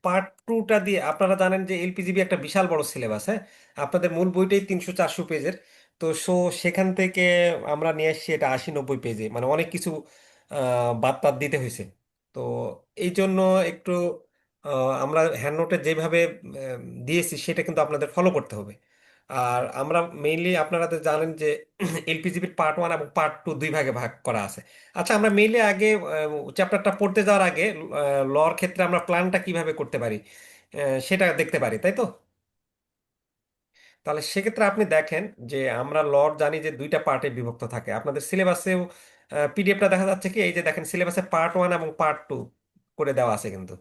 Part টুটা দিয়ে আপনারা জানেন যে এলপিজিবি একটা বিশাল বড় সিলেবাস, হ্যাঁ। আপনাদের মূল বইটাই 300-400 পেজের। তো সেখান থেকে আমরা নিয়ে আসছি এটা 80-90 পেজে, মানে অনেক কিছু বাদ বাদ দিতে হয়েছে। তো এই জন্য একটু আমরা হ্যান্ড নোটে যেভাবে দিয়েছি সেটা কিন্তু আপনাদের ফলো করতে হবে। আর আমরা মেইনলি, আপনারা তো জানেন যে এলপিজিবির পার্ট ওয়ান এবং পার্ট টু দুই ভাগে ভাগ করা আছে। আচ্ছা, আমরা মেইনলি আগে চ্যাপ্টারটা পড়তে যাওয়ার আগে লর ক্ষেত্রে আমরা প্ল্যানটা কিভাবে করতে পারি সেটা দেখতে পারি, তাই তো? তাহলে সেক্ষেত্রে আপনি দেখেন যে আমরা লর জানি যে দুইটা পার্টে বিভক্ত থাকে। আপনাদের সিলেবাসেও পিডিএফটা দেখা যাচ্ছে কি, এই যে দেখেন সিলেবাসে পার্ট ওয়ান এবং পার্ট টু করে দেওয়া আছে কিন্তু।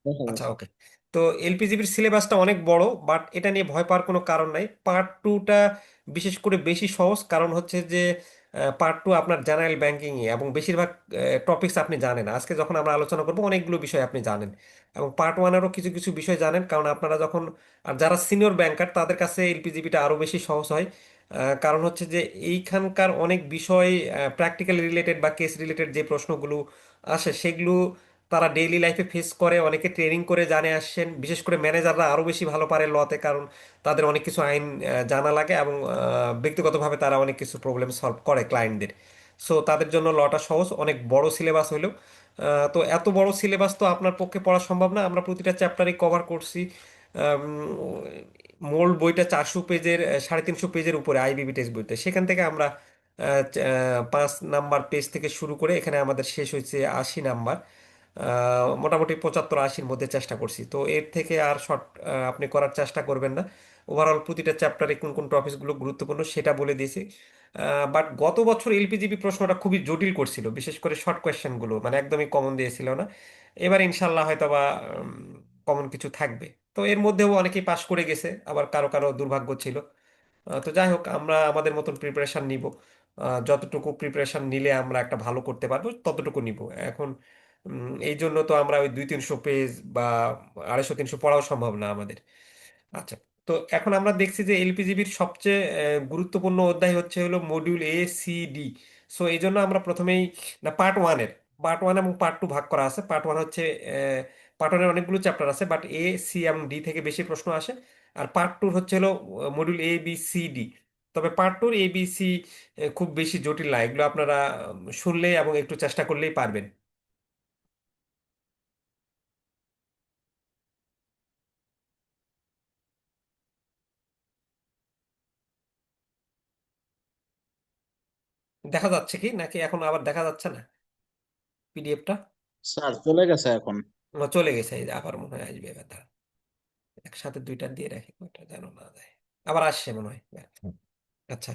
দেখা আচ্ছা, যাচ্ছে। ওকে। তো এলপিজিবির সিলেবাসটা অনেক বড়, বাট এটা নিয়ে ভয় পাওয়ার কোনো কারণ নাই। পার্ট টুটা বিশেষ করে বেশি সহজ, কারণ হচ্ছে যে পার্ট টু আপনার জেনারেল ব্যাংকিং এ এবং বেশিরভাগ টপিকস আপনি জানেন। আজকে যখন আমরা আলোচনা করবো অনেকগুলো বিষয় আপনি জানেন, এবং পার্ট ওয়ানেরও কিছু কিছু বিষয় জানেন, কারণ আপনারা যখন, আর যারা সিনিয়র ব্যাংকার তাদের কাছে এলপিজিবিটা আরো বেশি সহজ হয়। কারণ হচ্ছে যে এইখানকার অনেক বিষয় প্র্যাকটিক্যাল রিলেটেড বা কেস রিলেটেড যে প্রশ্নগুলো আসে সেগুলো তারা ডেইলি লাইফে ফেস করে, অনেকে ট্রেনিং করে জানে আসছেন। বিশেষ করে ম্যানেজাররা আরো বেশি ভালো পারে লতে, কারণ তাদের অনেক কিছু আইন জানা লাগে, এবং ব্যক্তিগতভাবে তারা অনেক কিছু প্রবলেম সলভ করে ক্লায়েন্টদের। সো তাদের জন্য লটা সহজ, অনেক বড় সিলেবাস হলেও। তো এত বড় সিলেবাস তো আপনার পক্ষে পড়া সম্ভব না। আমরা প্রতিটা চ্যাপ্টারই কভার করছি। মূল বইটা 400 পেজের, 350 পেজের উপরে আইবিবি টেক্সট বইতে। সেখান থেকে আমরা 5 নাম্বার পেজ থেকে শুরু করে এখানে আমাদের শেষ হয়েছে 80 নাম্বার। মোটামুটি 75-80-র মধ্যে চেষ্টা করছি। তো এর থেকে আর শর্ট আপনি করার চেষ্টা করবেন না। ওভারঅল প্রতিটা চ্যাপ্টারে কোন কোন টপিকসগুলো গুরুত্বপূর্ণ সেটা বলে দিয়েছি। বাট গত বছর এলপিজিবি প্রশ্নটা খুবই জটিল করছিল, বিশেষ করে শর্ট কোয়েশ্চেনগুলো মানে একদমই কমন দিয়েছিল না। এবার ইনশাল্লাহ হয়তো বা কমন কিছু থাকবে। তো এর মধ্যেও অনেকেই পাশ করে গেছে, আবার কারো কারো দুর্ভাগ্য ছিল। তো যাই হোক, আমরা আমাদের মতন প্রিপারেশন নিব। যতটুকু প্রিপারেশন নিলে আমরা একটা ভালো করতে পারবো ততটুকু নিব এখন। এই জন্য তো আমরা ওই 200-300 পেজ বা 250-300 পড়াও সম্ভব না আমাদের। আচ্ছা, তো এখন আমরা দেখছি যে এলপিজিবির সবচেয়ে গুরুত্বপূর্ণ অধ্যায় হচ্ছে হলো module A, C, D। So এই জন্য আমরা প্রথমেই, না, পার্ট ওয়ান এবং পার্ট টু ভাগ করা আছে। পার্ট ওয়ান হচ্ছে, পার্ট ওয়ানের অনেকগুলো চ্যাপ্টার আছে, বাট A, C এবং D থেকে বেশি প্রশ্ন আসে। আর পার্ট টু হচ্ছে হলো module A, B, C, D। তবে part tour A, B, C খুব বেশি জটিল না, এগুলো আপনারা শুনলেই এবং একটু চেষ্টা করলেই পারবেন। দেখা যাচ্ছে কি নাকি এখন আবার দেখা যাচ্ছে না পিডিএফটা? স্যার চলে গেছে এখন। চলে গেছে, এই যে আবার মনে হয় আসবে এবার, দাঁড়ান। একসাথে দুইটা দিয়ে রাখি, ওটা যেন না যায়। আবার আসছে মনে হয়। আচ্ছা।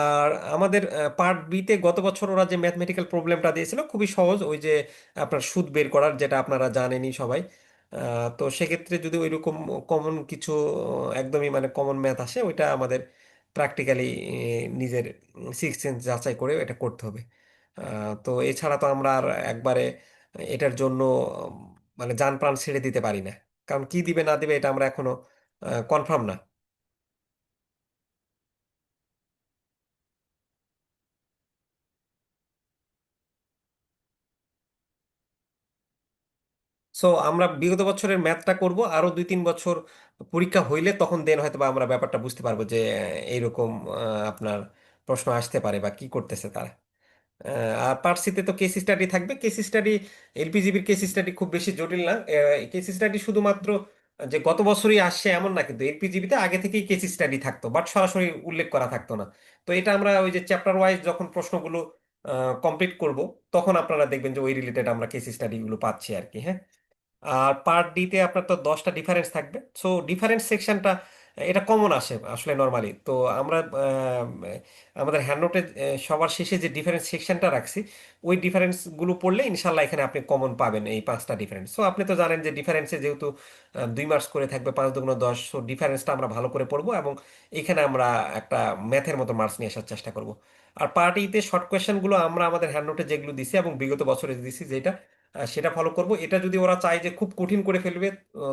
আর আমাদের পার্ট বিতে গত বছর ওরা যে ম্যাথমেটিক্যাল প্রবলেমটা দিয়েছিল খুবই সহজ, ওই যে আপনার সুদ বের করার, যেটা আপনারা জানেনই সবাই। তো সেক্ষেত্রে যদি ওইরকম কমন কিছু একদমই মানে কমন ম্যাথ আসে, ওইটা আমাদের প্র্যাকটিক্যালি নিজের সিক্স সেন্স যাচাই করে এটা করতে হবে। তো এছাড়া তো আমরা আর একবারে এটার জন্য উম, মানে জান প্রাণ ছেড়ে দিতে পারি না, কারণ কি দিবে না দিবে এটা আমরা এখনো কনফার্ম না। সো আমরা বিগত বছরের ম্যাথটা করব, আরো 2-3 বছর পরীক্ষা হইলে তখন দেন হয়তো বা আমরা ব্যাপারটা বুঝতে পারবো যে এইরকম আপনার প্রশ্ন আসতে পারে বা কি করতেছে তারা। আর পার্সিতে তো কেস স্টাডি থাকবে। কেস স্টাডি, এলপিজিবির কেস স্টাডি খুব বেশি জটিল না। কেস স্টাডি শুধুমাত্র যে গত বছরই আসছে এমন না, কিন্তু এলপিজিবিতে আগে থেকেই কেস স্টাডি থাকতো, বাট সরাসরি উল্লেখ করা থাকতো না। তো এটা আমরা ওই যে চ্যাপ্টার ওয়াইজ যখন প্রশ্নগুলো কমপ্লিট করব, তখন আপনারা দেখবেন যে ওই রিলেটেড আমরা কেস স্টাডি গুলো পাচ্ছি আর কি, হ্যাঁ। আর পার্ট ডিতে আপনার তো 10টা ডিফারেন্স থাকবে। সো ডিফারেন্স সেকশনটা এটা কমন আসে আসলে নর্মালি। তো আমরা আমাদের হ্যান্ডনোটে সবার শেষে যে ডিফারেন্স সেকশনটা রাখছি, ওই ডিফারেন্স গুলো পড়লে ইনশাল্লাহ এখানে আপনি কমন পাবেন এই 5টা ডিফারেন্স। সো আপনি তো জানেন যে ডিফারেন্সে যেহেতু 2 মার্কস করে থাকবে, 5 × 2 = 10। সো ডিফারেন্সটা আমরা ভালো করে পড়বো, এবং এখানে আমরা একটা ম্যাথের মতো মার্কস নিয়ে আসার চেষ্টা করব। আর পার্ট ইতে শর্ট কোয়েশ্চেনগুলো আমরা আমাদের হ্যান্ডনোটে যেগুলো দিছি এবং বিগত বছরে দিছি যেটা, সেটা ফলো করব। এটা যদি ওরা চায় যে খুব কঠিন করে ফেলবে,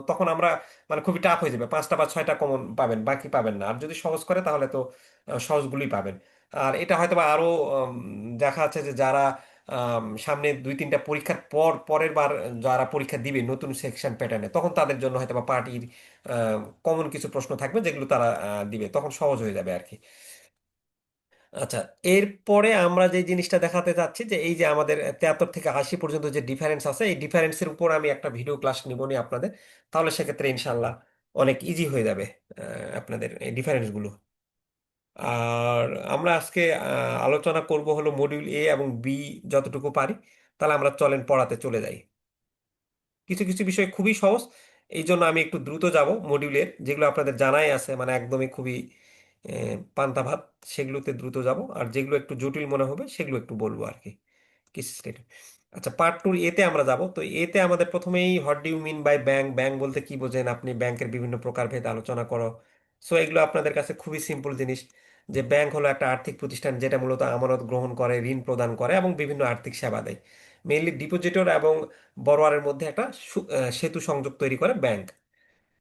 তখন আমরা মানে খুবই টাফ হয়ে যাবে, 5টা বা 6টা কমন পাবেন, বাকি পাবেন না। আর যদি সহজ করে তাহলে তো সহজগুলোই পাবেন। আর এটা হয়তো বা আরো দেখা যাচ্ছে যে যারা সামনে 2-3টা পরীক্ষার পর পরের বার যারা পরীক্ষা দিবে নতুন সেকশন প্যাটার্নে, তখন তাদের জন্য হয়তো বা পার্টির কমন কিছু প্রশ্ন থাকবে যেগুলো তারা দিবে, তখন সহজ হয়ে যাবে আর কি। আচ্ছা, এরপরে আমরা যে জিনিসটা দেখাতে চাচ্ছি যে এই যে আমাদের 73 থেকে 80 পর্যন্ত যে ডিফারেন্স আছে, এই ডিফারেন্সের উপর আমি একটা ভিডিও ক্লাস নিবনি আপনাদের, তাহলে সেক্ষেত্রে ইনশাল্লাহ অনেক ইজি হয়ে যাবে আপনাদের এই ডিফারেন্স গুলো। আর আমরা আজকে আলোচনা করব হলো মডিউল এ এবং বি যতটুকু পারি। তাহলে আমরা চলেন পড়াতে চলে যাই। কিছু কিছু বিষয় খুবই সহজ, এই জন্য আমি একটু দ্রুত যাব মডিউলের যেগুলো আপনাদের জানাই আছে, মানে একদমই খুবই পান্তা ভাত, সেগুলোতে দ্রুত যাব, আর যেগুলো একটু জটিল মনে হবে সেগুলো একটু বলবো আর কি, কিছু স্টেট। আচ্ছা, পার্ট টু এতে আমরা যাব। তো এতে আমাদের প্রথমেই what do you mean by bank, bank বলতে কি বোঝেন আপনি, ব্যাংকের বিভিন্ন প্রকারভেদ আলোচনা করো। সো এগুলো আপনাদের কাছে খুবই সিম্পল জিনিস, যে ব্যাংক হলো একটা আর্থিক প্রতিষ্ঠান যেটা মূলত আমানত গ্রহণ করে, ঋণ প্রদান করে এবং বিভিন্ন আর্থিক সেবা দেয়। মেইনলি ডিপোজিটর এবং বড়োয়ারের মধ্যে একটা সেতু সংযোগ তৈরি করে ব্যাংক।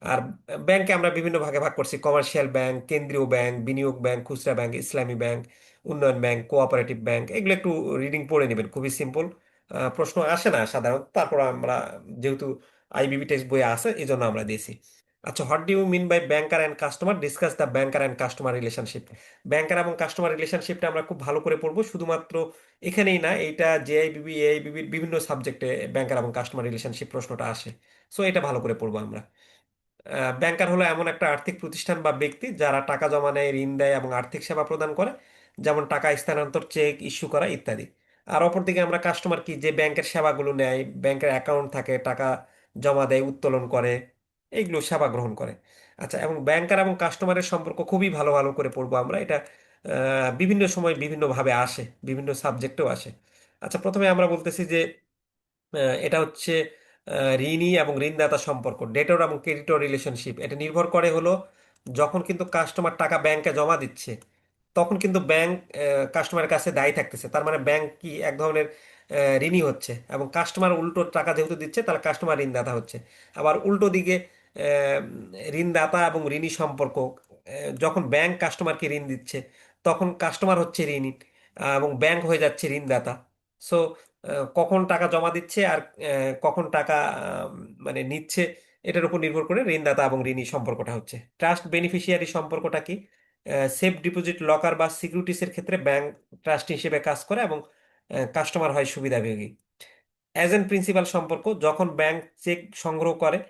আর ব্যাংকে আমরা বিভিন্ন ভাগে ভাগ করছি: কমার্শিয়াল ব্যাংক, কেন্দ্রীয় ব্যাংক, বিনিয়োগ ব্যাংক, খুচরা ব্যাংক, ইসলামী ব্যাংক, উন্নয়ন ব্যাংক, কোঅপারেটিভ ব্যাংক। এগুলো একটু রিডিং পড়ে নেবেন, খুবই সিম্পল, প্রশ্ন আসে না সাধারণত, তারপর আমরা যেহেতু আইবিবি টেক্সট বইয়ে আছে এই জন্য আমরা দিয়েছি। আচ্ছা, what do you mean by banker and customer, discuss the banker and customer relationship. Banker এবং কাস্টমার রিলেশনশিপটা আমরা খুব ভালো করে পড়বো, শুধুমাত্র এখানেই না, এটা জেআইবিবি এআইবিবির বিভিন্ন সাবজেক্টে ব্যাংকার এবং কাস্টমার রিলেশনশিপ প্রশ্নটা আসে। সো এটা ভালো করে পড়বো আমরা। ব্যাংকার হলো এমন একটা আর্থিক প্রতিষ্ঠান বা ব্যক্তি যারা টাকা জমা নেয়, ঋণ দেয় এবং আর্থিক সেবা প্রদান করে, যেমন টাকা স্থানান্তর, চেক ইস্যু করা ইত্যাদি। আর অপরদিকে আমরা কাস্টমার কি, যে ব্যাংকের সেবাগুলো নেয়, ব্যাংকের অ্যাকাউন্ট থাকে, টাকা জমা দেয়, উত্তোলন করে, এইগুলো সেবা গ্রহণ করে। আচ্ছা, এবং ব্যাংকার এবং কাস্টমারের সম্পর্ক খুবই ভালো ভালো করে পড়বো আমরা, এটা বিভিন্ন সময় বিভিন্নভাবে আসে, বিভিন্ন সাবজেক্টেও আসে। আচ্ছা, প্রথমে আমরা বলতেছি যে এটা হচ্ছে ঋণী এবং ঋণদাতা সম্পর্ক, ডেটর এবং ক্রেডিটর রিলেশনশিপ। এটা নির্ভর করে হলো যখন কিন্তু কাস্টমার টাকা ব্যাংকে জমা দিচ্ছে, তখন কিন্তু ব্যাংক কাস্টমারের কাছে দায়ী থাকতেছে, তার মানে ব্যাংক কি এক ধরনের ঋণী হচ্ছে, এবং কাস্টমার উল্টো টাকা যেহেতু দিচ্ছে তাহলে কাস্টমার ঋণদাতা হচ্ছে। আবার উল্টো দিকে আহ, ঋণদাতা এবং ঋণী সম্পর্ক, যখন ব্যাংক কাস্টমারকে ঋণ দিচ্ছে তখন কাস্টমার হচ্ছে ঋণী, এবং ব্যাংক হয়ে যাচ্ছে ঋণদাতা। সো কখন টাকা জমা দিচ্ছে আর কখন টাকা মানে নিচ্ছে, এটার উপর নির্ভর করে ঋণদাতা এবং ঋণী সম্পর্কটা হচ্ছে। ট্রাস্ট বেনিফিশিয়ারি সম্পর্কটা কি, সেফ ডিপোজিট লকার বা সিকিউরিটিসের ক্ষেত্রে ব্যাংক ট্রাস্ট হিসেবে কাজ করে এবং কাস্টমার হয় সুবিধাভোগী। এজেন্ট প্রিন্সিপাল সম্পর্ক, যখন ব্যাংক চেক সংগ্রহ করে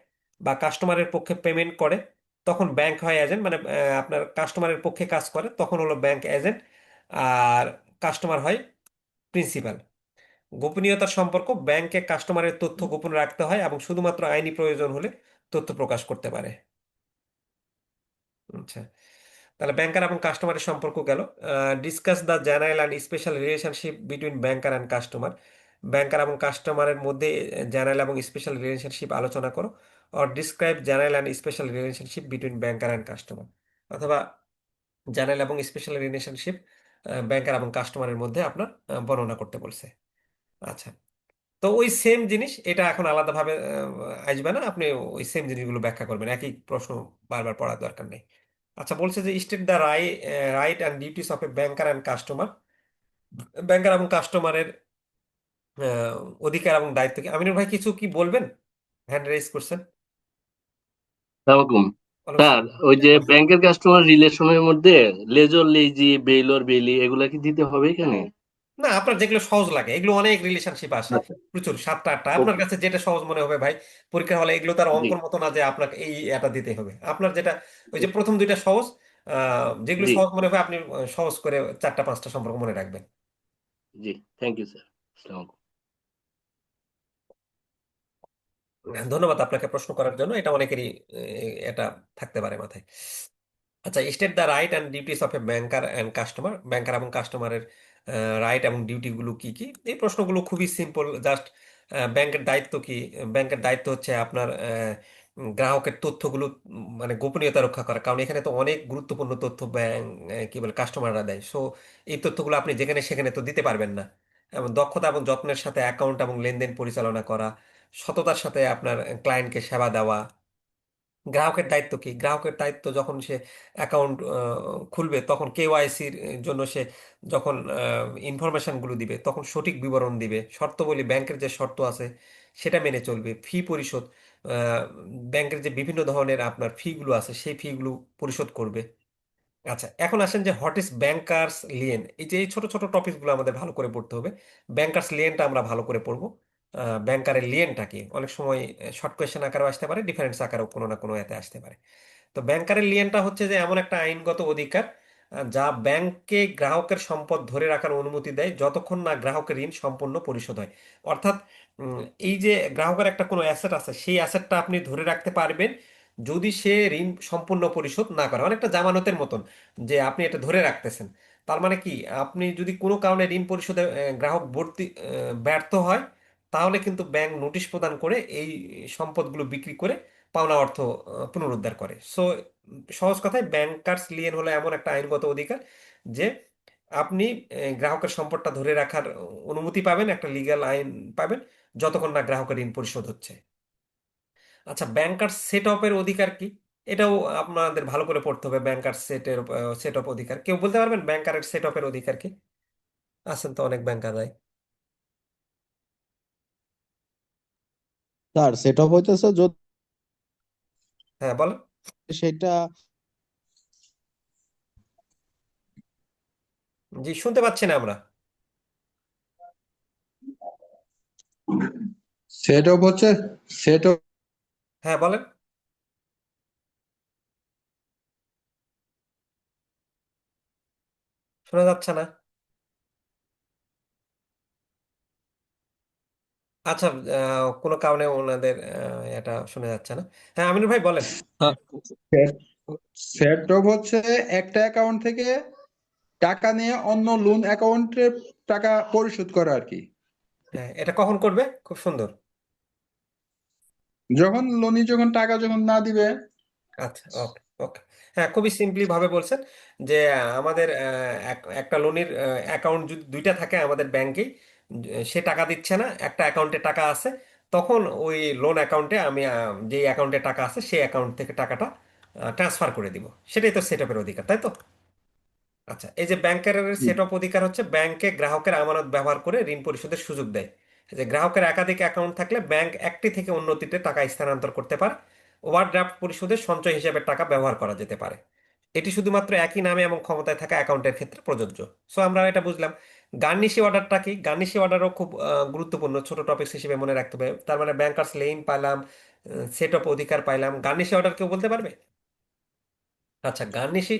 বা কাস্টমারের পক্ষে পেমেন্ট করে তখন ব্যাংক হয় এজেন্ট, মানে আপনার কাস্টমারের পক্ষে কাজ করে তখন হলো ব্যাংক এজেন্ট, আর কাস্টমার হয় প্রিন্সিপাল। গোপনীয়তার সম্পর্ক, ব্যাংকে কাস্টমারের তথ্য গোপন রাখতে হয় এবং শুধুমাত্র আইনি প্রয়োজন হলে তথ্য প্রকাশ করতে পারে। আচ্ছা, তাহলে ব্যাংকার এবং কাস্টমারের সম্পর্ক গেল। Discuss the general and special relationship between banker and customer, banker এবং কাস্টমারের মধ্যে জেনারেল এবং স্পেশাল রিলেশনশিপ আলোচনা করো। Or describe general and special relationship between banker and customer, অথবা জেনারেল এবং স্পেশাল রিলেশনশিপ ব্যাংকার এবং কাস্টমারের মধ্যে আপনার বর্ণনা করতে বলছে। আচ্ছা, তো ওই সেম জিনিস, এটা এখন আলাদাভাবে আসবে না, আপনি ওই সেম জিনিসগুলো ব্যাখ্যা করবেন, একই প্রশ্ন বারবার পড়ার দরকার নেই। আচ্ছা, বলছে যে state the right and duties of a banker and customer, banker এবং কাস্টমারের অধিকার এবং দায়িত্ব কি। আমিনুর ভাই কিছু কি বলবেন? হ্যান্ড রেজ করছেন। সালামালাইকুম ওয়ালাইকুম স্যার। আসসালাম। ওই হ্যাঁ, যে বলুন। ব্যাংকের কাস্টমার রিলেশনের মধ্যে লেজর লেজি বেইলর বেইলি এগুলা কি দিতে হবে এখানে? না, আপনার যেগুলো সহজ লাগে, এগুলো অনেক রিলেশনশিপ আসে, আচ্ছা, প্রচুর, 7টা 8টা, আপনার ওকে। কাছে যেটা সহজ মনে হবে ভাই। পরীক্ষা হলে এগুলো তার জি, অঙ্কর মতো না যে আপনাকে এই এটা দিতে হবে, আপনার যেটা, ওই যে প্রথম দুইটা সহজ, যেগুলো জি, সহজ মনে হবে আপনি সহজ করে 4টা 5টা সম্পর্ক মনে রাখবেন। জি, থ্যাংক ইউ স্যার। আসসালামু ধন্যবাদ আপনাকে প্রশ্ন করার জন্য, এটা অনেকেরই এটা থাকতে পারে মাথায়। আচ্ছা, state the right and duties of a banker and customer, banker এবং কাস্টমারের রাইট এবং ডিউটি গুলো কি কি। এই প্রশ্নগুলো খুবই সিম্পল, জাস্ট ব্যাংকের দায়িত্ব কি। ব্যাংকের দায়িত্ব হচ্ছে আপনার গ্রাহকের তথ্যগুলো মানে গোপনীয়তা রক্ষা করা, কারণ এখানে তো অনেক গুরুত্বপূর্ণ তথ্য ব্যাংক কি বলে কাস্টমাররা দেয়। সো এই তথ্যগুলো আপনি যেখানে সেখানে তো দিতে পারবেন না। এবং দক্ষতা এবং যত্নের সাথে অ্যাকাউন্ট এবং লেনদেন পরিচালনা করা, সততার সাথে আপনার ক্লায়েন্টকে সেবা দেওয়া, গ্রাহকের দায়িত্ব কি? গ্রাহকের দায়িত্ব যখন সে অ্যাকাউন্ট খুলবে তখন কেওয়াইসির জন্য সে যখন ইনফরমেশনগুলো দিবে তখন সঠিক বিবরণ দিবে, শর্তাবলী ব্যাংকের যে শর্ত আছে সেটা মেনে চলবে, ফি পরিশোধ, আহ, ব্যাংকের যে বিভিন্ন ধরনের আপনার ফিগুলো আছে সেই ফিগুলো পরিশোধ করবে। আচ্ছা, এখন আসেন যে হোয়াট ইজ ব্যাংকার্স লিয়েন, এই যে এই ছোট ছোট টপিকগুলো আমাদের ভালো করে পড়তে হবে। ব্যাংকার্স লিয়েনটা আমরা ভালো করে পড়বো। ব্যাংকারের লিয়েনটা কি? অনেক সময় শর্ট কোয়েশ্চেন আকারেও আসতে পারে, ডিফারেন্স আকারেও কোনো না কোনো এতে আসতে পারে। তো ব্যাংকারের লিয়েনটা হচ্ছে যে এমন একটা আইনগত অধিকার যা ব্যাংককে গ্রাহকের সম্পদ ধরে রাখার অনুমতি দেয় যতক্ষণ না গ্রাহকের ঋণ সম্পূর্ণ পরিশোধ হয়। অর্থাৎ উম, এই যে গ্রাহকের একটা কোনো অ্যাসেট আছে সেই অ্যাসেটটা আপনি ধরে রাখতে পারবেন যদি সে ঋণ সম্পূর্ণ পরিশোধ না করে, অনেকটা জামানতের মতন, যে আপনি এটা ধরে রাখতেছেন। তার মানে কি, আপনি যদি কোনো কারণে ঋণ পরিশোধে গ্রাহক ব্যর্থ হয় তাহলে কিন্তু ব্যাংক নোটিশ প্রদান করে এই সম্পদগুলো বিক্রি করে পাওনা অর্থ পুনরুদ্ধার করে। সো সহজ কথায় ব্যাংকার্স লিয়েন হলো এমন একটা আইনগত অধিকার যে আপনি গ্রাহকের সম্পদটা ধরে রাখার অনুমতি পাবেন, একটা লিগ্যাল আইন পাবেন যতক্ষণ না গ্রাহকের ঋণ পরিশোধ হচ্ছে। আচ্ছা, ব্যাংকার সেট অফের অধিকার কি? এটাও আপনাদের ভালো করে পড়তে হবে। ব্যাংকার সেট অফ অধিকার, কেউ বলতে পারবেন ব্যাংকারের সেট অফের অধিকার কি? আছেন তো অনেক ব্যাংকাররাই। স্যার সেট আপ হইতেছে যদি হ্যাঁ বলেন। সেটা জি, শুনতে পাচ্ছি না আমরা। সেট আপ হচ্ছে সেট আপ হ্যাঁ বলেন। শোনা যাচ্ছে না। আচ্ছা, কোনো কারণে ওনাদের এটা শোনা যাচ্ছে না। হ্যাঁ আমিনুল ভাই বলেন। সেট আপ হচ্ছে একটা অ্যাকাউন্ট থেকে টাকা নিয়ে অন্য লোন অ্যাকাউন্টে টাকা পরিশোধ করা আর কি। হ্যাঁ, এটা কখন করবে? খুব সুন্দর। যখন লোনি যখন টাকা যখন না দিবে। আচ্ছা, ওকে ওকে। হ্যাঁ, খুবই সিম্পলি ভাবে বলছেন যে আমাদের একটা লোনের অ্যাকাউন্ট যদি দুইটা থাকে আমাদের ব্যাংকেই, সে টাকা দিচ্ছে না, একটা অ্যাকাউন্টে টাকা আছে, তখন ওই লোন অ্যাকাউন্টে আমি যে অ্যাকাউন্টে টাকা আছে সেই অ্যাকাউন্ট থেকে টাকাটা ট্রান্সফার করে দিব। সেটাই তো সেটআপের অধিকার, তাই তো? আচ্ছা, এই যে ব্যাংকের সেট অফ অধিকার হচ্ছে ব্যাংকে গ্রাহকের আমানত ব্যবহার করে ঋণ পরিশোধের সুযোগ দেয়। এই যে গ্রাহকের একাধিক অ্যাকাউন্ট থাকলে ব্যাংক একটি থেকে অন্যটিতে টাকা স্থানান্তর করতে পারে। ওভারড্রাফট পরিশোধের সঞ্চয় হিসেবে টাকা ব্যবহার করা যেতে পারে। এটি শুধুমাত্র একই নামে এবং ক্ষমতায় থাকা অ্যাকাউন্টের ক্ষেত্রে প্রযোজ্য। সো আমরা এটা বুঝলাম। গার্নিশি অর্ডারটা কি? গার্নিশি অর্ডারও খুব গুরুত্বপূর্ণ, ছোট টপিক হিসেবে মনে রাখতে হবে। তার মানে ব্যাংকার্স লেইন পাইলাম, সেট অফ অধিকার পাইলাম, গার্নিশি অর্ডার কেউ বলতে পারবে? আচ্ছা, গার্নিশি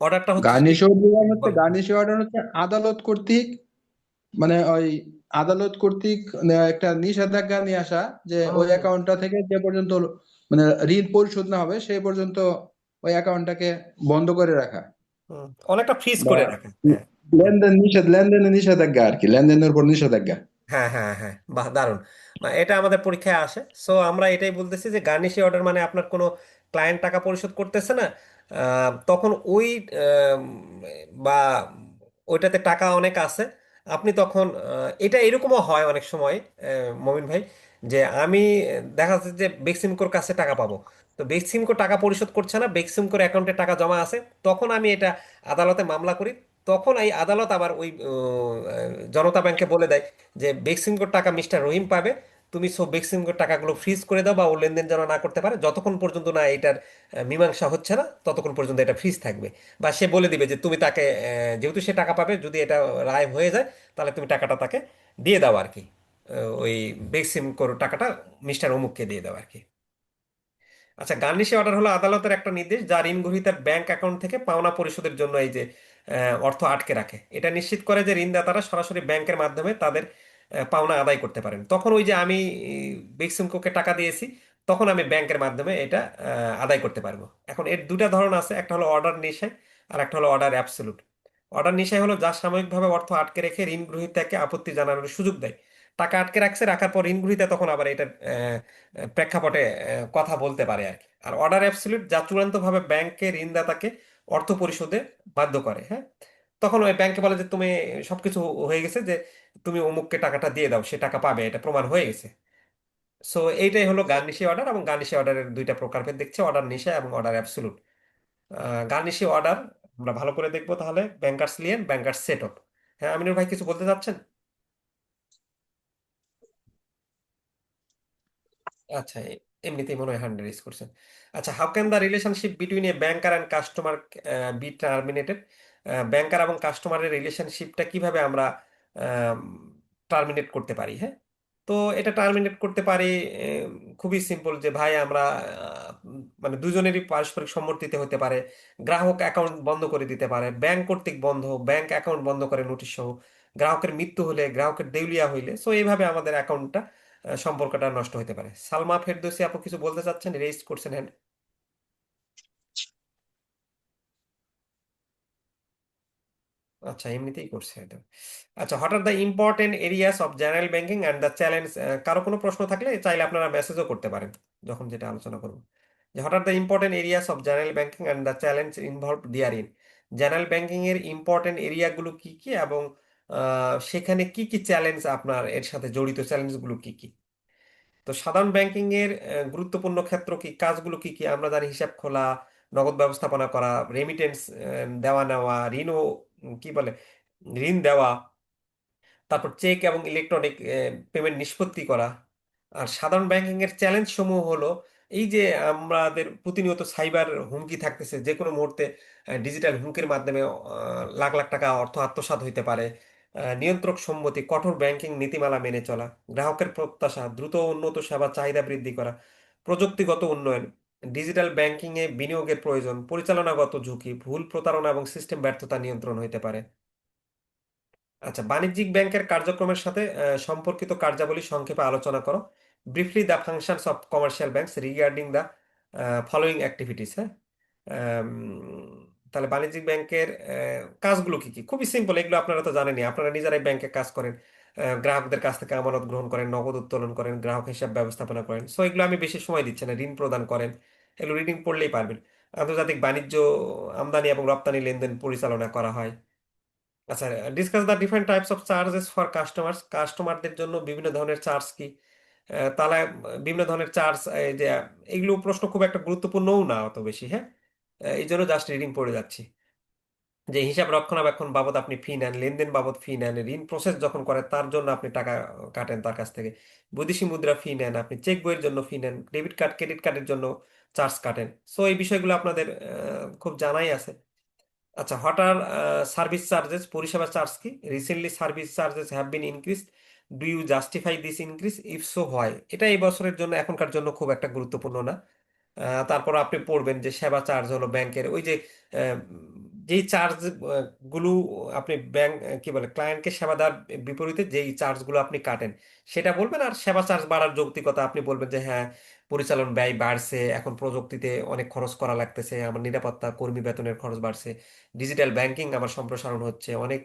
অর্ডারটা হচ্ছে যদি বলেন। গার্নিশি অর্ডার হচ্ছে আদালত কর্তৃক, মানে ওই আদালত কর্তৃক একটা নিষেধাজ্ঞা নিয়ে আসা, যে ওই হুম, অ্যাকাউন্টটা থেকে যে পর্যন্ত মানে ঋণ পরিশোধ না হবে সেই পর্যন্ত ওই অ্যাকাউন্টটাকে বন্ধ করে রাখা, অনেকটা ফ্রিজ বা করে রাখা, হ্যাঁ। হুম। লেনদেনের নিষেধাজ্ঞা আর কি, লেনদেনের উপর নিষেধাজ্ঞা। হ্যাঁ হ্যাঁ হ্যাঁ, বাহ দারুণ। এটা আমাদের পরীক্ষায় আসে। সো আমরা এটাই বলতেছি যে গার্নিশি অর্ডার মানে আপনার কোনো ক্লায়েন্ট টাকা পরিশোধ করতেছে না, তখন ওই আম, বা ওইটাতে টাকা অনেক আছে, আপনি তখন এটা এরকমও হয় অনেক সময়, মমিন ভাই, যে আমি দেখা যাচ্ছে যে বেক্সিমকোর কাছে টাকা পাবো, তো বেক্সিমকো টাকা পরিশোধ করছে না, বেক্সিমকোর অ্যাকাউন্টে টাকা জমা আছে, তখন আমি এটা আদালতে মামলা করি। তখন এই আদালত আবার ওই জনতা ব্যাংকে বলে দেয় যে বেক্সিমকোর টাকা মিস্টার রহিম পাবে, তুমি সব বেক্সিমকোর টাকাগুলো ফ্রিজ করে দাও বা ও লেনদেন যেন না করতে পারে, যতক্ষণ পর্যন্ত না এটার মীমাংসা হচ্ছে না ততক্ষণ পর্যন্ত এটা ফ্রিজ থাকবে। বা সে বলে দিবে যে তুমি তাকে যেহেতু সে টাকা পাবে, যদি এটা রায় হয়ে যায় তাহলে তুমি টাকাটা তাকে দিয়ে দাও আর কি। ওই বেক্সিমকোর টাকাটা মিস্টার অমুককে দিয়ে দাও আর কি। আচ্ছা, গার্নিশি অর্ডার হলো আদালতের একটা নির্দেশ যা ঋণ গ্রহীতার ব্যাংক অ্যাকাউন্ট থেকে পাওনা পরিশোধের জন্য এই যে অর্থ আটকে রাখে। এটা নিশ্চিত করে যে ঋণদাতারা সরাসরি ব্যাংকের মাধ্যমে তাদের পাওনা আদায় করতে পারেন। তখন ওই যে আমি বেক্সিমকোকে টাকা দিয়েছি, তখন আমি ব্যাংকের মাধ্যমে এটা আদায় করতে পারবো। এখন এর দুটা ধরন আছে, একটা হলো অর্ডার নিশাই আর একটা হলো অর্ডার অ্যাবসলুট। অর্ডার নিশাই হলো যা সাময়িকভাবে অর্থ আটকে রেখে ঋণ গ্রহীতাকে আপত্তি জানানোর সুযোগ দেয়। টাকা আটকে রাখছে, রাখার পর ঋণ গ্রহীতা তখন আবার এটা প্রেক্ষাপটে কথা বলতে পারে আর কি। আর অর্ডার অ্যাবসলিউট যা চূড়ান্তভাবে ব্যাংকের ঋণদাতাকে অর্থ পরিশোধে বাধ্য করে, হ্যাঁ। তখন ওই ব্যাংকে বলে যে তুমি সবকিছু হয়ে গেছে, যে তুমি অমুককে টাকাটা দিয়ে দাও, সে টাকা পাবে, এটা প্রমাণ হয়ে গেছে। সো এইটাই হলো গার্নিশি অর্ডার, এবং গার্নিশি অর্ডারের দুইটা প্রকারভেদ দেখছে, অর্ডার নিশা এবং অর্ডার অ্যাবসোলুট। গার্নিশি অর্ডার আমরা ভালো করে দেখবো তাহলে, bankers Leyen, bankers set up. হ্যাঁ আমিনুর ভাই কিছু বলতে চাচ্ছেন? আচ্ছা, এমনিতেই মনে হয় হ্যান্ড রেজ করছেন। আচ্ছা, how can the relationship between a banker and customer be terminated? Banker এবং কাস্টমারের রিলেশনশিপটা কিভাবে আমরা টার্মিনেট করতে পারি? হ্যাঁ, তো এটা টার্মিনেট করতে পারি খুবই সিম্পল, যে ভাই আমরা মানে দুজনেরই পারস্পরিক সম্মতিতে হতে পারে। গ্রাহক অ্যাকাউন্ট বন্ধ করে দিতে পারে, ব্যাংক কর্তৃক বন্ধ, ব্যাংক অ্যাকাউন্ট বন্ধ করে নোটিশ সহ, গ্রাহকের মৃত্যু হলে, গ্রাহকের দেউলিয়া হইলে, সো এইভাবে আমাদের অ্যাকাউন্টটা সম্পর্কটা নষ্ট হতে পারে। সালমা ফেরদৌসী আপু কিছু বলতে চাচ্ছেন, রেজ করছেন হ্যান্ড। আচ্ছা, এমনিতেই করছে হয়তো। আচ্ছা, what are the important areas of general banking and the challenge? কারো কোনো প্রশ্ন থাকলে চাইলে আপনারা মেসেজও করতে পারেন যখন যেটা আলোচনা করবো, যে what are the important areas of general banking and the challenge involve দিয়ার ইন। জেনারেল ব্যাংকিং এর ইম্পর্টেন্ট এরিয়াগুলো কি কি, এবং সেখানে কি কি চ্যালেঞ্জ আপনার এর সাথে জড়িত, চ্যালেঞ্জগুলো কি কি? তো সাধারণ ব্যাংকিং এর গুরুত্বপূর্ণ ক্ষেত্র কি, কাজগুলো কি কি আমরা জানি: হিসাব খোলা, নগদ ব্যবস্থাপনা করা, রেমিটেন্স দেওয়া নেওয়া, ঋণও কি বলে, ঋণ দেওয়া, তারপর চেক এবং ইলেকট্রনিক পেমেন্ট নিষ্পত্তি করা। আর সাধারণ ব্যাংকিং এর চ্যালেঞ্জ সমূহ হলো এই যে আমাদের প্রতিনিয়ত সাইবার হুমকি থাকতেছে, যে কোনো মুহূর্তে ডিজিটাল হুমকির মাধ্যমে লাখ লাখ টাকা অর্থ আত্মসাৎ হইতে পারে। নিয়ন্ত্রক সম্মতি, কঠোর ব্যাংকিং নীতিমালা মেনে চলা, গ্রাহকের প্রত্যাশা, দ্রুত ও উন্নত সেবা চাহিদা বৃদ্ধি করা, প্রযুক্তিগত উন্নয়ন, ডিজিটাল ব্যাংকিং এ বিনিয়োগের প্রয়োজন, পরিচালনাগত ঝুঁকি, ভুল, প্রতারণা এবং সিস্টেম ব্যর্থতা নিয়ন্ত্রণ হইতে পারে। আচ্ছা, বাণিজ্যিক ব্যাংকের কার্যক্রমের সাথে সম্পর্কিত কার্যাবলী সংক্ষেপে আলোচনা করো। Briefly the functions of commercial banks regarding the following activities. হ্যাঁ, আম, তাহলে বাণিজ্যিক ব্যাংকের কাজগুলো কি কি? খুবই সিম্পল, এগুলো আপনারা তো জানেনই, আপনারা নিজেরাই ব্যাংকে কাজ করেন। গ্রাহকদের কাছ থেকে আমানত গ্রহণ করেন, নগদ উত্তোলন করেন, গ্রাহক হিসাব ব্যবস্থাপনা করেন। সো এগুলো আমি বেশি সময় দিচ্ছি না, ঋণ প্রদান করেন, এগুলো রিডিং পড়লেই পারবেন। আন্তর্জাতিক বাণিজ্য, আমদানি এবং রপ্তানি লেনদেন পরিচালনা করা হয়। আচ্ছা, discuss the different types of charges for customers. কাস্টমারদের জন্য বিভিন্ন ধরনের চার্জ কি? তাহলে বিভিন্ন ধরনের চার্জ, এই যে এইগুলো প্রশ্ন খুব একটা গুরুত্বপূর্ণও না অত বেশি। হ্যাঁ, এই জন্য জাস্ট রিডিং পড়ে যাচ্ছি, যে হিসাব রক্ষণাবেক্ষণ বাবদ আপনি ফি নেন, লেনদেন বাবদ ফি নেন, ঋণ প্রসেস যখন করে তার জন্য আপনি টাকা কাটেন তার কাছ থেকে, বৈদেশি মুদ্রা ফি নেন, আপনি চেক বইয়ের জন্য ফি নেন, ডেবিট কার্ড ক্রেডিট কার্ডের জন্য চার্জ কাটেন। সো এই বিষয়গুলো আপনাদের খুব জানাই আছে। আচ্ছা, হোয়াট আর সার্ভিস চার্জেস? পরিষেবা চার্জ কি? Recently service charges have been increase, do you justify this increase, if so হয়? এটা এই বছরের জন্য, এখনকার জন্য খুব একটা গুরুত্বপূর্ণ না। তারপর আপনি পড়বেন যে সেবা চার্জ হলো ব্যাংকের ওই যে আহ, যেই চার্জ গুলো আপনি ব্যাংক কি বলে ক্লায়েন্টকে সেবা দেওয়ার বিপরীতে যেই চার্জ গুলো আপনি কাটেন সেটা বলবেন। আর সেবা চার্জ বাড়ার যৌক্তিকতা আপনি বলবেন যে হ্যাঁ, পরিচালন ব্যয় বাড়ছে, এখন প্রযুক্তিতে অনেক খরচ করা লাগতেছে, আমার নিরাপত্তা, কর্মী বেতনের খরচ বাড়ছে, ডিজিটাল ব্যাংকিং আমার সম্প্রসারণ হচ্ছে, অনেক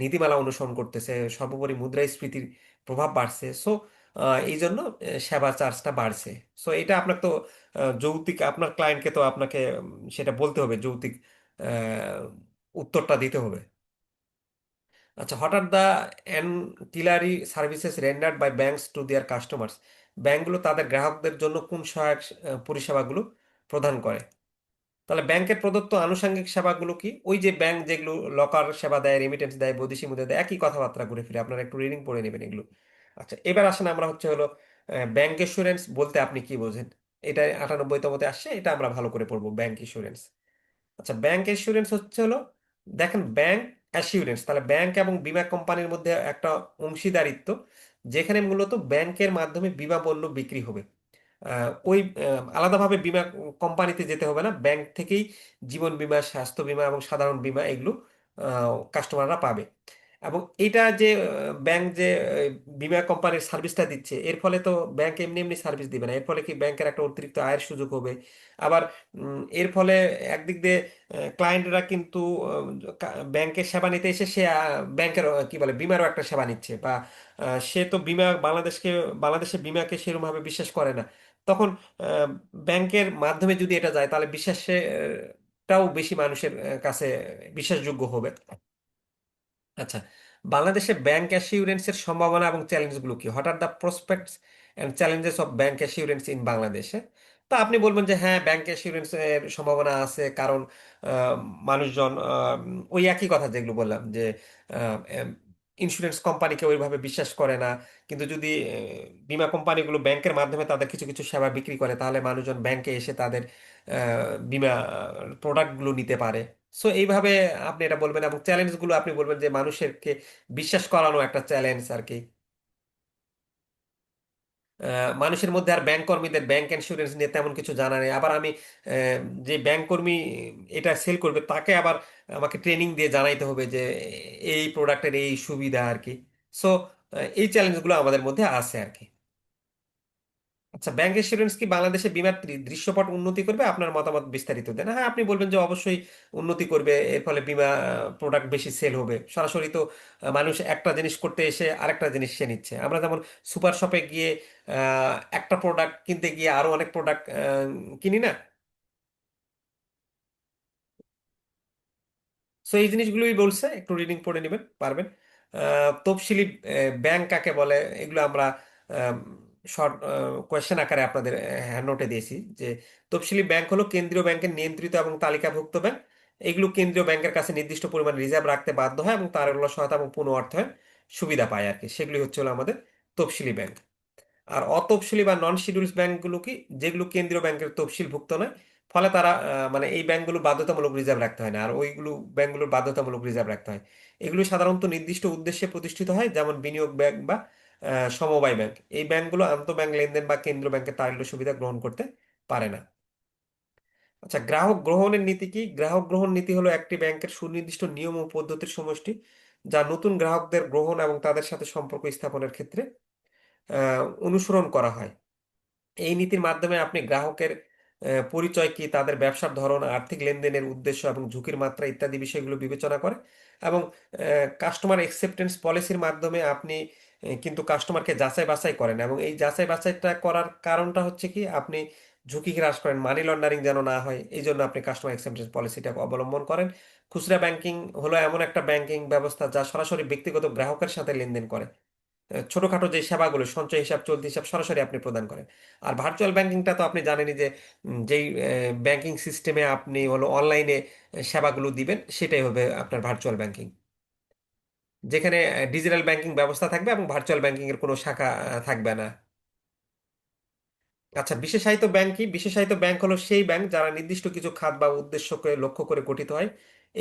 নীতিমালা অনুসরণ করতেছে, সর্বোপরি মুদ্রাস্ফীতির প্রভাব বাড়ছে। সো এই জন্য সেবা চার্জটা বাড়ছে। সো এটা আপনার তো যৌক্তিক, আপনার ক্লায়েন্টকে তো আপনাকে সেটা বলতে হবে, যৌক্তিক উত্তরটা দিতে হবে। আচ্ছা, what are the ancillary services rendered by banks to their customers? ব্যাংকগুলো তাদের গ্রাহকদের জন্য কোন সহায়ক পরিষেবাগুলো প্রদান করে? তাহলে ব্যাংকের প্রদত্ত আনুষঙ্গিক সেবাগুলো কি? ওই যে ব্যাংক যেগুলো লকার সেবা দেয়, রেমিটেন্স দেয়, বৈদেশিক মুদ্রা দেয়, একই কথাবার্তা ঘুরে ফিরে, আপনারা একটু রিডিং পড়ে নেবেন এগুলো। আচ্ছা, এবার আসেন আমরা হচ্ছে হলো ব্যাংক ইন্স্যুরেন্স বলতে আপনি কি বোঝেন? এটা 98তমতে আসছে, এটা আমরা ভালো করে পড়বো, ব্যাংক ইন্স্যুরেন্স। আচ্ছা, ব্যাংক ইন্স্যুরেন্স হচ্ছে হলো, দেখেন ব্যাংক অ্যাসিউরেন্স, তাহলে ব্যাংক এবং বীমা কোম্পানির মধ্যে একটা অংশীদারিত্ব, যেখানে মূলত ব্যাংকের মাধ্যমে বীমা পণ্য বিক্রি হবে। ওই আলাদাভাবে বীমা কোম্পানিতে যেতে হবে না, ব্যাংক থেকেই জীবন বীমা, স্বাস্থ্য বীমা এবং সাধারণ বীমা এগুলো কাস্টমাররা পাবে। এবং এটা যে ব্যাংক যে বীমা কোম্পানির সার্ভিসটা দিচ্ছে, এর ফলে তো ব্যাংক এমনি এমনি সার্ভিস দিবে না, এর ফলে কি ব্যাংকের একটা অতিরিক্ত আয়ের সুযোগ হবে। আবার এর ফলে একদিক দিয়ে ক্লায়েন্টরা কিন্তু ব্যাংকের সেবা নিতে এসে সে ব্যাংকের কি বলে বীমারও একটা সেবা নিচ্ছে, বা সে তো বীমা বাংলাদেশে বীমাকে সেরকমভাবে বিশ্বাস করে না। তখন আহ, ব্যাংকের মাধ্যমে যদি এটা যায় তাহলে বিশ্বাসটাও বেশি মানুষের কাছে বিশ্বাসযোগ্য হবে। আচ্ছা, বাংলাদেশে ব্যাংক অ্যাসিউরেন্সের সম্ভাবনা এবং চ্যালেঞ্জগুলো কি? What are the prospects and challenges of bank assurance in বাংলাদেশে। তা আপনি বলবেন যে হ্যাঁ, ব্যাংক অ্যাসিউরেন্সের সম্ভাবনা আছে, কারণ আহ, মানুষজন ওই একই কথা যেগুলো বললাম যে ইন্স্যুরেন্স কোম্পানিকে ওইভাবে বিশ্বাস করে না। কিন্তু যদি বীমা কোম্পানিগুলো ব্যাংকের মাধ্যমে তাদের কিছু কিছু সেবা বিক্রি করে, তাহলে মানুষজন ব্যাংকে এসে তাদের বীমা প্রোডাক্টগুলো নিতে পারে। সো এইভাবে আপনি এটা বলবেন, এবং চ্যালেঞ্জগুলো আপনি বলবেন যে মানুষেরকে বিশ্বাস করানো একটা চ্যালেঞ্জ আর কি। মানুষের মধ্যে আর ব্যাংক কর্মীদের ব্যাংক ইন্স্যুরেন্স নিয়ে তেমন কিছু জানা নেই। আবার আমি যে ব্যাংক কর্মী এটা সেল করবে তাকে আবার আমাকে ট্রেনিং দিয়ে জানাইতে হবে যে এই প্রোডাক্টের এই সুবিধা আর কি। সো এই চ্যালেঞ্জগুলো আমাদের মধ্যে আছে আর কি। আচ্ছা, ব্যাংক ইন্স্যুরেন্স কি বাংলাদেশে বীমার দৃশ্যপট উন্নতি করবে? আপনার মতামত বিস্তারিত দেন। হ্যাঁ, আপনি বলবেন যে অবশ্যই উন্নতি করবে, এর ফলে বীমা প্রোডাক্ট বেশি সেল হবে। সরাসরি তো মানুষ একটা জিনিস করতে এসে আরেকটা জিনিস সে নিচ্ছে। আমরা যেমন সুপার শপে গিয়ে একটা প্রোডাক্ট কিনতে গিয়ে আরো অনেক প্রোডাক্ট কিনি না? সো এই জিনিসগুলোই বলছে, একটু রিডিং পড়ে নেবেন পারবেন। তফসিলি ব্যাংক কাকে বলে, এগুলো আমরা শর্ট কোয়েশ্চেন আকারে আপনাদের হ্যান্ড নোটে দিয়েছি যে তফসিলি ব্যাংক হলো কেন্দ্রীয় ব্যাংকের নিয়ন্ত্রিত এবং তালিকাভুক্ত ব্যাংক। এগুলো কেন্দ্রীয় ব্যাংকের কাছে নির্দিষ্ট পরিমাণ রিজার্ভ রাখতে বাধ্য হয় এবং তার সহায়তা এবং পুনঃ অর্থায়ন সুবিধা পায় আর কি। সেগুলি হচ্ছে হলো আমাদের তফসিলি ব্যাংক। আর অতফসিলি বা নন শিডিউলস ব্যাংকগুলো কি, যেগুলো কেন্দ্রীয় ব্যাংকের তফসিলভুক্ত নয়, ফলে তারা মানে এই ব্যাংকগুলো বাধ্যতামূলক রিজার্ভ রাখতে হয় না, আর ওইগুলো ব্যাংকগুলোর বাধ্যতামূলক রিজার্ভ রাখতে হয়। এগুলো সাধারণত নির্দিষ্ট উদ্দেশ্যে প্রতিষ্ঠিত হয়, যেমন বিনিয়োগ ব্যাংক বা সমবায় ব্যাংক। এই ব্যাংকগুলো আন্তঃব্যাংক লেনদেন বা কেন্দ্রীয় ব্যাংকের তারল্য সুবিধা গ্রহণ করতে পারে না। আচ্ছা, গ্রাহক গ্রহণের নীতি কি? গ্রাহক গ্রহণ নীতি হলো একটি ব্যাংকের সুনির্দিষ্ট নিয়ম ও পদ্ধতির সমষ্টি, যা নতুন গ্রাহকদের গ্রহণ এবং তাদের সাথে সম্পর্ক স্থাপনের ক্ষেত্রে অনুসরণ করা হয়। এই নীতির মাধ্যমে আপনি গ্রাহকের পরিচয় কি, তাদের ব্যবসার ধরন, আর্থিক লেনদেনের উদ্দেশ্য এবং ঝুঁকির মাত্রা ইত্যাদি বিষয়গুলো বিবেচনা করে। এবং কাস্টমার অ্যাকসেপ্টেন্স পলিসির মাধ্যমে আপনি কিন্তু কাস্টমারকে যাচাই বাছাই করেন, এবং এই যাচাই বাছাইটা করার কারণটা হচ্ছে কি, আপনি ঝুঁকি হ্রাস করেন, মানি লন্ডারিং যেন না হয়, এই জন্য আপনি কাস্টমার অ্যাকসেপ্টেন্স পলিসিটা অবলম্বন করেন। খুচরা ব্যাংকিং হলো এমন একটা ব্যাংকিং ব্যবস্থা যা সরাসরি ব্যক্তিগত গ্রাহকের সাথে লেনদেন করে। ছোটখাটো যে সেবাগুলো, সঞ্চয় হিসাব, চলতি হিসাব সরাসরি আপনি প্রদান করেন। আর ভার্চুয়াল ব্যাংকিংটা তো আপনি জানেনই যে যেই ব্যাংকিং সিস্টেমে আপনি হলো অনলাইনে সেবাগুলো দিবেন, সেটাই হবে আপনার ভার্চুয়াল ব্যাংকিং, যেখানে ডিজিটাল ব্যাংকিং ব্যবস্থা থাকবে এবং ভার্চুয়াল ব্যাংকিং এর কোনো শাখা থাকবে না। আচ্ছা, বিশেষায়িত ব্যাংক কি? বিশেষায়িত ব্যাংক হলো সেই ব্যাংক যারা নির্দিষ্ট কিছু খাত বা উদ্দেশ্যকে লক্ষ্য করে গঠিত হয়।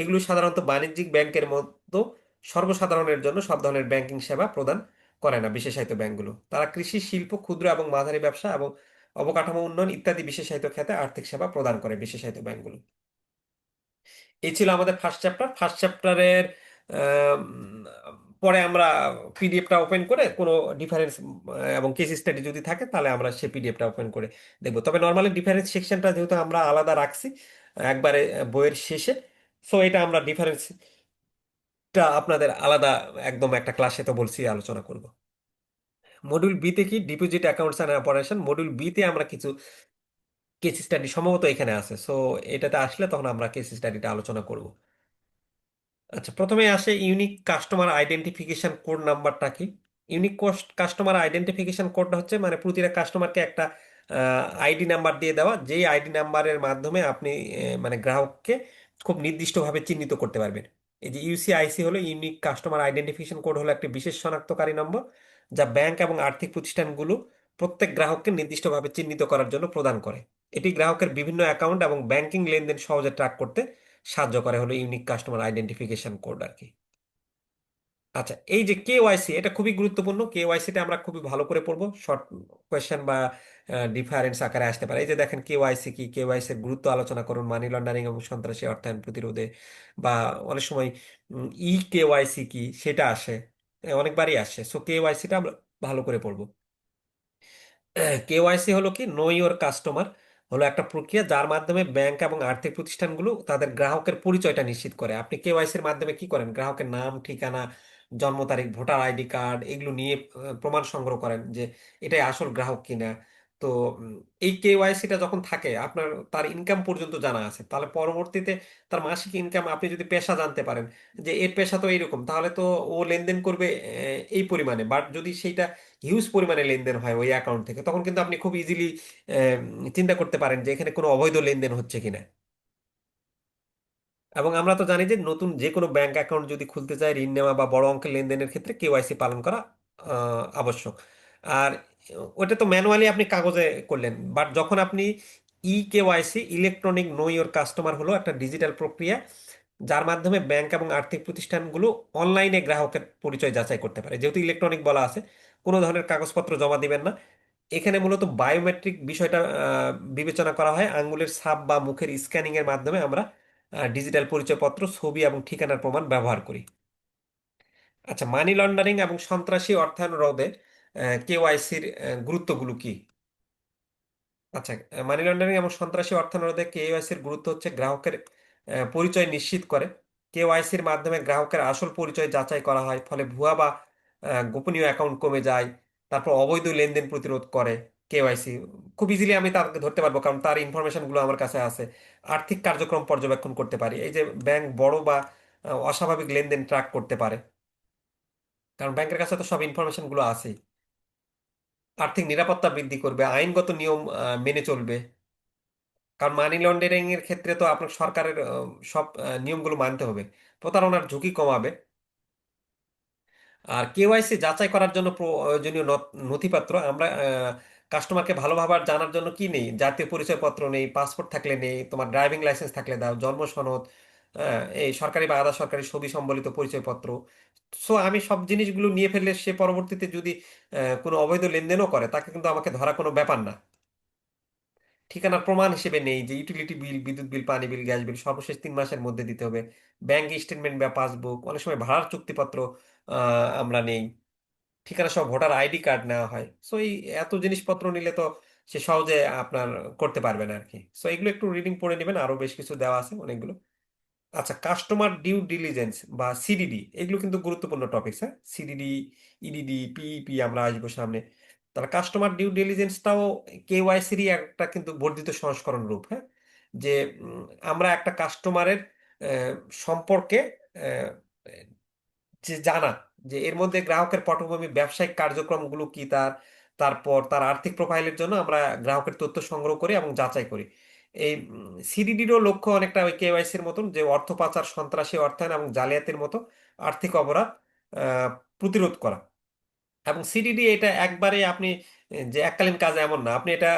এগুলো সাধারণত বাণিজ্যিক ব্যাংকের মতো সর্বসাধারণের জন্য সব ধরনের ব্যাংকিং সেবা প্রদান করে না। বিশেষায়িত ব্যাংকগুলো তারা কৃষি, শিল্প, ক্ষুদ্র এবং মাঝারি ব্যবসা এবং অবকাঠামো উন্নয়ন ইত্যাদি বিশেষায়িত খাতে আর্থিক সেবা প্রদান করে বিশেষায়িত ব্যাংকগুলো। এই ছিল আমাদের ফার্স্ট চ্যাপ্টার। ফার্স্ট চ্যাপ্টারের পরে আমরা পিডিএফটা ওপেন করে কোনো ডিফারেন্স এবং কেস স্টাডি যদি থাকে তাহলে আমরা সেই পিডিএফটা ওপেন করে দেখবো। তবে নর্মালি ডিফারেন্স সেকশনটা যেহেতু আমরা আলাদা রাখছি একবারে বইয়ের শেষে, সো এটা আমরা ডিফারেন্সটা আপনাদের আলাদা একদম একটা ক্লাসে তো বলছি আলোচনা করব। মডিউল বি তে কি, deposit accounts and operation. Module B তে আমরা কিছু কেস স্টাডি সম্ভবত এখানে আছে, সো এটাতে আসলে তখন আমরা কেস স্টাডিটা আলোচনা করব। আচ্ছা, প্রথমে আসে ইউনিক কাস্টমার আইডেন্টিফিকেশন কোড নাম্বারটা কি? ইউনিক কাস্টমার আইডেন্টিফিকেশন কোডটা হচ্ছে মানে প্রতিটা কাস্টমারকে একটা আইডি নাম্বার দিয়ে দেওয়া, যেই আইডি নাম্বারের মাধ্যমে আপনি মানে গ্রাহককে খুব নির্দিষ্টভাবে চিহ্নিত করতে পারবেন। এই যে ইউসিআইসি হলো ইউনিক কাস্টমার আইডেন্টিফিকেশন কোড, হলো একটি বিশেষ শনাক্তকারী নম্বর যা ব্যাংক এবং আর্থিক প্রতিষ্ঠানগুলো প্রত্যেক গ্রাহককে নির্দিষ্টভাবে চিহ্নিত করার জন্য প্রদান করে। এটি গ্রাহকের বিভিন্ন অ্যাকাউন্ট এবং ব্যাংকিং লেনদেন সহজে ট্র্যাক করতে সাহায্য করে, হলো ইউনিক কাস্টমার আইডেন্টিফিকেশন কোড আর কি। আচ্ছা, এই যে কেওয়াইসি, এটা খুবই গুরুত্বপূর্ণ। কেওয়াইসিটা আমরা খুবই ভালো করে পড়বো, শর্ট কোয়েশ্চেন বা ডিফারেন্স আকারে আসতে পারে। এই যে দেখেন, কেওয়াইসি কি, কেওয়াইসি এর গুরুত্ব আলোচনা করুন মানি লন্ডারিং এবং সন্ত্রাসী অর্থায়ন প্রতিরোধে। বা অনেক সময় ই কেওয়াইসি কি সেটা আসে, অনেকবারই আসে। সো কেওয়াইসিটা আমরা ভালো করে পড়বো। কেওয়াইসি হলো কি, নো ইওর কাস্টমার, হলো একটা প্রক্রিয়া যার মাধ্যমে ব্যাংক এবং আর্থিক প্রতিষ্ঠানগুলো তাদের গ্রাহকের পরিচয়টা নিশ্চিত করে। আপনি কেওয়াইসির মাধ্যমে কি করেন? গ্রাহকের নাম, ঠিকানা, জন্ম তারিখ, ভোটার আইডি কার্ড এগুলো নিয়ে প্রমাণ সংগ্রহ করেন যে এটাই আসল গ্রাহক কিনা। তো তো উম, এই কেওয়াইসিটা যখন থাকে আপনার, তার ইনকাম পর্যন্ত জানা আছে, তাহলে পরবর্তীতে তার মাসিক ইনকাম আপনি যদি পেশা জানতে পারেন যে এর পেশা তো এইরকম, তাহলে তো ও লেনদেন করবে এই পরিমাণে। বাট যদি সেইটা হিউজ পরিমাণে লেনদেন হয় ওই অ্যাকাউন্ট থেকে, তখন কিন্তু আপনি খুব ইজিলি চিন্তা করতে পারেন যে এখানে কোনো অবৈধ লেনদেন হচ্ছে কিনা। এবং আমরা তো জানি যে নতুন যে কোনো ব্যাংক অ্যাকাউন্ট যদি খুলতে চায়, ঋণ নেওয়া বা বড় অঙ্কের লেনদেনের ক্ষেত্রে কেওয়াইসি পালন করা আবশ্যক। আর ওটা তো ম্যানুয়ালি আপনি কাগজে করলেন, বাট যখন আপনি KYC, electronic know your customer, হলো একটা ডিজিটাল প্রক্রিয়া যার মাধ্যমে ব্যাংক এবং আর্থিক প্রতিষ্ঠানগুলো অনলাইনে গ্রাহকের পরিচয় যাচাই করতে পারে। যেহেতু ইলেকট্রনিক বলা আছে, কোনো ধরনের কাগজপত্র জমা দিবেন না। এখানে মূলত বায়োমেট্রিক বিষয়টা বিবেচনা করা হয়। আঙ্গুলের ছাপ বা মুখের স্ক্যানিং এর মাধ্যমে আমরা ডিজিটাল পরিচয়পত্র, ছবি এবং ঠিকানার প্রমাণ ব্যবহার করি। আচ্ছা, মানি লন্ডারিং এবং সন্ত্রাসী অর্থায়ন রোধে কেওয়াইসির গুরুত্বগুলো কি? আচ্ছা, মানি লন্ডারিং এবং সন্ত্রাসী অর্থায়ন রোধে কেওয়াইসির গুরুত্ব হচ্ছে গ্রাহকের পরিচয় নিশ্চিত করে। কেওয়াইসির মাধ্যমে গ্রাহকের আসল পরিচয় যাচাই করা হয়, ফলে ভুয়া বা গোপনীয় অ্যাকাউন্ট কমে যায়। তারপর অবৈধ লেনদেন প্রতিরোধ করে কেওয়াইসি। খুব ইজিলি আমি তাকে ধরতে পারবো, কারণ তার ইনফরমেশন গুলো আমার কাছে আছে। আর্থিক কার্যক্রম পর্যবেক্ষণ করতে পারি, এই যে ব্যাংক বড় বা অস্বাভাবিক লেনদেন ট্র্যাক করতে পারে, কারণ ব্যাংকের কাছে তো সব ইনফরমেশন গুলো আছে। আর্থিক নিরাপত্তা বৃদ্ধি করবে, আইনগত নিয়ম মেনে চলবে, কারণ মানি লন্ডারিং এর ক্ষেত্রে তো আপনার সরকারের সব নিয়মগুলো মানতে হবে। প্রতারণার ঝুঁকি কমাবে। আর কেওয়াইসি যাচাই করার জন্য প্রয়োজনীয় নথিপত্র আমরা কাস্টমারকে ভালোভাবে জানার জন্য কি নেই, জাতীয় পরিচয়পত্র নেই, পাসপোর্ট থাকলে নেই, তোমার ড্রাইভিং লাইসেন্স থাকলে দাও, জন্ম সনদ, এই সরকারি বা আধা সরকারি ছবি সম্বলিত পরিচয়পত্র। সো আমি সব জিনিসগুলো নিয়ে ফেললে সে পরবর্তীতে যদি কোনো অবৈধ লেনদেনও করে, তাকে কিন্তু আমাকে ধরা কোনো ব্যাপার না। ঠিকানার প্রমাণ হিসেবে নেই যে ইউটিলিটি বিল, বিদ্যুৎ বিল, পানি বিল, গ্যাস বিল সর্বশেষ 3 মাসের মধ্যে দিতে হবে। ব্যাংক স্টেটমেন্ট বা পাসবুক, অনেক সময় ভাড়ার চুক্তিপত্র আমরা নেই। ঠিকানা সহ ভোটার আইডি কার্ড নেওয়া হয়। সো এই এত জিনিসপত্র নিলে তো সে সহজে আপনার করতে পারবে না আর কি। সো এগুলো একটু রিডিং পড়ে নেবেন, আরো বেশ কিছু দেওয়া আছে অনেকগুলো। আচ্ছা, কাস্টমার ডিউ ডিলিজেন্স বা সিডিডি, এগুলো কিন্তু গুরুত্বপূর্ণ টপিক। হ্যাঁ, সিডিডি, ইডিডি, পিইপি আমরা আসবো সামনে। তাহলে কাস্টমার ডিউ ডিলিজেন্সটাও কেওয়াইসিরই একটা কিন্তু বর্ধিত সংস্করণ রূপ। হ্যাঁ, যে উম, আমরা একটা কাস্টমারের আহ, সম্পর্কে আহ, যে জানা, যে এর মধ্যে গ্রাহকের পটভূমি, ব্যবসায়িক কার্যক্রমগুলো কি, তারপর তার আর্থিক প্রোফাইলের জন্য আমরা গ্রাহকের তথ্য সংগ্রহ করি এবং যাচাই করি। এই সিডিডিরও লক্ষ্য অনেকটা ওই কেওয়াইসির মতন, যে অর্থ পাচার, সন্ত্রাসী অর্থায়ন এবং জালিয়াতির মতো আর্থিক অপরাধ আহ, প্রতিরোধ করা। এবং সিডিডি এটা একবারে আপনি যে এককালীন কাজ এমন না, আপনি এটা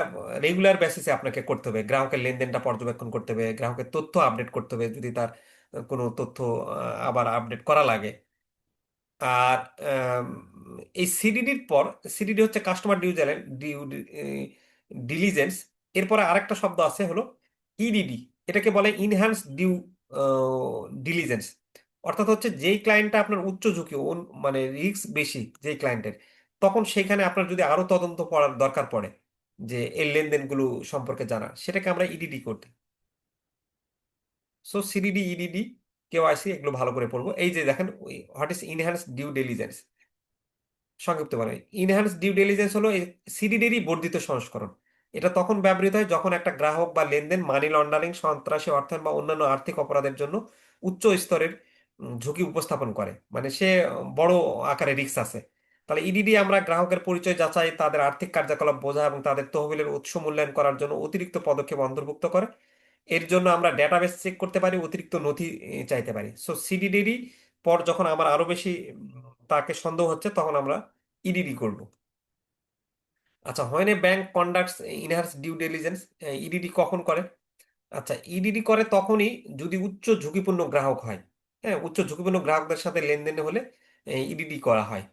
রেগুলার বেসিসে আপনাকে করতে হবে। গ্রাহকের লেনদেনটা পর্যবেক্ষণ করতে হবে, গ্রাহকের তথ্য আপডেট করতে হবে যদি তার কোনো তথ্য আবার আপডেট করা লাগে। আর আম, এই সিডিডির পর, সিডিডি হচ্ছে কাস্টমার ডিউ ডিলিজেন্স। এরপরে আরেকটা শব্দ আছে হলো ইডিডি। এটাকে বলে ইনহ্যান্স ডিউ ডিলিজেন্স। অর্থাৎ হচ্ছে যেই ক্লায়েন্টটা আপনার উচ্চ ঝুঁকি, মানে রিস্ক বেশি যেই ক্লায়েন্টের, তখন সেখানে আপনার যদি আরো তদন্ত পড়ার দরকার পড়ে, যে এই লেনদেনগুলো সম্পর্কে জানা, সেটাকে আমরা ইডিডি করতে। সো সিডিডি, ইডিডি, কেওয়াইসি, এগুলো ভালো করে পড়বো। এই যে দেখেন, what is enhance due diligence, সংক্ষিপ্ত মানে ইনহ্যান্স ডিউ ডিলিজেন্স হলো এই সিডিডিরই বর্ধিত সংস্করণ। এটা তখন ব্যবহৃত হয় যখন একটা গ্রাহক বা লেনদেন মানি লন্ডারিং, সন্ত্রাসী অর্থায়ন বা অন্যান্য আর্থিক অপরাধের জন্য উচ্চ স্তরের ঝুঁকি উপস্থাপন করে, মানে সে বড় আকারে রিস্ক আছে। তাহলে ইডিডি আমরা গ্রাহকের পরিচয় যাচাই, তাদের আর্থিক কার্যকলাপ বোঝা এবং তাদের তহবিলের উৎস মূল্যায়ন করার জন্য অতিরিক্ত পদক্ষেপ অন্তর্ভুক্ত করে। এর জন্য আমরা ডেটাবেস চেক করতে পারি, অতিরিক্ত নথি চাইতে পারি। সো সিডিডিরই পর যখন আমার আরো বেশি তাকে সন্দেহ হচ্ছে, তখন আমরা ইডিডি করব। আচ্ছা, when a bank conducts enhance due diligence, EDD কখন করে? আচ্ছা, ইডিডি করে তখনই যদি উচ্চ ঝুঁকিপূর্ণ গ্রাহক হয়। হ্যাঁ, উচ্চ ঝুঁকিপূর্ণ গ্রাহকদের সাথে লেনদেন হলে ইডিডি করা হয়।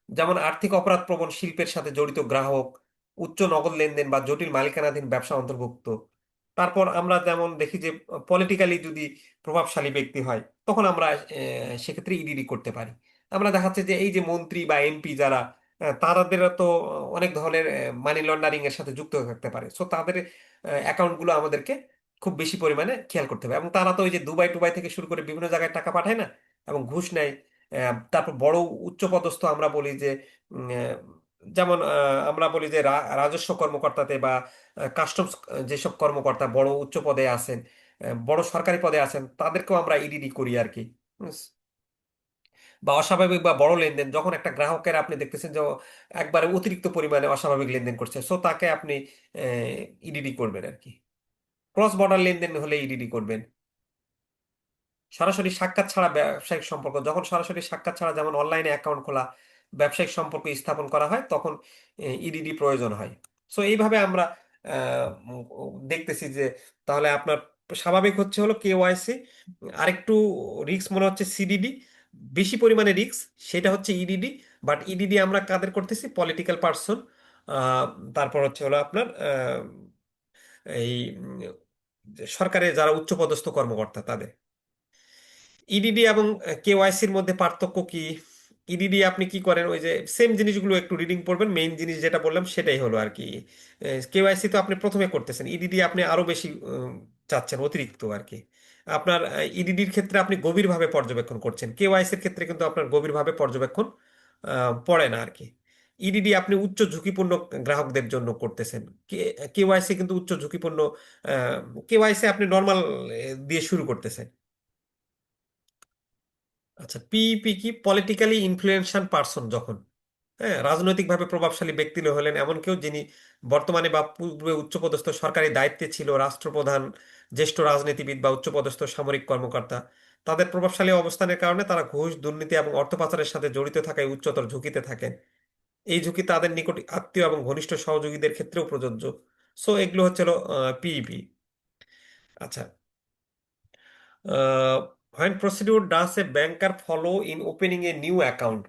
যেমন আর্থিক অপরাধ প্রবণ শিল্পের সাথে জড়িত গ্রাহক, উচ্চ নগদ লেনদেন বা জটিল মালিকানাধীন ব্যবসা অন্তর্ভুক্ত। তারপর আমরা যেমন দেখি যে পলিটিক্যালি যদি প্রভাবশালী ব্যক্তি হয়, তখন আমরা সেক্ষেত্রে ইডিডি করতে পারি। আমরা দেখাচ্ছে যে এই যে মন্ত্রী বা এমপি যারা, তাদের তো অনেক ধরনের মানি লন্ডারিং এর সাথে যুক্ত থাকতে পারে। সো তাদের অ্যাকাউন্টগুলো আমাদেরকে খুব বেশি পরিমাণে খেয়াল করতে হবে। এবং তারা তো ওই যে দুবাই টুবাই থেকে শুরু করে বিভিন্ন জায়গায় টাকা পাঠায় না, এবং ঘুষ নেয়। তারপর বড় উচ্চপদস্থ আমরা বলি যে যেমন আমরা বলি যে রাজস্ব কর্মকর্তাতে বা কাস্টমস যেসব কর্মকর্তা বড় উচ্চ পদে আছেন, বড় সরকারি পদে আছেন, তাদেরকেও আমরা ইডিডি করি আর কি। হুম। বা অস্বাভাবিক বা বড় লেনদেন, যখন একটা গ্রাহকের আপনি দেখতেছেন যে ও একবারে অতিরিক্ত পরিমাণে অস্বাভাবিক লেনদেন করছে, সো তাকে আপনি ইডিডি করবেন আর কি। ক্রস বর্ডার লেনদেন হলে ইডিডি করবেন। সরাসরি সাক্ষাৎ ছাড়া ব্যবসায়িক সম্পর্ক, যখন সরাসরি সাক্ষাৎ ছাড়া যেমন অনলাইনে অ্যাকাউন্ট খোলা, ব্যবসায়িক সম্পর্ক স্থাপন করা হয়, তখন ইডিডি প্রয়োজন হয়। সো এইভাবে আমরা দেখতেছি যে তাহলে আপনার স্বাভাবিক হচ্ছে হলো কেওয়াইসি, আরেকটু রিস্ক মনে হচ্ছে সিডিডি, বেশি পরিমাণে রিস্ক সেটা হচ্ছে ইডিডি। বাট ইডিডি আমরা কাদের করতেছি? পলিটিক্যাল পার্সন, তারপর হচ্ছে হলো আপনার এই সরকারের যারা উচ্চপদস্থ কর্মকর্তা তাদের। ইডিডি এবং কেওয়াইসির মধ্যে পার্থক্য কি? ইডিডি আপনি কি করেন, ওই যে সেম জিনিসগুলো একটু রিডিং পড়বেন, মেইন জিনিস যেটা বললাম সেটাই হলো আর কি। কেওয়াইসি তো আপনি প্রথমে করতেছেন, ইডিডি আপনি আরো বেশি চাচ্ছেন অতিরিক্ত আর কি। আপনার ইডিডির ক্ষেত্রে আপনি গভীরভাবে পর্যবেক্ষণ করছেন, কেওয়াইসির ক্ষেত্রে কিন্তু আপনার গভীরভাবে পর্যবেক্ষণ পড়ে না আর কি। ইডিডি আপনি উচ্চ ঝুঁকিপূর্ণ গ্রাহকদের জন্য করতেছেন, কেওয়াইসি কিন্তু উচ্চ ঝুঁকিপূর্ণ, কেওয়াইসি আপনি নর্মাল দিয়ে শুরু করতেছেন। আচ্ছা, পিইপি কি? পলিটিক্যালি ইনফ্লুয়েন্সাল পার্সন, যখন রাজনৈতিকভাবে প্রভাবশালী ব্যক্তি হলেন এমন কেউ যিনি বর্তমানে বা পূর্বে উচ্চপদস্থ সরকারি দায়িত্বে ছিল, রাষ্ট্রপ্রধান, জ্যেষ্ঠ রাজনীতিবিদ বা উচ্চপদস্থ সামরিক কর্মকর্তা, তাদের প্রভাবশালী অবস্থানের কারণে তারা ঘুষ, দুর্নীতি এবং অর্থ পাচারের সাথে জড়িত থাকায় উচ্চতর ঝুঁকিতে থাকেন। এই ঝুঁকি তাদের নিকট আত্মীয় এবং ঘনিষ্ঠ সহযোগীদের ক্ষেত্রেও প্রযোজ্য। সো এগুলো হচ্ছে পিইপি। আচ্ছা, when procedure does a banker follow in opening a new account?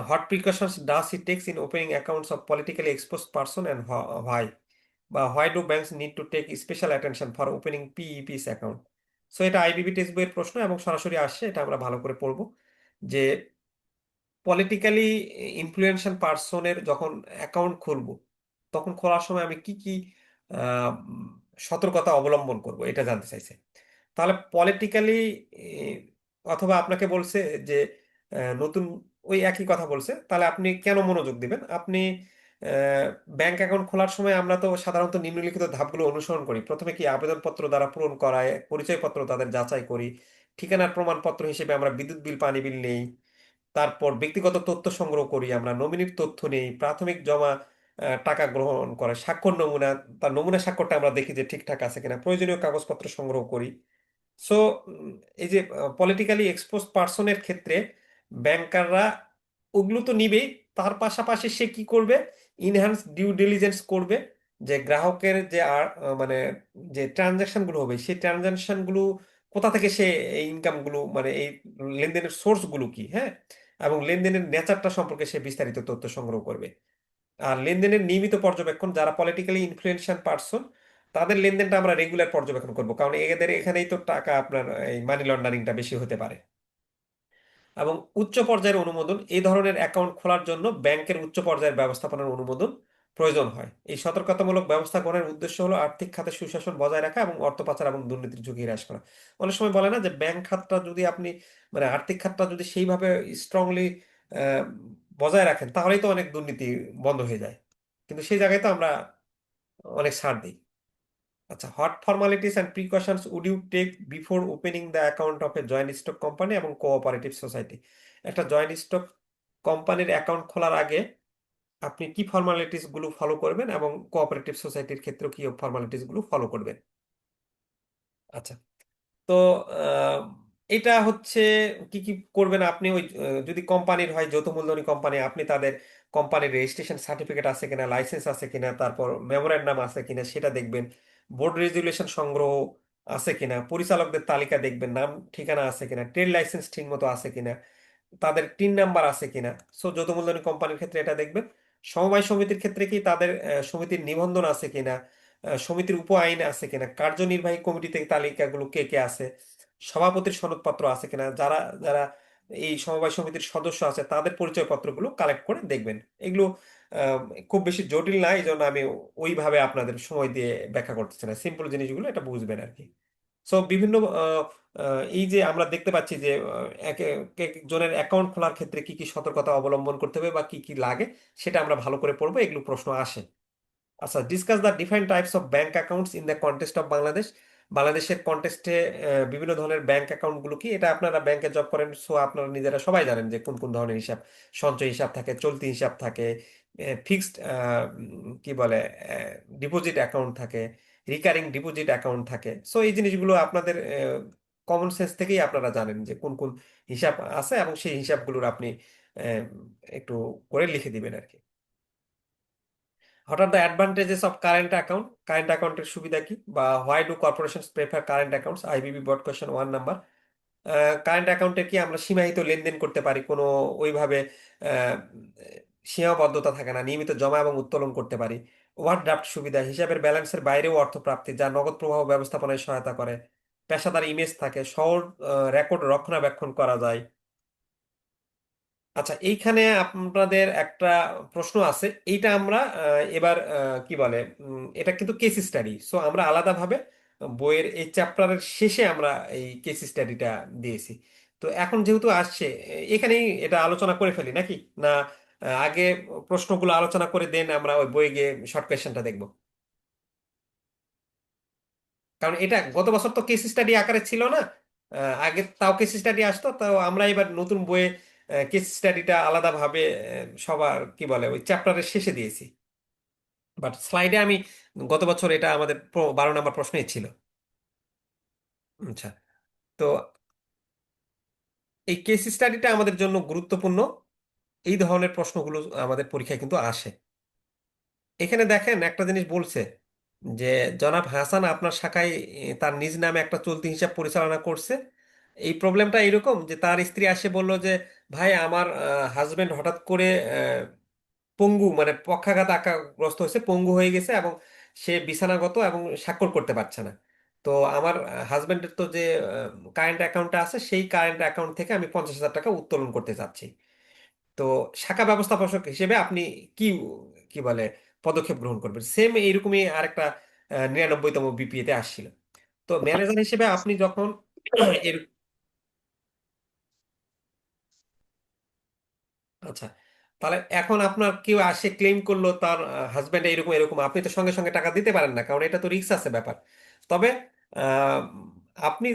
What precautions does he takes in opening accounts of politically exposed person, and why? বা why do banks need to take special attention for opening PEP's account? So এটা IBB text বইয়ের প্রশ্ন এবং সরাসরি আসছে, এটা আমরা ভালো করে পড়বো যে পলিটিক্যালি ইনফ্লুয়েন্সিয়াল পার্সনের যখন অ্যাকাউন্ট খুলবো, তখন খোলার সময় আমি কি কি আহ, উম, সতর্কতা অবলম্বন করব, এটা জানতে চাইছে। তাহলে পলিটিক্যালি, অথবা আপনাকে বলছে যে নতুন, ওই একই কথা বলছে, তাহলে আপনি কেন মনোযোগ দিবেন? আপনি ব্যাংক অ্যাকাউন্ট খোলার সময় আমরা তো সাধারণত নিম্নলিখিত ধাপগুলো অনুসরণ করি। প্রথমে কি আবেদনপত্র দ্বারা পূরণ করায়, পরিচয়পত্র তাদের যাচাই করি, ঠিকানার প্রমাণপত্র হিসেবে আমরা বিদ্যুৎ বিল, পানি বিল নেই, তারপর ব্যক্তিগত তথ্য সংগ্রহ করি, আমরা নমিনির তথ্য নেই, প্রাথমিক জমা টাকা গ্রহণ করে, স্বাক্ষর নমুনা, তার নমুনা স্বাক্ষরটা আমরা দেখি যে ঠিকঠাক আছে কিনা, প্রয়োজনীয় কাগজপত্র সংগ্রহ করি। সো এই যে পলিটিক্যালি এক্সপোজ পার্সনের ক্ষেত্রে ব্যাংকাররা ওগুলো তো নিবেই, তার পাশাপাশি সে কি করবে? ইনহ্যান্স ডিউ ডিলিজেন্স করবে, যে গ্রাহকের যে মানে যে ট্রানজাকশন গুলো হবে, সেই ট্রানজাকশন গুলো কোথা থেকে সে এই ইনকাম গুলো, মানে এই লেনদেনের সোর্স গুলো কি, হ্যাঁ, এবং লেনদেনের নেচারটা সম্পর্কে সে বিস্তারিত তথ্য সংগ্রহ করবে। আর লেনদেনের নিয়মিত পর্যবেক্ষণ, যারা পলিটিক্যালি ইনফ্লুয়েন্সিয়াল পার্সন, তাদের লেনদেনটা আমরা রেগুলার পর্যবেক্ষণ করব, কারণ এদের এখানেই তো টাকা আপনার এই মানি লন্ডারিংটা বেশি হতে পারে। এবং উচ্চ পর্যায়ের অনুমোদন, এই ধরনের অ্যাকাউন্ট খোলার জন্য ব্যাংকের উচ্চ পর্যায়ের ব্যবস্থাপনার অনুমোদন প্রয়োজন হয়। এই সতর্কতামূলক ব্যবস্থা গ্রহণের উদ্দেশ্য হলো আর্থিক খাতে সুশাসন বজায় রাখা এবং অর্থ পাচার এবং দুর্নীতির ঝুঁকি হ্রাস করা। অনেক সময় বলে না যে ব্যাংক খাতটা যদি আপনি, মানে আর্থিক খাতটা যদি সেইভাবে স্ট্রংলি বজায় রাখেন, তাহলেই তো অনেক দুর্নীতি বন্ধ হয়ে যায়, কিন্তু সেই জায়গায় তো আমরা অনেক ছাড় দিই। আচ্ছা, what formalities and precautions would you take before opening the account of a joint stock company এবং কোঅপারেটিভ সোসাইটি? একটা জয়েন্ট স্টক কোম্পানির অ্যাকাউন্ট খোলার আগে আপনি কি ফর্মালিটিস গুলো ফলো করবেন, এবং কোঅপারেটিভ সোসাইটির ক্ষেত্রেও কি ফর্মালিটিস গুলো ফলো করবেন? আচ্ছা, তো আহ, এটা হচ্ছে কি কি করবেন আপনি। ওই যদি কোম্পানির হয়, যৌথ মূলধনী কোম্পানি, আপনি তাদের কোম্পানির রেজিস্ট্রেশন সার্টিফিকেট আছে কিনা, লাইসেন্স আছে কিনা, তারপর মেমোরেন্ডাম আছে কিনা সেটা দেখবেন, বোর্ড রেজুলেশন সংগ্রহ আছে কিনা, পরিচালকদের তালিকা দেখবেন, নাম ঠিকানা আছে কিনা, ট্রেড লাইসেন্স ঠিক মতো আছে কিনা, তাদের টিন নাম্বার আছে কিনা। সো যৌথ মূলধনী কোম্পানির ক্ষেত্রে এটা দেখবেন। সমবায় সমিতির ক্ষেত্রে কি তাদের সমিতির নিবন্ধন আছে কিনা, সমিতির উপ আইন আছে কিনা, কার্যনির্বাহী কমিটিতে তালিকাগুলো কে কে আছে, সভাপতির সনদপত্র আছে কিনা, যারা যারা এই সমবায় সমিতির সদস্য আছে তাদের পরিচয়পত্রগুলো কালেক্ট করে দেখবেন। এগুলো আহ, খুব বেশি জটিল না, এই জন্য আমি ওইভাবে আপনাদের সময় দিয়ে ব্যাখ্যা করতেছি না, সিম্পল জিনিসগুলো এটা বুঝবেন আর কি। সো বিভিন্ন এই যে আমরা দেখতে পাচ্ছি যে এক এক একজনের অ্যাকাউন্ট খোলার ক্ষেত্রে কি কি সতর্কতা অবলম্বন করতে হবে বা কি কি লাগে সেটা আমরা ভালো করে পড়বো, এগুলো প্রশ্ন আসে। আচ্ছা, discuss the different types of bank accounts in the context of Bangladesh. বাংলাদেশের কন্টেক্সটে বিভিন্ন ধরনের ব্যাংক অ্যাকাউন্টগুলো কি, এটা আপনারা ব্যাংকে জব করেন, সো আপনারা নিজেরা সবাই জানেন যে কোন কোন ধরনের হিসাব। সঞ্চয় হিসাব থাকে, চলতি হিসাব থাকে, ফিক্সড কি বলে ডিপোজিট অ্যাকাউন্ট থাকে, রিকারিং ডিপোজিট অ্যাকাউন্ট থাকে। সো এই জিনিসগুলো আপনাদের কমন সেন্স থেকেই আপনারা জানেন যে কোন কোন হিসাব আছে, এবং সেই হিসাবগুলোর আপনি আহ, একটু করে লিখে দিবেন আর কি। What are the advantages of current account? Current অ্যাকাউন্টের সুবিধা কি, বা why do corporation prefer current accounts? IBB board question 1 number. Current অ্যাকাউন্টে কি আমরা সীমাহিত লেনদেন করতে পারি, কোনো ওইভাবে আহ, সীমাবদ্ধতা থাকে না, নিয়মিত জমা এবং উত্তোলন করতে পারি। ওভারড্রাফট সুবিধা, হিসাবের ব্যালেন্সের বাইরেও অর্থ প্রাপ্তি, যা নগদ প্রবাহ ব্যবস্থাপনায় সহায়তা করে। পেশাদার ইমেজ থাকে, সহজ রেকর্ড রক্ষণাবেক্ষণ করা যায়। আচ্ছা, এইখানে আপনাদের একটা প্রশ্ন আছে, এইটা আমরা এবার কি বলে এটা কিন্তু কেস স্টাডি, সো আমরা আলাদাভাবে বইয়ের এই চ্যাপ্টারের শেষে আমরা এই কেস স্টাডিটা দিয়েছি। তো এখন যেহেতু আসছে, এখানেই এটা আলোচনা করে ফেলি নাকি না? আগে প্রশ্নগুলো আলোচনা করে দেন, আমরা ওই বইয়ে গিয়ে শর্ট কোয়েশ্চেনটা দেখবো। কারণ এটা গত বছর তো কেস স্টাডি আকারে ছিল না, আগে তাও কেস স্টাডি আসতো, তাও আমরা এবার নতুন বইয়ে কেস স্টাডিটা আলাদাভাবে সবার কি বলে ওই চ্যাপ্টারের শেষে দিয়েছি। বাট স্লাইডে আমি গত বছর এটা আমাদের 12 নম্বর প্রশ্নই ছিল। আচ্ছা, তো এই কেস স্টাডিটা আমাদের জন্য গুরুত্বপূর্ণ, এই ধরনের প্রশ্নগুলো আমাদের পরীক্ষায় কিন্তু আসে। এখানে দেখেন একটা জিনিস বলছে যে জনাব হাসান আপনার শাখায় তার নিজ নামে একটা চলতি হিসাব পরিচালনা করছে। এই প্রবলেমটা এরকম যে তার স্ত্রী আসে বলল যে ভাই আমার হাজবেন্ড হঠাৎ করে পঙ্গু মানে পক্ষাঘাত আঘাতগ্রস্ত হয়েছে, পঙ্গু হয়ে গেছে, এবং সে বিছানাগত এবং স্বাক্ষর করতে পারছে না। তো আমার হাজবেন্ডের তো যে কারেন্ট অ্যাকাউন্টটা আছে, সেই কারেন্ট অ্যাকাউন্ট থেকে আমি 50,000 টাকা উত্তোলন করতে চাচ্ছি। তো শাখা ব্যবস্থাপক হিসেবে আপনি কি কি বলে পদক্ষেপ গ্রহণ করবেন? সেম এইরকমই আরেকটা 99তম বিপিএতে আসছিল। তো ম্যানেজার হিসেবে আপনি যখন এর আচ্ছা, তাহলে এখন আপনার কেউ আসে ক্লেম করলো তার হাজবেন্ড এরকম এরকম, আপনি তো সঙ্গে সঙ্গে টাকা দিতে পারেন না, কারণ এটা তো রিস্ক আছে ব্যাপার। তবে আহ, আপনি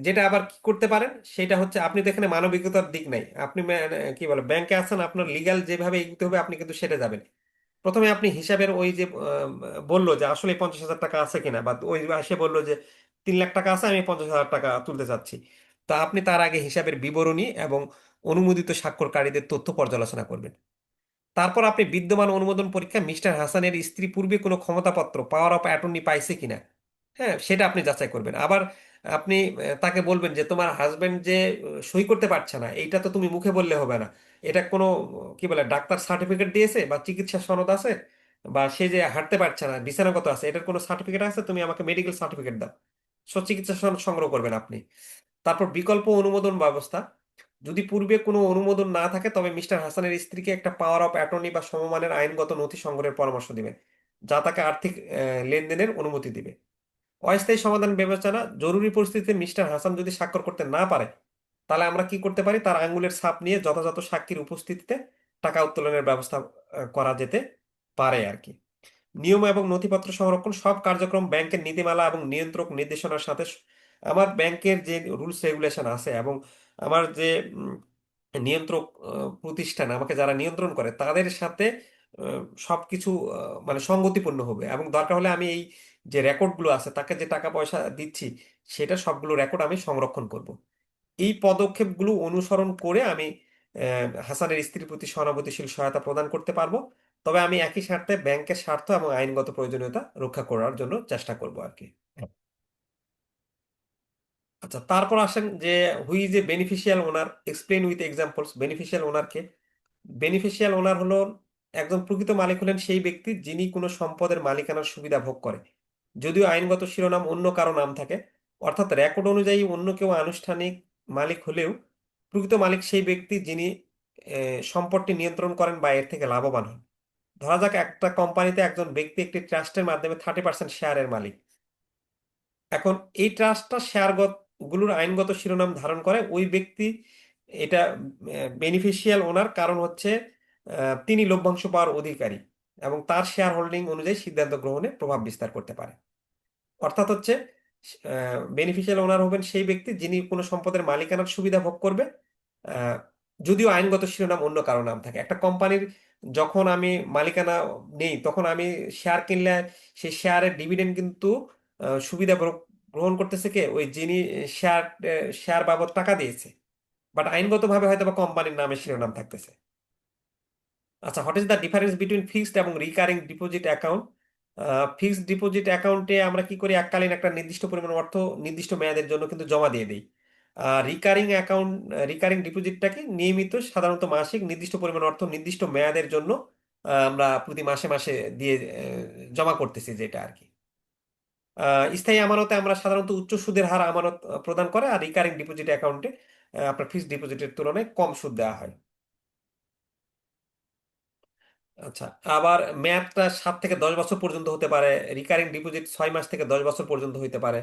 যেটা আবার কি করতে পারেন সেটা হচ্ছে, আপনি তো এখানে মানবিকতার দিক নাই, আপনি কি বলে ব্যাংকে আছেন, আপনার লিগ্যাল যেভাবে এগোতে হবে আপনি কিন্তু সেটা যাবেন। প্রথমে আপনি হিসাবের ওই যে বললো যে আসলে 50,000 টাকা আছে কিনা, বা ওই এসে বললো যে 3 লাখ টাকা আছে, আমি 50,000 টাকা তুলতে চাচ্ছি। তা আপনি তার আগে হিসাবের বিবরণী এবং অনুমোদিত স্বাক্ষরকারীদের তথ্য পর্যালোচনা করবেন। তারপর আপনি বিদ্যমান অনুমোদন পরীক্ষা মিস্টার হাসানের স্ত্রী পূর্বে কোনো ক্ষমতাপত্র পাওয়ার অফ অ্যাটর্নি পাইছে কিনা, হ্যাঁ সেটা আপনি যাচাই করবেন। আবার আপনি তাকে বলবেন যে তোমার হাজবেন্ড যে সই করতে পারছে না, এইটা তো তুমি মুখে বললে হবে না, এটা কোনো কি বলে ডাক্তার সার্টিফিকেট দিয়েছে বা চিকিৎসা সনদ আছে, বা সে যে হাঁটতে পারছে না বিছানাগত আছে, এটার কোনো সার্টিফিকেট আছে, তুমি আমাকে মেডিকেল সার্টিফিকেট দাও। চিকিৎসা সনদ সংগ্রহ করবেন আপনি। তারপর বিকল্প অনুমোদন ব্যবস্থা, যদি পূর্বে কোনো অনুমোদন না থাকে তবে মিস্টার হাসানের স্ত্রীকে একটা পাওয়ার অফ অ্যাটর্নি বা সমমানের আইনগত নথি সংগ্রহের পরামর্শ দিবেন, যা তাকে আর্থিক লেনদেনের অনুমতি দিবে। অস্থায়ী সমাধান বিবেচনা, জরুরি পরিস্থিতিতে মিস্টার হাসান যদি স্বাক্ষর করতে না পারে, তাহলে আমরা কি করতে পারি, তার আঙ্গুলের ছাপ নিয়ে যথাযথ সাক্ষীর উপস্থিতিতে টাকা উত্তোলনের ব্যবস্থা করা যেতে পারে আর কি। নিয়ম এবং নথিপত্র সংরক্ষণ, সব কার্যক্রম ব্যাংকের নীতিমালা এবং নিয়ন্ত্রক নির্দেশনার সাথে আমার ব্যাংকের যে রুলস রেগুলেশন আছে, এবং আমার যে নিয়ন্ত্রক প্রতিষ্ঠান আমাকে যারা নিয়ন্ত্রণ করে তাদের সাথে সবকিছু মানে সঙ্গতিপূর্ণ হবে, এবং দরকার হলে আমি এই যে রেকর্ডগুলো আছে তাকে যে টাকা পয়সা দিচ্ছি সেটা সবগুলো রেকর্ড আমি সংরক্ষণ করব। এই পদক্ষেপগুলো অনুসরণ করে আমি হাসানের স্ত্রীর প্রতি সহানুভূতিশীল সহায়তা প্রদান করতে পারবো। তবে আমি একই সাথে ব্যাংকের স্বার্থ এবং আইনগত প্রয়োজনীয়তা রক্ষা করার জন্য চেষ্টা করব আর কি। আচ্ছা, তারপর আসেন যে who is a beneficial owner, explain with examples. Beneficial ওনারকে, বেনিফিশিয়াল ওনার হলো একজন প্রকৃত মালিক হলেন সেই ব্যক্তি যিনি কোনো সম্পদের মালিকানার সুবিধা ভোগ করে, যদিও আইনগত শিরোনাম অন্য কারো নাম থাকে। অর্থাৎ রেকর্ড অনুযায়ী অন্য কেউ আনুষ্ঠানিক মালিক হলেও প্রকৃত মালিক সেই ব্যক্তি যিনি সম্পদটি নিয়ন্ত্রণ করেন বা এর থেকে লাভবান হন। ধরা যাক একটা কোম্পানিতে একজন ব্যক্তি একটি ট্রাস্টের মাধ্যমে 30% শেয়ারের মালিক। এখন এই ট্রাস্টটা গুলোর আইনগত শিরোনাম ধারণ করে ওই ব্যক্তি, এটা বেনিফিশিয়াল ওনার, কারণ হচ্ছে তিনি লভ্যাংশ পাওয়ার অধিকারী এবং তার শেয়ার হোল্ডিং অনুযায়ী সিদ্ধান্ত গ্রহণে প্রভাব বিস্তার করতে পারে। অর্থাৎ হচ্ছে বেনিফিশিয়াল ওনার হবেন সেই ব্যক্তি যিনি কোনো সম্পদের মালিকানার সুবিধা ভোগ করবে, আহ, যদিও আইনগত শিরোনাম অন্য কারো নাম থাকে। একটা কোম্পানির যখন আমি মালিকানা নেই তখন আমি শেয়ার কিনলে সেই শেয়ারের ডিভিডেন্ড কিন্তু সুবিধা গ্রহণ করতেছে কে, ওই যিনি শেয়ার শেয়ার বাবদ টাকা দিয়েছে, বাট আইনগতভাবে হয়তো বা কোম্পানির নামে শিরোনাম থাকতেছে। আচ্ছা, what is the difference between fixed এবং recurring deposit account? Fixed deposit অ্যাকাউন্টে আমরা কি করি, এককালীন একটা নির্দিষ্ট পরিমাণ অর্থ নির্দিষ্ট মেয়াদের জন্য কিন্তু জমা দিয়ে দিই। রিকারিং অ্যাকাউন্ট, রিকারিং ডিপোজিটটা কি, নিয়মিত সাধারণত মাসিক নির্দিষ্ট পরিমাণ অর্থ নির্দিষ্ট মেয়াদের জন্য আমরা প্রতি মাসে মাসে দিয়ে জমা করতেছি, যেটা আর কি। স্থায়ী আমানতে আমরা সাধারণত উচ্চ সুদের হার আমানত প্রদান করে, আর রিকারিং ডিপোজিট অ্যাকাউন্টে আপনার ফিক্সড ডিপোজিটের তুলনায় কম সুদ দেওয়া হয়। আচ্ছা, আবার মেয়াদটা 7 থেকে 10 বছর পর্যন্ত হতে পারে, রিকারিং ডিপোজিট 6 মাস থেকে 10 বছর পর্যন্ত হতে পারে।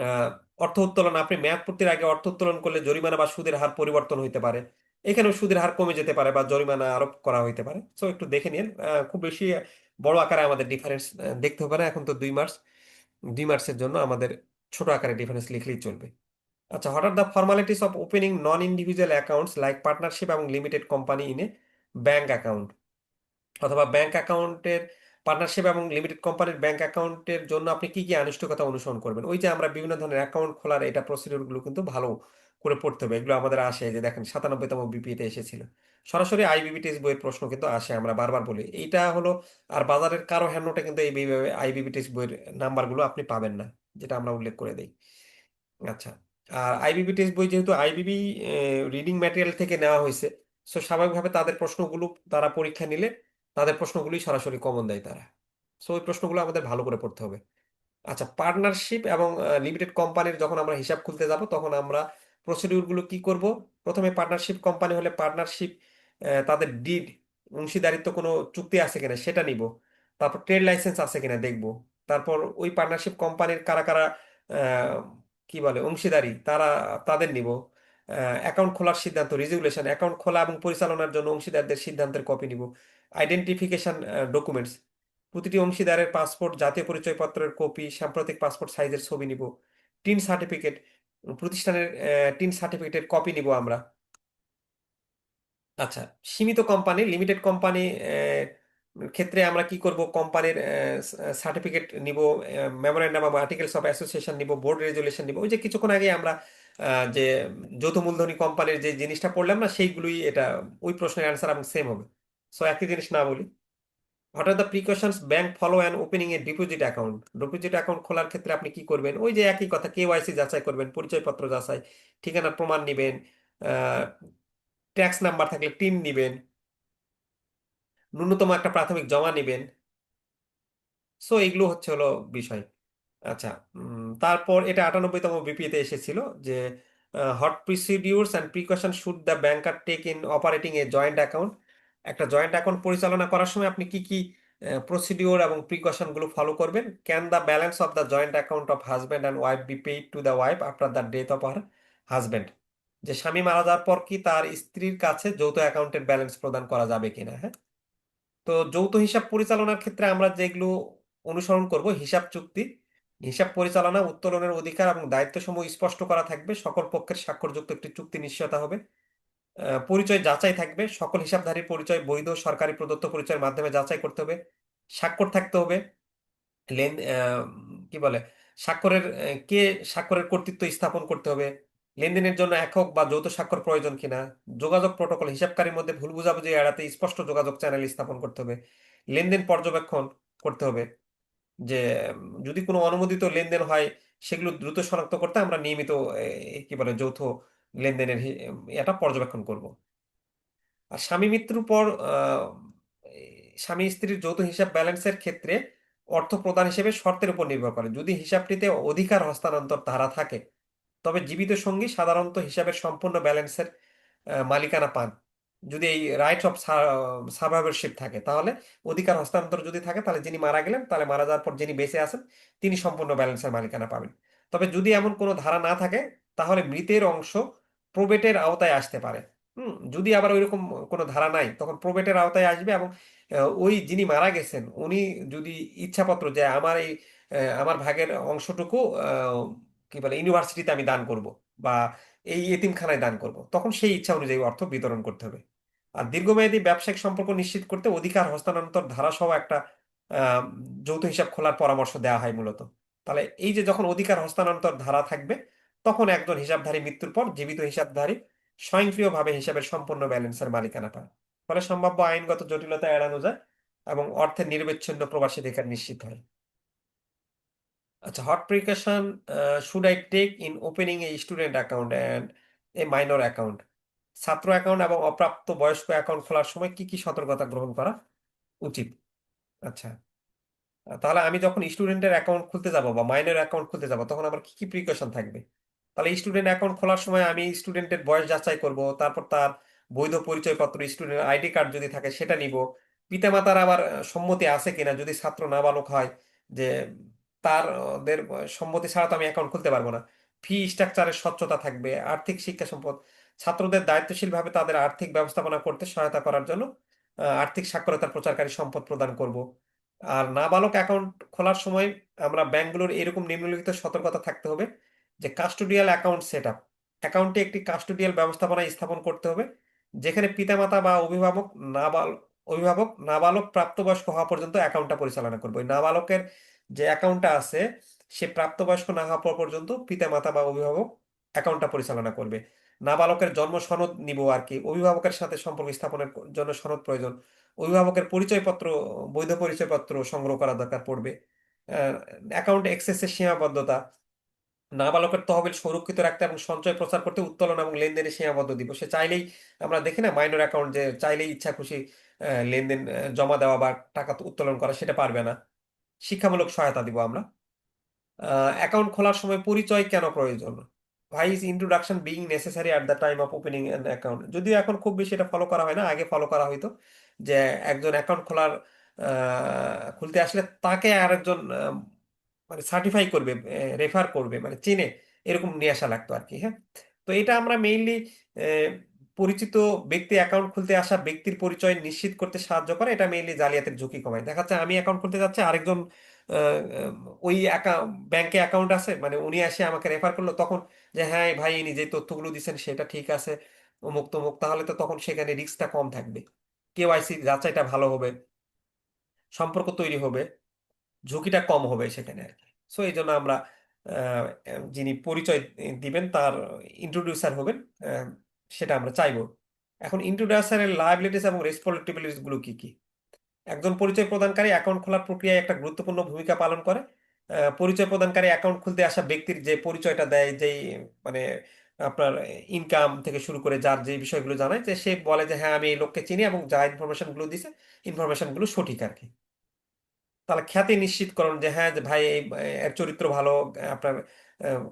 আহ, অর্থ উত্তোলন, আপনি মেয়াদ পূর্তির আগে অর্থ উত্তোলন করলে জরিমানা বা সুদের হার পরিবর্তন হতে পারে। এখানেও সুদের হার কমে যেতে পারে বা জরিমানা আরোপ করা হতে পারে। সো একটু দেখে নিন, খুব বেশি বড় আকারে আমাদের ডিফারেন্স দেখতে হবে না। এখন তো 2 মাস, 2 মাসের জন্য আমাদের ছোট আকারে ডিফারেন্স লিখলেই চলবে। আচ্ছা, what are the formalities of opening non individual accounts like partnership এবং limited company in a bank account? অথবা ব্যাংক অ্যাকাউন্টের, পার্টনারশিপ এবং লিমিটেড কোম্পানির ব্যাংক অ্যাকাউন্টের জন্য আপনি কি কি আনুষ্ঠানিকতা অনুসরণ করবেন? ওই যে আমরা বিভিন্ন ধরনের অ্যাকাউন্ট খোলার এটা প্রসিডিউর গুলো কিন্তু ভালো করে পড়তে হবে। এগুলো আমাদের আসে, যে দেখেন 97তম বিপিতে এসেছিল। সরাসরি আইবিবিটিএস বইয়ের প্রশ্ন কিন্তু আসে, আমরা বারবার বলি এইটা হলো। আর বাজারের কারো হ্যান্ডনোটে কিন্তু এই আইবিবিটিএস বইয়ের নাম্বারগুলো আপনি পাবেন না, যেটা আমরা উল্লেখ করে দিই। আচ্ছা, আর আইবিবি টেস্ট বই যেহেতু আইবিবি রিডিং ম্যাটেরিয়াল থেকে নেওয়া হয়েছে, সো স্বাভাবিকভাবে তাদের প্রশ্নগুলো, তারা পরীক্ষা নিলে তাদের প্রশ্নগুলোই সরাসরি কমন দেয় তারা। সো ওই প্রশ্নগুলো আমাদের ভালো করে পড়তে হবে। আচ্ছা, পার্টনারশিপ এবং লিমিটেড কোম্পানির যখন আমরা হিসাব খুলতে যাব তখন আমরা প্রসিডিউর গুলো কি করব? প্রথমে পার্টনারশিপ কোম্পানি হলে পার্টনারশিপ, তাদের ডিড, অংশীদারিত্ব কোনো চুক্তি আছে কিনা সেটা নিব। তারপর ট্রেড লাইসেন্স আছে কিনা দেখব। তারপর ওই পার্টনারশিপ কোম্পানির কারা কারা আহ, কি বলে অংশীদারি, তাদের নিব। অ্যাকাউন্ট খোলার সিদ্ধান্ত, রেজুলেশন, অ্যাকাউন্ট খোলা এবং পরিচালনার জন্য অংশীদারদের সিদ্ধান্তের কপি নিব। আইডেন্টিফিকেশন ডকুমেন্টস, প্রতিটি অংশীদারের পাসপোর্ট, জাতীয় পরিচয়পত্রের কপি, সাম্প্রতিক পাসপোর্ট সাইজের ছবি নিব। টিন সার্টিফিকেট, প্রতিষ্ঠানের টিন সার্টিফিকেটের কপি নিব আমরা। আচ্ছা, সীমিত কোম্পানি, লিমিটেড কোম্পানি ক্ষেত্রে আমরা কি করব? কোম্পানির সার্টিফিকেট নিব, মেমোরেন্ডাম এবং আর্টিকেলস অফ অ্যাসোসিয়েশন নিব, বোর্ড রেজুলেশন নিব। ওই যে কিছুক্ষণ আগে আমরা যে যৌথ মূলধনী কোম্পানির যে জিনিসটা পড়লাম না, সেইগুলোই এটা, ওই প্রশ্নের অ্যান্সার এবং সেম হবে। সো একই জিনিস না বলি। What are the precautions bank follow and opening A deposit account? Deposit account খোলার ক্ষেত্রে আপনি কি করবেন? ওই যে একই কথা, কেওয়াইসি যাচাই করবেন, পরিচয়পত্র যাচাই, ঠিকানার প্রমাণ নিবেন, ট্যাক্স নাম্বার থাকলে টিন নিবেন, ন্যূনতম একটা প্রাথমিক জমা নিবেন। সো এগুলো হচ্ছে হলো বিষয়। আচ্ছা, তারপর এটা 98তম বিপিএতে এসেছিল যে what procedures and precaution should the banker take in operating a joint account? একটা জয়েন্ট অ্যাকাউন্ট পরিচালনা করার সময় আপনি কি কি প্রসিডিওর এবং প্রিকশন গুলো ফলো করবেন? Can the balance of the joint account of husband and wife be paid to the wife after the death of her husband? যে স্বামী মারা যাওয়ার পর কি তার স্ত্রীর কাছে যৌথ অ্যাকাউন্টের ব্যালেন্স প্রদান করা যাবে কিনা? হ্যাঁ। তো যৌথ হিসাব পরিচালনার ক্ষেত্রে আমরা যেগুলো অনুসরণ করব, হিসাব চুক্তি, হিসাব পরিচালনা, উত্তোলনের অধিকার এবং দায়িত্বসমূহ স্পষ্ট করা থাকবে, সকল পক্ষের স্বাক্ষরযুক্ত একটি চুক্তি নিশ্চয়তা হবে। পরিচয় যাচাই থাকবে, সকল হিসাবধারীর পরিচয় বৈধ সরকারি প্রদত্ত পরিচয়ের মাধ্যমে যাচাই করতে হবে। স্বাক্ষর থাকতে হবে। লেন কি বলে, স্বাক্ষরের কে স্বাক্ষরের কর্তৃত্ব স্থাপন করতে হবে। লেনদেনের জন্য একক বা যৌথ স্বাক্ষর প্রয়োজন কিনা। যোগাযোগ প্রটোকল, হিসাবকারীর মধ্যে ভুল বোঝাবুঝি এড়াতে স্পষ্ট যোগাযোগ চ্যানেল স্থাপন করতে হবে। লেনদেন পর্যবেক্ষণ করতে হবে, যে যদি কোনো অনুমোদিত লেনদেন হয় সেগুলো দ্রুত শনাক্ত করতে আমরা নিয়মিত কি বলে যৌথ লেনদেনের এটা পর্যবেক্ষণ করব। আর স্বামী মৃত্যুর পর স্বামী স্ত্রীর যৌথ হিসাব ব্যালেন্সের ক্ষেত্রে অর্থ প্রদান হিসেবে শর্তের উপর নির্ভর করে। যদি হিসাবটিতে অধিকার হস্তান্তর ধারা থাকে তবে জীবিত সঙ্গী সাধারণত হিসাবের সম্পূর্ণ ব্যালেন্সের মালিকানা পান। যদি এই রাইট অফ সার্ভাইভারশিপ থাকে, তাহলে অধিকার হস্তান্তর যদি থাকে, তাহলে যিনি মারা গেলেন, তাহলে মারা যাওয়ার পর যিনি বেঁচে আছেন তিনি সম্পূর্ণ ব্যালেন্সের মালিকানা পাবেন। তবে যদি এমন কোনো ধারা না থাকে, তাহলে মৃতের অংশ প্রবেটের আওতায় আসতে পারে। যদি আবার ওইরকম কোনো ধারা নাই, তখন প্রবেটের আওতায় আসবে, এবং ওই যিনি মারা গেছেন উনি যদি ইচ্ছাপত্র যে আমার এই আমার ভাগের অংশটুকু কি বলে ইউনিভার্সিটিতে আমি দান করব, বা এই এতিমখানায় দান করব, তখন সেই ইচ্ছা অনুযায়ী অর্থ বিতরণ করতে হবে। আর দীর্ঘমেয়াদী ব্যবসায়িক সম্পর্ক নিশ্চিত করতে অধিকার হস্তান্তর ধারা সহ একটা আহ, যৌথ হিসাব খোলার পরামর্শ দেওয়া হয় মূলত। তাহলে এই যে যখন অধিকার হস্তান্তর ধারা থাকবে, তখন একজন হিসাবধারী মৃত্যুর পর জীবিত হিসাবধারী স্বয়ংক্রিয়ভাবে হিসাবের সম্পূর্ণ ব্যালেন্সের মালিকানা পায়। ফলে সম্ভাব্য আইনগত জটিলতা এড়ানো যায় এবং অর্থের নিরবিচ্ছিন্ন প্রবাসাধিকার নিশ্চিত হয়। আচ্ছা, what precaution should I take in opening a student account and a minor account? ছাত্র অ্যাকাউন্ট এবং অপ্রাপ্ত বয়স্ক অ্যাকাউন্ট খোলার সময় কি কি সতর্কতা গ্রহণ করা উচিত? আচ্ছা, তাহলে আমি যখন স্টুডেন্টের অ্যাকাউন্ট খুলতে যাব বা মাইনর অ্যাকাউন্ট খুলতে যাব, তখন আমার কি কি প্রিকশন থাকবে? তাহলে স্টুডেন্ট অ্যাকাউন্ট খোলার সময় আমি স্টুডেন্টের বয়স যাচাই করব, তারপর তার বৈধ পরিচয়পত্র, স্টুডেন্ট আইডি কার্ড যদি থাকে সেটা নিব। পিতামাতার আবার সম্মতি আছে কিনা, যদি ছাত্র নাবালক হয়, যে তার ওদের সম্মতি ছাড়া তো আমি অ্যাকাউন্ট খুলতে পারবো না। ফি স্ট্রাকচারের স্বচ্ছতা থাকবে। আর্থিক শিক্ষা সম্পদ, ছাত্রদের দায়িত্বশীলভাবে তাদের আর্থিক ব্যবস্থাপনা করতে সহায়তা করার জন্য আর্থিক সাক্ষরতার প্রচারকারী সম্পদ প্রদান করব। আর নাবালক অ্যাকাউন্ট খোলার সময় আমরা ব্যাংকগুলোর এরকম নিম্নলিখিত সতর্কতা থাকতে হবে, যে কাস্টোডিয়াল অ্যাকাউন্ট সেট আপ, অ্যাকাউন্টে একটি কাস্টোডিয়াল ব্যবস্থাপনা স্থাপন করতে হবে, যেখানে পিতামাতা বা অভিভাবক নাবালক প্রাপ্তবয়স্ক হওয়া পর্যন্ত অ্যাকাউন্টটা পরিচালনা করবে। ওই নাবালকের যে অ্যাকাউন্টটা আছে, সে প্রাপ্তবয়স্ক না হওয়া পর্যন্ত পিতামাতা বা অভিভাবক অ্যাকাউন্টটা পরিচালনা করবে। নাবালকের জন্ম সনদ নিব আর কি, অভিভাবকের সাথে সম্পর্ক স্থাপনের জন্য সনদ প্রয়োজন। অভিভাবকের পরিচয়পত্র, বৈধ পরিচয়পত্র সংগ্রহ করা দরকার পড়বে। অ্যাকাউন্ট অ্যাক্সেসের সীমাবদ্ধতা, নাবালকের তহবিল সুরক্ষিত রাখতে এবং সঞ্চয় প্রচার করতে উত্তোলন এবং লেনদেনের সীমাবদ্ধ দিব। সে চাইলেই, আমরা দেখি না মাইনর অ্যাকাউন্ট, যে চাইলেই ইচ্ছা খুশি লেনদেন জমা দেওয়া বা টাকা উত্তোলন করা, সেটা পারবে না। শিক্ষামূলক সহায়তা দিব আমরা। অ্যাকাউন্ট খোলার সময় পরিচয় কেন প্রয়োজন? ভাই, is introduction being necessary at the time of opening an account? যদিও এখন খুব বেশি এটা ফলো করা হয় না, আগে ফলো করা হইতো, যে একজন অ্যাকাউন্ট খুলতে আসলে তাকে আরেকজন মানে সার্টিফাই করবে, রেফার করবে, মানে চিনে, এরকম নিয়ে আসা লাগতো আর কি। হ্যাঁ, তো এটা আমরা মেইনলি পরিচিত ব্যক্তি অ্যাকাউন্ট খুলতে আসা ব্যক্তির পরিচয় নিশ্চিত করতে সাহায্য করে। এটা মেইনলি জালিয়াতির ঝুঁকি কমায়। দেখা যাচ্ছে আমি অ্যাকাউন্ট খুলতে যাচ্ছি, আরেকজন ওই ব্যাংকে অ্যাকাউন্ট আছে, মানে উনি এসে আমাকে রেফার করলো, তখন যে হ্যাঁ ভাই ইনি যে তথ্যগুলো দিচ্ছেন সেটা ঠিক আছে, অমুক তমুক, তাহলে তো তখন সেখানে রিস্কটা কম থাকবে, কেওয়াইসি যাচাইটা ভালো হবে, সম্পর্ক তৈরি হবে, ঝুঁকিটা কম হবে সেখানে আর কি। সো এই জন্য আমরা আহ, যিনি পরিচয় দিবেন তার ইন্ট্রোডিউসার হবেন, আহ, সেটা আমরা চাইবো। এখন ইন্ট্রোডিউসারের লায়াবিলিটিস এবং রেসপন্সিবিলিটিস গুলো কি কি? একজন পরিচয় প্রদানকারী অ্যাকাউন্ট খোলার প্রক্রিয়ায় একটা গুরুত্বপূর্ণ ভূমিকা পালন করে। পরিচয় প্রদানকারী অ্যাকাউন্ট খুলতে আসা ব্যক্তির যে পরিচয়টা দেয়, যেই মানে আপনার ইনকাম থেকে শুরু করে যার যে বিষয়গুলো জানায়, যে সে বলে যে হ্যাঁ আমি এই লোককে চিনি এবং যা ইনফরমেশন গুলো দিছে ইনফরমেশন গুলো সঠিক আর কি। তাহলে খ্যাতি নিশ্চিতকরণ, যে হ্যাঁ যে ভাই এই এর চরিত্র ভালো, আপনার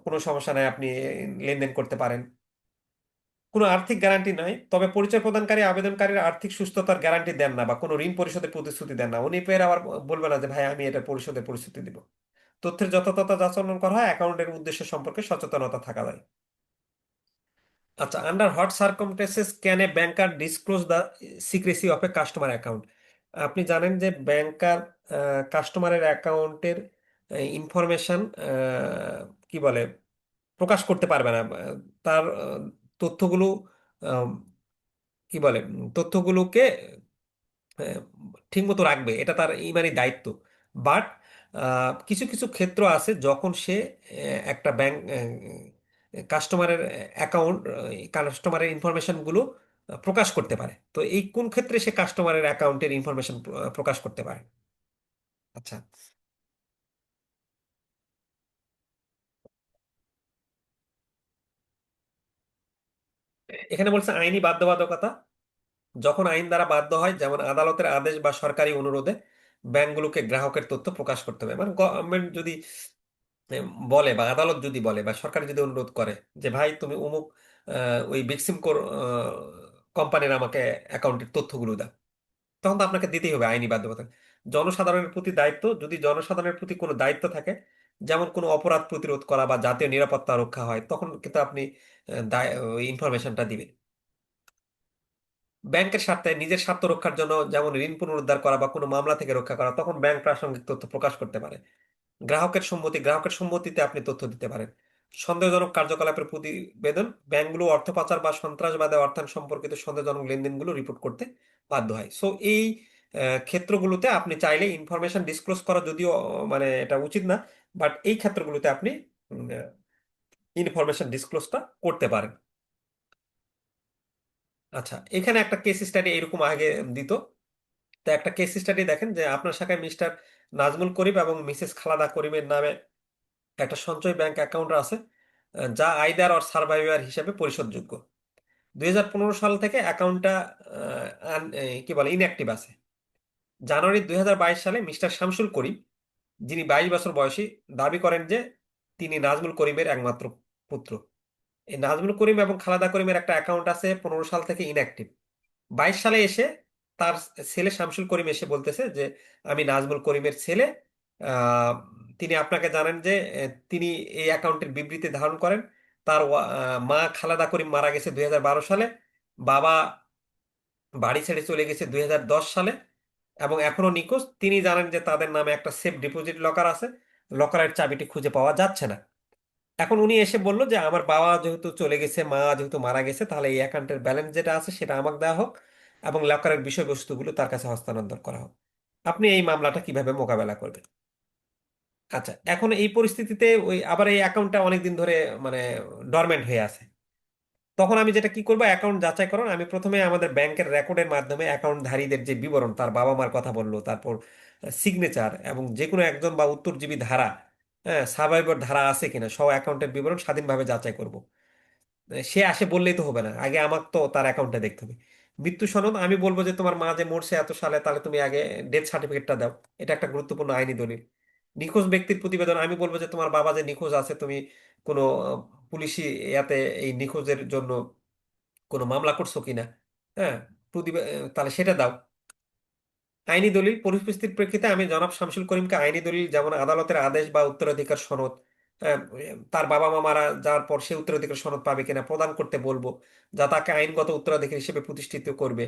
কোনো সমস্যা নাই, আপনি লেনদেন করতে পারেন। কোনো আর্থিক গ্যারান্টি নাই, তবে পরিচয় প্রদানকারী আবেদনকারীর আর্থিক সুস্থতার গ্যারান্টি দেন না বা কোনো ঋণ পরিশোধের প্রতিশ্রুতি দেন না। উনি ফের আবার বলবে না যে ভাই আমি এটা পরিশোধের প্রতিশ্রুতি দিব। তথ্যের যথাযথতা যাচাই করা হয়, অ্যাকাউন্টের উদ্দেশ্য সম্পর্কে সচেতনতা থাকা যায়। আচ্ছা, under what circumstances can A banker disclose the secrecy of A customer account? আপনি জানেন যে ব্যাংকার কাস্টমারের অ্যাকাউন্টের ইনফরমেশন কি বলে প্রকাশ করতে পারবে না। তার তথ্যগুলো আহ, কি বলে তথ্যগুলোকে আহ, ঠিকমতো রাখবে, এটা তার ইমানি দায়িত্ব। বাট কিছু কিছু ক্ষেত্র আছে যখন সে একটা ব্যাংক কাস্টমারের অ্যাকাউন্ট কাস্টমারের ইনফরমেশনগুলো প্রকাশ করতে পারে। তো এই কোন ক্ষেত্রে সে কাস্টমারের অ্যাকাউন্টের ইনফরমেশন প্রকাশ করতে পারে? আচ্ছা, এখানে বলছে আইনি বাধ্যবাধকতা, যখন আইন দ্বারা বাধ্য হয়, যেমন আদালতের আদেশ বা সরকারি অনুরোধে ব্যাংকগুলোকে গ্রাহকের তথ্য প্রকাশ করতে হবে। মানে গভর্নমেন্ট যদি বলে, বা আদালত যদি বলে, বা সরকার যদি অনুরোধ করে যে ভাই তুমি অমুক ওই বেক্সিমকোর কোম্পানির আমাকে অ্যাকাউন্টের তথ্যগুলো দাও, তখন তো আপনাকে দিতেই হবে আইনি বাধ্যবাধকতা। জনসাধারণের প্রতি দায়িত্ব, যদি জনসাধারণের প্রতি কোনো দায়িত্ব থাকে, যেমন কোনো অপরাধ প্রতিরোধ করা বা জাতীয় নিরাপত্তা রক্ষা হয়, তখন কিন্তু আপনি ওই ইনফরমেশনটা দিবেন। ব্যাংকের স্বার্থে, নিজের স্বার্থ রক্ষার জন্য, যেমন ঋণ পুনরুদ্ধার করা বা কোনো মামলা থেকে রক্ষা করা, তখন ব্যাংক প্রাসঙ্গিক তথ্য প্রকাশ করতে পারে। গ্রাহকের সম্মতিতে আপনি তথ্য দিতে পারেন। সন্দেহজনক কার্যকলাপের প্রতিবেদন, ব্যাংকগুলো অর্থ পাচার বা সন্ত্রাসবাদে অর্থায়ন সম্পর্কিত সন্দেহজনক লেনদেনগুলো রিপোর্ট করতে বাধ্য হয়। সো এই ক্ষেত্রগুলোতে আপনি চাইলে ইনফরমেশন ডিসক্লোজ করা, যদিও মানে এটা উচিত না, বাট এই ক্ষেত্রগুলোতে আপনি ইনফরমেশন ডিসক্লোজটা করতে পারেন। আচ্ছা, এখানে একটা কেস স্টাডি এরকম আগে দিত। তো একটা কেস স্টাডি দেখেন যে আপনার শাখায় মিস্টার নাজমুল করিম এবং মিসেস খালাদা করিমের নামে একটা সঞ্চয় ব্যাংক অ্যাকাউন্ট আছে, যা আইদার অর সার্ভাইভার হিসেবে পরিশোধযোগ্য। 2015 সাল থেকে অ্যাকাউন্টটা কি বলে ইনঅ্যাক্টিভ আছে। জানুয়ারি 2022 সালে মিস্টার শামসুল করিম, যিনি 22 বছর বয়সী, দাবি করেন যে তিনি নাজমুল করিমের একমাত্র পুত্র। এই নাজমুল করিম এবং খালাদা করিমের একটা অ্যাকাউন্ট আছে 15 সাল থেকে ইনঅ্যাক্টিভ। 22 সালে এসে তার ছেলে শামসুল করিম এসে বলতেছে যে আমি নাজমুল করিমের ছেলে। আহ, তিনি আপনাকে জানেন যে তিনি এই অ্যাকাউন্টের বিবৃতি ধারণ করেন। তার মা খালেদা করিম মারা গেছে 2012 সালে। বাবা বাড়ি ছেড়ে চলে গেছে 2010 সালে এবং এখনো নিখোঁজ। তিনি জানেন যে তাদের নামে একটা সেফ ডিপোজিট লকার আছে, লকারের চাবিটি খুঁজে পাওয়া যাচ্ছে না। এখন উনি এসে বলল যে আমার বাবা যেহেতু চলে গেছে, মা যেহেতু মারা গেছে, তাহলে এই অ্যাকাউন্টের ব্যালেন্স যেটা আছে সেটা আমাকে দেওয়া হোক এবং লকারের বিষয়বস্তুগুলো তার কাছে হস্তান্তর করা হোক। আপনি এই মামলাটা কিভাবে মোকাবেলা করবেন? আচ্ছা, এখন এই পরিস্থিতিতে ওই আবার এই অ্যাকাউন্টটা অনেকদিন ধরে মানে ডরমেন্ট হয়ে আছে। তখন আমি যেটা কি করবো, অ্যাকাউন্ট যাচাইকরণ, আমি প্রথমে আমাদের ব্যাংকের রেকর্ডের মাধ্যমে অ্যাকাউন্টধারীদের যে বিবরণ, তার বাবা মার কথা বললো, তারপর সিগনেচার এবং যে কোনো একজন বা উত্তরজীবী ধারা, হ্যাঁ সাভাইভার ধারা আছে কিনা, সব অ্যাকাউন্টের বিবরণ স্বাধীনভাবে যাচাই করব। সে আসে বললেই তো হবে না, আগে আমাকে তো তার অ্যাকাউন্টে দেখতে হবে। মৃত্যু সনদ, আমি বলবো যে তোমার মা যে মরছে এত সালে, তাহলে তুমি আগে ডেথ সার্টিফিকেটটা দাও। এটা একটা গুরুত্বপূর্ণ আইনি দলিল। নিখোঁজ ব্যক্তির প্রতিবেদন, আমি বলবো যে তোমার বাবা যে নিখোঁজ আছে, তুমি কোনো পুলিশি ইয়াতে এই নিখোঁজের জন্য কোনো মামলা করছো কিনা, হ্যাঁ তাহলে সেটা দাও। আইনি দলিল, পরিস্থিতির প্রেক্ষিতে আমি জনাব শামসুল করিমকে আইনি দলিল, যেমন আদালতের আদেশ বা উত্তরাধিকার সনদ, হ্যাঁ, তার বাবা মা মারা যাওয়ার পর সে উত্তরাধিকার সনদ পাবে কিনা প্রদান করতে বলবো, যা তাকে আইনগত উত্তরাধিকার হিসেবে প্রতিষ্ঠিত করবে।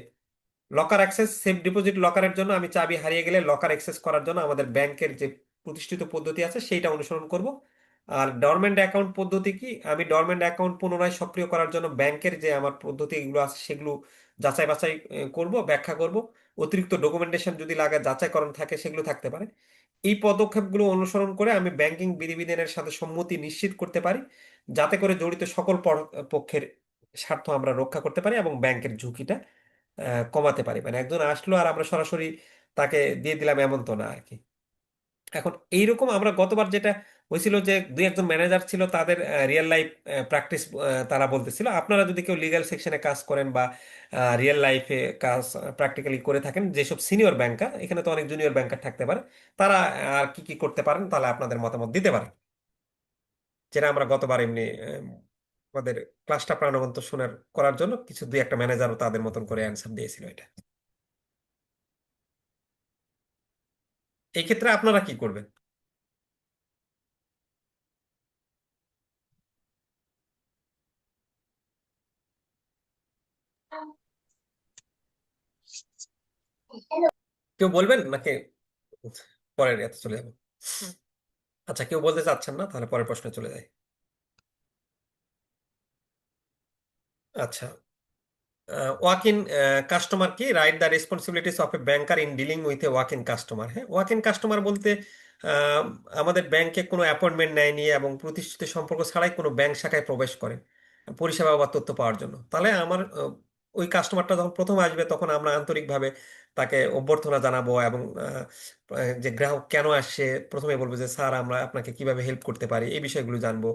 লকার অ্যাক্সেস, সেফ ডিপোজিট লকারের জন্য আমি চাবি হারিয়ে গেলে লকার অ্যাক্সেস করার জন্য আমাদের ব্যাংকের যে প্রতিষ্ঠিত পদ্ধতি আছে সেইটা অনুসরণ করব। আর ডরমেন্ট অ্যাকাউন্ট পদ্ধতি কি, আমি ডরমেন্ট অ্যাকাউন্ট পুনরায় সক্রিয় করার জন্য ব্যাংকের যে আমার পদ্ধতি এগুলো আছে সেগুলো যাচাই বাছাই করব, ব্যাখ্যা করব। অতিরিক্ত ডকুমেন্টেশন যদি লাগে, যাচাইকরণ থাকে, সেগুলো থাকতে পারে। এই পদক্ষেপগুলো অনুসরণ করে আমি ব্যাংকিং বিধিবিধানের সাথে সম্মতি নিশ্চিত করতে পারি, যাতে করে জড়িত সকল পক্ষের স্বার্থ আমরা রক্ষা করতে পারি এবং ব্যাংকের ঝুঁকিটা কমাতে পারি। মানে একজন আসলো আর আমরা সরাসরি তাকে দিয়ে দিলাম, এমন তো না আর কি। এখন এইরকম আমরা গতবার যেটা হয়েছিল যে দুই একজন ম্যানেজার ছিল, তাদের রিয়েল লাইফ প্র্যাকটিস তারা বলতেছিল, আপনারা যদি কেউ লিগ্যাল সেকশনে কাজ করেন বা রিয়েল লাইফে কাজ প্র্যাকটিক্যালি করে থাকেন, যেসব সিনিয়র ব্যাংকার, এখানে তো অনেক জুনিয়র ব্যাংকার থাকতে পারে, তারা আর কি কি করতে পারেন, তাহলে আপনাদের মতামত দিতে পারেন। যেটা আমরা গতবার এমনি আমাদের ক্লাসটা প্রাণবন্ত শোনার করার জন্য কিছু দুই একটা ম্যানেজারও তাদের মতন করে অ্যান্সার দিয়েছিল এটা। এই ক্ষেত্রে আপনারা কি করবেন? কেউ বলবেন নাকি পরের ইয়াতে চলে যাবো? আচ্ছা, কেউ বলতে চাচ্ছেন না, তাহলে পরের প্রশ্নে চলে যাই। আচ্ছা, ওয়াক ইন কাস্টমার কি, write the responsibilities of a banker in dealing with a walk in customer. হ্যাঁ, ওয়াক ইন কাস্টমার বলতে আহ, আমাদের ব্যাংকে কোনো অ্যাপয়েন্টমেন্ট নেয়নি এবং প্রতিষ্ঠিত সম্পর্ক ছাড়াই কোনো ব্যাংক শাখায় প্রবেশ করে পরিষেবা বা তথ্য পাওয়ার জন্য, তাহলে আমার ওই কাস্টমারটা যখন প্রথম আসবে, তখন আমরা আন্তরিকভাবে তাকে অভ্যর্থনা জানাবো এবং যে গ্রাহক কেন আসছে, প্রথমে বলবো যে স্যার আমরা আপনাকে কিভাবে হেল্প করতে পারি, এই বিষয়গুলো জানবো।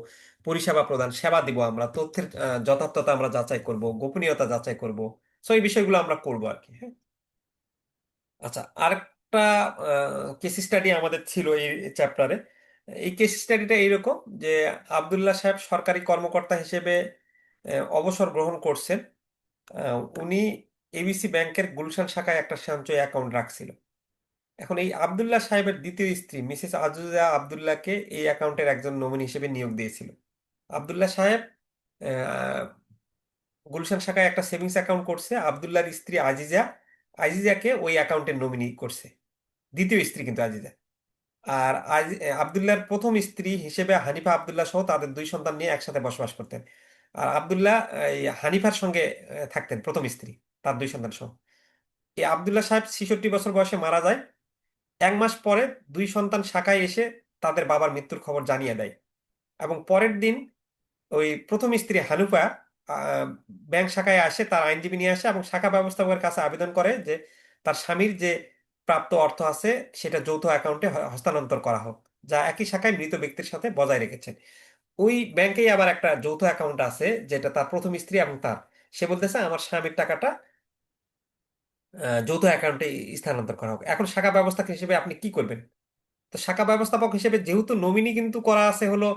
পরিষেবা প্রদান, সেবা দিব, আমরা তথ্যের যথার্থতা আমরা যাচাই করব, গোপনীয়তা যাচাই করব। সো এই বিষয়গুলো আমরা করবো আর কি। হ্যাঁ, আচ্ছা, আরেকটা কেস স্টাডি আমাদের ছিল এই চ্যাপ্টারে। এই কেস স্টাডিটা এইরকম যে আব্দুল্লাহ সাহেব সরকারি কর্মকর্তা হিসেবে অবসর গ্রহণ করছেন। উনি এবিসি ব্যাংকের গুলশান শাখায় একটা সঞ্চয় অ্যাকাউন্ট রাখছিল। এখন এই আব্দুল্লাহ সাহেবের দ্বিতীয় স্ত্রী মিসেস আজিজা আব্দুল্লাহকে এই অ্যাকাউন্টের একজন নমিনি হিসেবে নিয়োগ দিয়েছিল। আব্দুল্লাহ সাহেব আহ, গুলশান শাখায় একটা সেভিংস অ্যাকাউন্ট করছে, আব্দুল্লাহর স্ত্রী আজিজা আজিজাকে ওই অ্যাকাউন্টের নমিনি করছে, দ্বিতীয় স্ত্রী কিন্তু আজিজা। আর আব্দুল্লাহর প্রথম স্ত্রী হিসেবে হানিফা আব্দুল্লাহ সহ তাদের দুই সন্তান নিয়ে একসাথে বসবাস করতেন। আর আব্দুল্লাহ এই হানিফার সঙ্গে থাকতেন, প্রথম স্ত্রী, তার দুই সন্তান সহ। এই আব্দুল্লাহ সাহেব 66 বছর বয়সে মারা যায়। 1 মাস পরে দুই সন্তান শাখায় এসে তাদের বাবার মৃত্যুর খবর জানিয়ে দেয়, এবং পরের দিন ওই প্রথম স্ত্রী হানুফা আহ, ব্যাংক শাখায় আসে, তার আইনজীবী নিয়ে আসে এবং শাখা ব্যবস্থাপকের কাছে আবেদন করে যে তার স্বামীর যে প্রাপ্ত অর্থ আছে সেটা যৌথ অ্যাকাউন্টে হস্তান্তর করা হোক, যা একই শাখায় মৃত ব্যক্তির সাথে বজায় রেখেছেন। ওই ব্যাংকেই আবার একটা যৌথ অ্যাকাউন্ট আছে যেটা তার প্রথম স্ত্রী এবং তার, সে বলতেছে আমার স্বামীর টাকাটা যৌথ অ্যাকাউন্টে স্থানান্তর করা হোক। এখন শাখা ব্যবস্থা হিসেবে আপনি কি করবেন? তো শাখা ব্যবস্থাপক হিসেবে যেহেতু নমিনি কিন্তু করা আছে হলো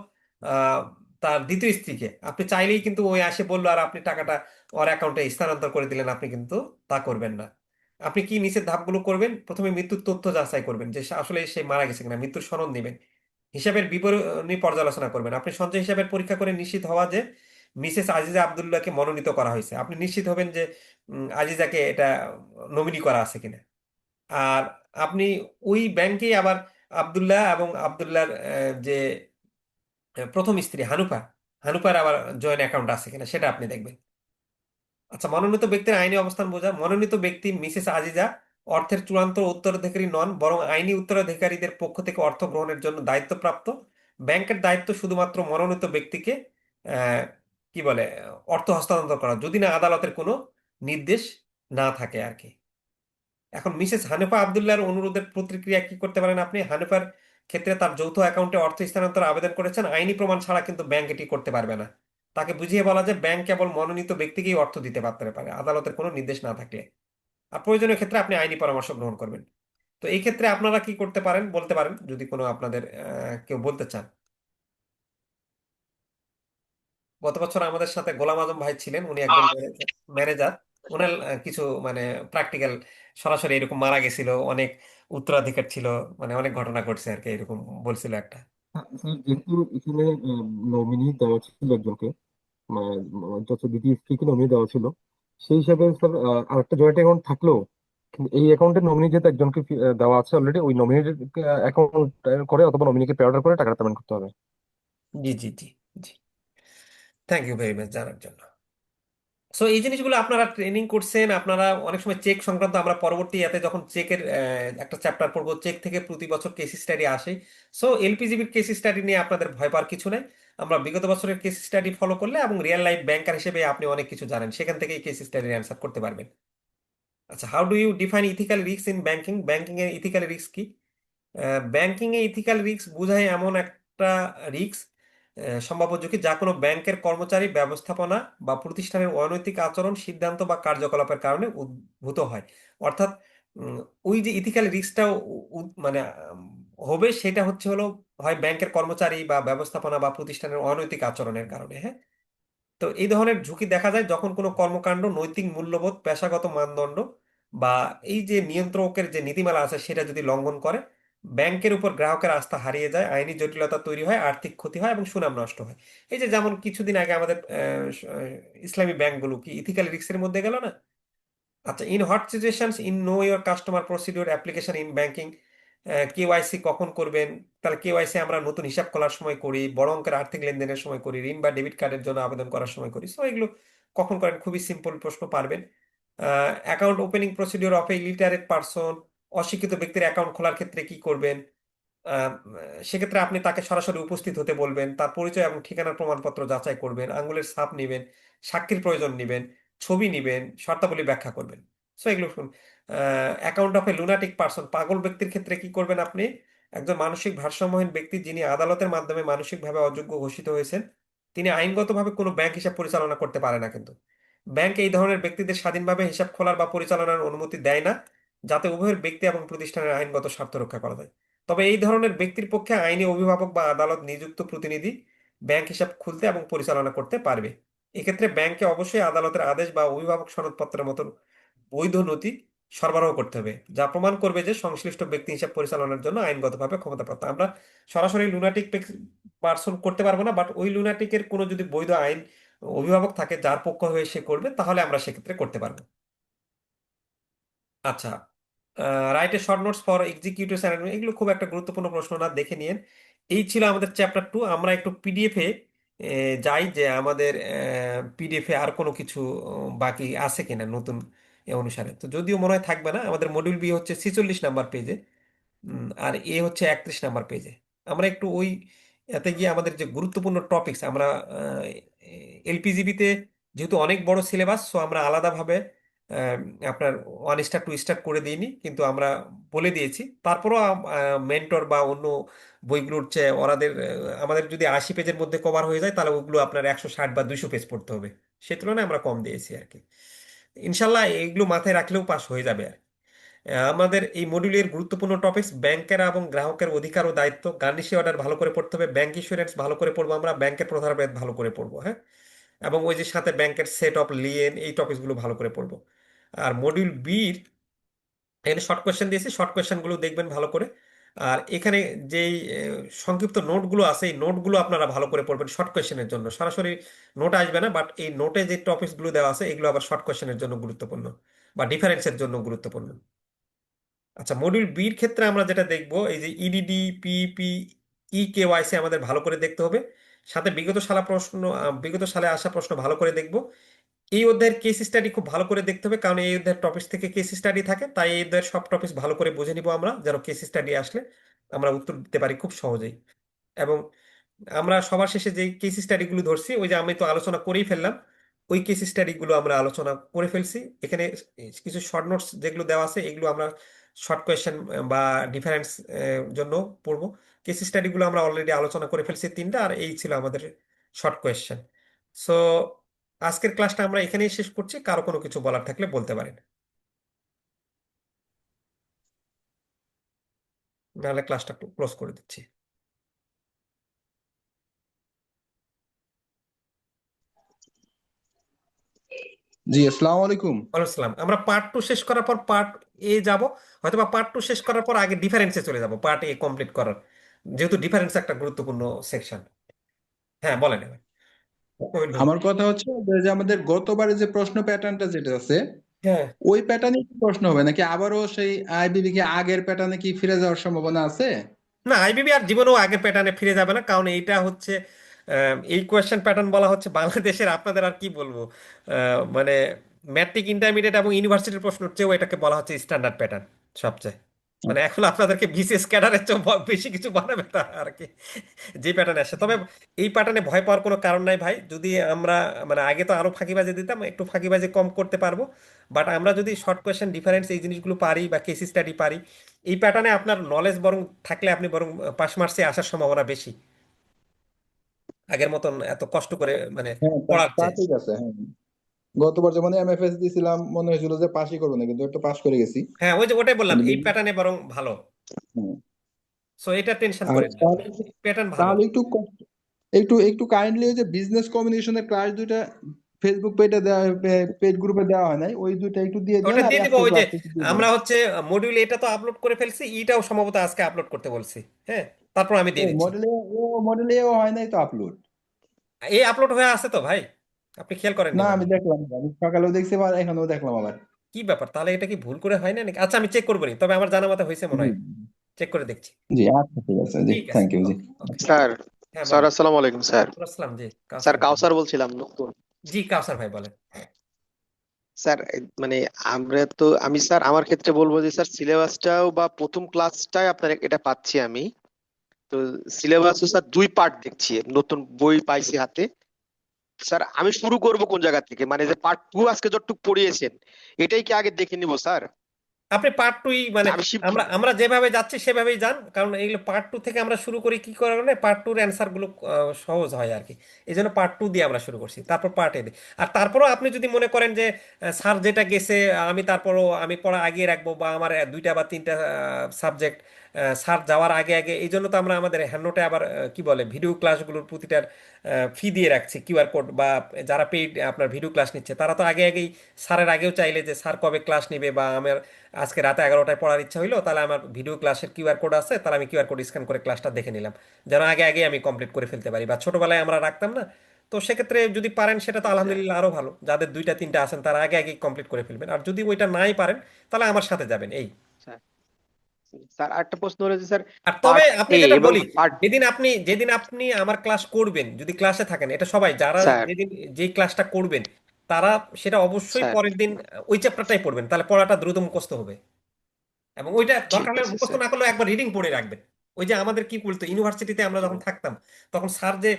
আহ, তার দ্বিতীয় স্ত্রীকে, আপনি চাইলেই কিন্তু ওই আসে বললো আর আপনি টাকাটা ওর অ্যাকাউন্টে স্থানান্তর করে দিলেন, আপনি কিন্তু তা করবেন না। আপনি কি নিচের ধাপগুলো করবেন? প্রথমে মৃত্যুর তথ্য যাচাই করবেন যে আসলে সে মারা গেছে কিনা, মৃত্যুর সনদ নেবেন, হিসাবের বিবরণী পর্যালোচনা করবেন। আপনি সঞ্চয় হিসাবের পরীক্ষা করে নিশ্চিত হওয়া যে মিসেস আজিজা আব্দুল্লাহকে মনোনীত করা হয়েছে, আপনি নিশ্চিত হবেন যে আজিজাকে এটা নমিনি করা আছে কিনা। আর আপনি ওই ব্যাংকে আবার আব্দুল্লাহ এবং আব্দুল্লাহর যে প্রথম স্ত্রী হানুফা, হানুফার আবার জয়েন্ট অ্যাকাউন্ট আছে কিনা সেটা আপনি দেখবেন। আচ্ছা, মনোনীত ব্যক্তির আইনি অবস্থান বোঝা। মনোনীত ব্যক্তি মিসেস আজিজা অর্থের চূড়ান্ত উত্তরাধিকারী নন, বরং আইনি উত্তরাধিকারীদের পক্ষ থেকে অর্থ গ্রহণের জন্য দায়িত্বপ্রাপ্ত। ব্যাংকের দায়িত্ব শুধুমাত্র মনোনীত ব্যক্তিকে আহ, কি বলে অর্থ হস্তান্তর করা, যদি না আদালতের কোনো নির্দেশ না থাকে আর কি। এখন মিসেস হানিফা আব্দুল্লাহর অনুরোধের প্রতিক্রিয়া কি করতে পারেন আপনি? হানিফার ক্ষেত্রে তার যৌথ অ্যাকাউন্টে অর্থ স্থানান্তর আবেদন করেছেন, আইনি প্রমাণ ছাড়া কিন্তু ব্যাংক এটি করতে পারবে না। তাকে বুঝিয়ে বলা যে ব্যাংক কেবল মনোনীত ব্যক্তিকেই অর্থ দিতে পারতে পারে, আদালতের কোনো নির্দেশ না থাকলে। আর প্রয়োজনীয় ক্ষেত্রে আপনি আইনি পরামর্শ গ্রহণ করবেন। তো এই ক্ষেত্রে আপনারা কি করতে পারেন বলতে পারেন, যদি কোনো আপনাদের কেউ বলতে চান। গত বছর আমাদের সাথে গোলাম আজম ভাই ছিলেন, উনি একজন ম্যানেজার। ওনার কিছু মানে প্র্যাকটিক্যাল, সরাসরি এরকম মারা গেছিল, অনেক উত্তরাধিকার ছিল, মানে অনেক ঘটনা ঘটছে আর কি, এরকম বলছিল একটা। হ্যাঁ, স্যার যেহেতু এখানে নমিনি দেওয়া ছিল একজনকে, যত দ্বিতীয় স্ত্রীকে নমিনি দেওয়া ছিল, সেই হিসাবে স্যার আরেকটা জয়েন্ট অ্যাকাউন্ট থাকলেও কিন্তু এই অ্যাকাউন্টের নমিনি যেহেতু একজনকে দেওয়া আছে অলরেডি, ওই নমিনি অ্যাকাউন্ট করে অথবা নমিনিকে পে অর্ডার করে টাকাটা পেমেন্ট করতে হবে। জি জি জি জি, থ্যাংক ইউ ভেরি মাচ জানার জন্য। সো এই জিনিসগুলো আপনারা ট্রেনিং করছেন, আপনারা অনেক সময় চেক সংক্রান্ত, আমরা পরবর্তী এতে যখন চেকের একটা চ্যাপ্টার পড়বো, চেক থেকে প্রতি বছর কেস স্টাডি আসে। সো এলপিজিবির কেস স্টাডি নিয়ে আপনাদের ভয় পাওয়ার কিছু নাই। আমরা বিগত বছরের কেস স্টাডি ফলো করলে এবং রিয়েল লাইফ ব্যাংকার হিসেবে আপনি অনেক কিছু জানেন, সেখান থেকে কেস স্টাডির অ্যান্সার করতে পারবেন। আচ্ছা, how do you define ethical risk in banking? Banking এর ইথিক্যাল রিস্ক কি? ব্যাংকিং এ ইথিক্যাল রিস্ক বোঝায় এমন একটা রিস্ক, সম্ভাব্য ঝুঁকি যা কোনো ব্যাংকের কর্মচারী, ব্যবস্থাপনা বা প্রতিষ্ঠানের অনৈতিক আচরণ, সিদ্ধান্ত বা কার্যকলাপের কারণে উদ্ভূত হয়। অর্থাৎ ওই যে ইথিক্যাল রিস্কটা মানে হবে, সেটা হচ্ছে হলো হয় ব্যাংকের কর্মচারী বা ব্যবস্থাপনা বা প্রতিষ্ঠানের অনৈতিক আচরণের কারণে। হ্যাঁ, তো এই ধরনের ঝুঁকি দেখা যায় যখন কোনো কর্মকাণ্ড নৈতিক মূল্যবোধ, পেশাগত মানদণ্ড বা এই যে নিয়ন্ত্রকের যে নীতিমালা আছে সেটা যদি লঙ্ঘন করে, ব্যাংকের উপর গ্রাহকের আস্থা হারিয়ে যায়, আইনি জটিলতা তৈরি হয়, আর্থিক ক্ষতি হয় এবং সুনাম নষ্ট হয়। এই যে যেমন কিছুদিন আগে আমাদের ইসলামী ব্যাংকগুলো কি ইথিক্যাল রিস্কের মধ্যে গেল না? আচ্ছা, in what situations in know your customer procedure application in banking? KYC কখন করবেন? তাহলে কেওয়াইসি আমরা নতুন হিসাব খোলার সময় করি, বড় অঙ্কের আর্থিক লেনদেনের সময় করি, ঋণ বা ডেবিট কার্ডের জন্য আবেদন করার সময় করি। সো এগুলো কখন করেন? খুবই সিম্পল প্রশ্ন, পারবেন। Account opening procedure of A illiterate person, অশিক্ষিত ব্যক্তির অ্যাকাউন্ট খোলার ক্ষেত্রে কি করবেন? আহ, সেক্ষেত্রে আপনি তাকে সরাসরি উপস্থিত হতে বলবেন, তার পরিচয় এবং ঠিকানার প্রমাণপত্র যাচাই করবেন, আঙ্গুলের ছাপ নেবেন, সাক্ষীর প্রয়োজন নেবেন, ছবি নেবেন, শর্তাবলী ব্যাখ্যা করবেন। সো এগুলো account of A lunatic person, পাগল ব্যক্তির ক্ষেত্রে কি করবেন আপনি? একজন মানসিক ভারসাম্যহীন ব্যক্তি যিনি আদালতের মাধ্যমে মানসিকভাবে অযোগ্য ঘোষিত হয়েছেন, তিনি আইনগতভাবে কোনো ব্যাংক হিসাব পরিচালনা করতে পারে না কিন্তু। ব্যাংক এই ধরনের ব্যক্তিদের স্বাধীনভাবে হিসাব খোলার বা পরিচালনার অনুমতি দেয় না, যাতে উভয়ের ব্যক্তি এবং প্রতিষ্ঠানের আইনগত স্বার্থ রক্ষা করা যায়। তবে এই ধরনের ব্যক্তির পক্ষে আইনি অভিভাবক বা আদালত নিযুক্ত প্রতিনিধি ব্যাংক হিসাব খুলতে এবং পরিচালনা করতে পারবে। এক্ষেত্রে ব্যাংকে অবশ্যই আদালতের আদেশ বা অভিভাবক সনদপত্রের মতন বৈধ নথি সরবরাহ করতে হবে, যা প্রমাণ করবে যে সংশ্লিষ্ট ব্যক্তি হিসাব পরিচালনার জন্য আইনগতভাবে ক্ষমতাপ্রাপ্ত। আমরা সরাসরি লুনাটিক পার্সন করতে পারবো না, বাট ওই লুনাটিকের কোনো যদি বৈধ আইন অভিভাবক থাকে যার পক্ষ হয়ে সে করবে, তাহলে আমরা সেক্ষেত্রে করতে পারবো। আচ্ছা, right short notes for executive assignment, এগুলো খুব একটা গুরুত্বপূর্ণ প্রশ্ন না, দেখে নিন। এই ছিল আমাদের চ্যাপ্টার 2। আমরা একটু পিডিএফে যাই, যে আমাদের পিডিএফে আর কোনো কিছু বাকি আছে কিনা নতুন এ অনুসারে। তো যদিও মনে হয় থাকবে না, আমাদের মডিউল বি হচ্ছে 46 নাম্বার পেজে, আর এ হচ্ছে 31 নাম্বার পেজে। আমরা একটু ওই এতে গিয়ে আমাদের যে গুরুত্বপূর্ণ টপিকস, আমরা এলপিজিবিতে যেহেতু অনেক বড় সিলেবাস, সো আমরা আলাদাভাবে আহ, আপনার 1 স্টার 2 স্টার করে দিইনি, কিন্তু আমরা বলে দিয়েছি। তারপরও মেন্টর বা অন্য বইগুলোর চেয়ে ওরাদের আমাদের যদি 80 পেজের মধ্যে কভার হয়ে যায়, তাহলে ওগুলো আপনার 160 বা 200 পেজ পড়তে হবে। সে তুলনায় আমরা কম দিয়েছি আর কি। ইনশাল্লাহ এগুলো মাথায় রাখলেও পাস হয়ে যাবে আর কি। আমাদের এই মডিউলের গুরুত্বপূর্ণ টপিকস ব্যাংকের এবং গ্রাহকের অধিকার ও দায়িত্ব, গার্নিশি অর্ডার ভালো করে পড়তে হবে, ব্যাংক ইন্স্যুরেন্স ভালো করে পড়বো, আমরা ব্যাংকের প্রধারভেদ ভালো করে পড়বো, হ্যাঁ। এবং ওই যে সাথে ব্যাংকের সেট অফ লিয়েন, এই টপিকসগুলো ভালো করে পড়বো। আর মডিউল বির এখানে শর্ট কোয়েশ্চেন দিয়েছি, শর্ট কোয়েশ্চেনগুলো দেখবেন ভালো করে। আর এখানে যেই সংক্ষিপ্ত নোটগুলো আছে, এই নোটগুলো আপনারা ভালো করে পড়বেন শর্ট কোয়েশ্চেনের জন্য। সরাসরি নোট আসবে না, বাট এই নোটে যে টপিকসগুলো দেওয়া আছে এগুলো আবার শর্ট কোয়েশ্চেনের জন্য গুরুত্বপূর্ণ বা ডিফারেন্সের জন্য গুরুত্বপূর্ণ। আচ্ছা, মডিউল বির ক্ষেত্রে আমরা যেটা দেখবো, এই যে ইডিডি, পিপি, কেওয়াইসি আমাদের ভালো করে দেখতে হবে। সাথে বিগত সালে আসা প্রশ্ন ভালো করে দেখবো। এই অধ্যায়ের কেস স্টাডি খুব ভালো করে দেখতে হবে, কারণ এই অধ্যায়ের টপিক থেকে কেস স্টাডি থাকে, তাই এই অধ্যায়ের সব টপিক ভালো করে বুঝে নিব আমরা, যেন কেস স্টাডি আসলে আমরা উত্তর দিতে পারি খুব সহজেই। এবং আমরা সবার শেষে যে কেস স্টাডিগুলো ধরছি, ওই যে আমি তো আলোচনা করেই ফেললাম, ওই কেস স্টাডিগুলো আমরা আলোচনা করে ফেলছি এখানে। কিছু শর্ট নোটস যেগুলো দেওয়া আছে, এগুলো আমরা শর্ট কোয়েশ্চেন বা ডিফারেন্স জন্য পড়বো। কেস স্টাডিগুলো আমরা অলরেডি আলোচনা করে ফেলছি 3টা, আর এই ছিল আমাদের শর্ট কোয়েশ্চেন। সো আজকের ক্লাসটা আমরা এখানেই শেষ করছি, কারো কোনো কিছু বলার থাকলে বলতে পারেন, নাহলে ক্লাসটা ক্লোজ করে দিচ্ছি। জি, আসসালামু আলাইকুম। ওয়ালাইকুম আসসালাম। আমরা পার্ট 2 শেষ করার পর পার্ট এ যাব, হয়তো বা পার্ট 2 শেষ করার পর আগে ডিফারেন্সে চলে যাব পার্ট এ কমপ্লিট করার, যেহেতু ডিফারেন্স একটা গুরুত্বপূর্ণ সেকশন। হ্যাঁ, বলেন এবার। কোয়েল ভাই। আমার কথা হচ্ছে যে আমাদের গতবারে যে প্রশ্ন প্যাটার্নটা যেটা আছে, হ্যাঁ, ওই প্যাটার্নে কি প্রশ্ন হবে নাকি আবারও সেই আইবিবি কি আগের প্যাটার্নে কি ফিরে যাওয়ার সম্ভাবনা আছে? না, আইবিবি আর জীবনেও আগের প্যাটার্নে ফিরে যাবে না, কারণ এইটা হচ্ছে এই কোয়েশ্চেন প্যাটার্ন বলা হচ্ছে বাংলাদেশের, আপনাদের আর কি বলবো, মানে ম্যাট্রিক, ইন্টারমিডিয়েট এবং ইউনিভার্সিটির প্রশ্নের চেয়েও এটাকে বলা হচ্ছে স্ট্যান্ডার্ড প্যাটার্ন সবচেয়ে। মানে এখন আপনাদেরকে বিসিএস ক্যাডারের চেয়েও বেশি কিছু বানাবে না আর কি, যে প্যাটার্নে আসে। তবে এই প্যাটার্নে ভয় পাওয়ার কোনো কারণ নাই ভাই। যদি আমরা মানে আগে তো আরো ফাঁকিবাজি দিতাম, একটু ফাঁকিবাজি কম করতে পারবো, বাট আমরা যদি শর্ট কোয়েশ্চেন, ডিফারেন্স, এই জিনিসগুলো পারি বা কেস স্টাডি পারি, এই প্যাটার্নে আপনার নলেজ বরং থাকলে আপনি বরং পাস মার্কসে আসার সম্ভাবনা বেশি, আগের মতন এত কষ্ট করে মানে হ্যাঁ, তা পড়ার তা চেয়ে। ঠিক আছে। হ্যাঁ, গতবার যেমন এমএফএস দিছিলাম মনে হয়েছিল যে পাসই করবো না, কিন্তু একটু পাস করে গেছি। হ্যাঁ, ওই যে ওটাই বললাম, কিন্তু এই প্যাটার্নে বরং ভালো। হ্যাঁ। সো এটা টেনশন আর করেন না, তাহলে প্যাটার্ন ভালো। তাহলে একটু একটু কাইন্ডলি ওই যে বিজনেস কমিউনিকেশনের ক্লাস দুইটা ফেসবুক পেজ গ্রুপে দেওয়া হয় নাই, ওই দুইটা একটু দিয়ে দেন, ওটা আর দিয়ে দিব। আজকের ওই যে ক্লাসটা একটু দিয়ে দেন। আমরা হচ্ছে মডিউল এটা তো আপলোড করে ফেলছি, এটাও সম্ভবত আজকে আপলোড করতে বলছি। হ্যাঁ, তারপর আমি ও দিয়ে দিচ্ছি। মডেলে মডেলেও হয় নাই তো আপলোড? এই আপলোড হয়ে আছে তো ভাই, আপনি খেয়াল করেননি না, মনে আমি হয়। দেখলাম, আমি সকালেও দেখছি আবার এখানেও দেখলাম আবার। কি ব্যাপার, তাহলে এটা কি ভুল করে হয় না নাকি? আচ্ছা, আমি চেক করবো নি, তবে আমার জানা মতে হয়েছে মনে জি হয়, চেক করে দেখছি। জি, আচ্ছা ঠিক আছে, জি ঠিক আছে, thank you G. Okay okay. Sir হ্যাঁ, স্যার বলেন। আসসালামু আলাইকুম স্যার। আসসালাম, জি কাউসার স্যার ভাই বলেন। কাউসার বলছিলাম নতুন। জি কাউসার ভাই বলেন। স্যার মানে আমি স্যার আমার ক্ষেত্রে বলবো যে স্যার সিলেবাসটাও বা প্রথম ক্লাসটাই আপনার এটা পাচ্ছি আমি। তো সিলেবাসও স্যার 2 পার্ট দেখছি, নতুন বই পাইছি হাতে। স্যার আমি শুরু করব কোন জায়গা থেকে, মানে যে পার্ট 2 আজকে যতটুকু পড়িয়েছেন এটাই কি আগে দেখে নিব স্যার? আপনি পার্ট 2 মানে আমি আমরা আমরা যেভাবে যাচ্ছি সেভাবেই যান, কারণ এইগুলো পার্ট 2 থেকে আমরা শুরু করি কি কারণে, পার্ট 2 অ্যান্সার গুলো সহজ হয় আর কি। এই জন্য পার্ট 2 দিয়ে আমরা শুরু করছি, তারপর পার্ট 8 আর তারপরও আপনি যদি মনে করেন যে স্যার যেটা গেছে আমি তারপরও আমি পড়া আগিয়ে রাখবো, বা আমার 2টা বা 3টা সাবজেক্ট স্যার যাওয়ার আগে আগে, এই জন্য তো আমরা আমাদের হ্যান্ডনোটে আবার কি বলে ভিডিও ক্লাসগুলোর প্রতিটার ফি দিয়ে রাখছি, কিউআর কোড, বা যারা পেইড আপনার ভিডিও ক্লাস নিচ্ছে তারা তো আগে আগেই স্যারের আগেও চাইলে যে স্যার কবে ক্লাস নিবে, বা আমার আজকে রাতে 11টায় পড়ার ইচ্ছা হইলো, তাহলে আমার ভিডিও ক্লাসের কিউআর কোড আছে, তাহলে আমি কিউআর কোড স্ক্যান করে ক্লাসটা দেখে নিলাম, যেন আগে আগে আমি কমপ্লিট করে ফেলতে পারি। বা ছোটবেলায় আমরা রাখতাম না, তো সেক্ষেত্রে যদি পারেন সেটা তো আচ্ছা আলহামদুলিল্লাহ আরো ভালো, যাদের দুইটা তিনটা আছেন তারা আগে আগে কমপ্লিট করে ফেলবেন, আর যদি ওইটা নাই পারেন তাহলে আমার সাথে যাবেন এই। স্যার। স্যার আরেকটা প্রশ্ন হলো যে স্যার, আর তবে পার্ট আপনি এ যেটা এবং বলি, পার্ট যেদিন আপনি আমার ক্লাস করবেন, যদি ক্লাসে থাকেন, এটা সবাই যারা স্যার যেদিন যেই ক্লাসটা করবেন তারা সেটা অবশ্যই স্যার পরের দিন ওই চ্যাপ্টারটাই পড়বেন, তাহলে পড়াটা দ্রুত মুখস্থ হবে। এবং ওইটা ঠিক দরকার হলে আছে মুখস্থ স্যার। না করলেও একবার রিডিং পড়ে রাখবেন। ওই যে আমাদের কি বলতো ইউনিভার্সিটিতে আমরা যখন থাকতাম, তখন স্যার যে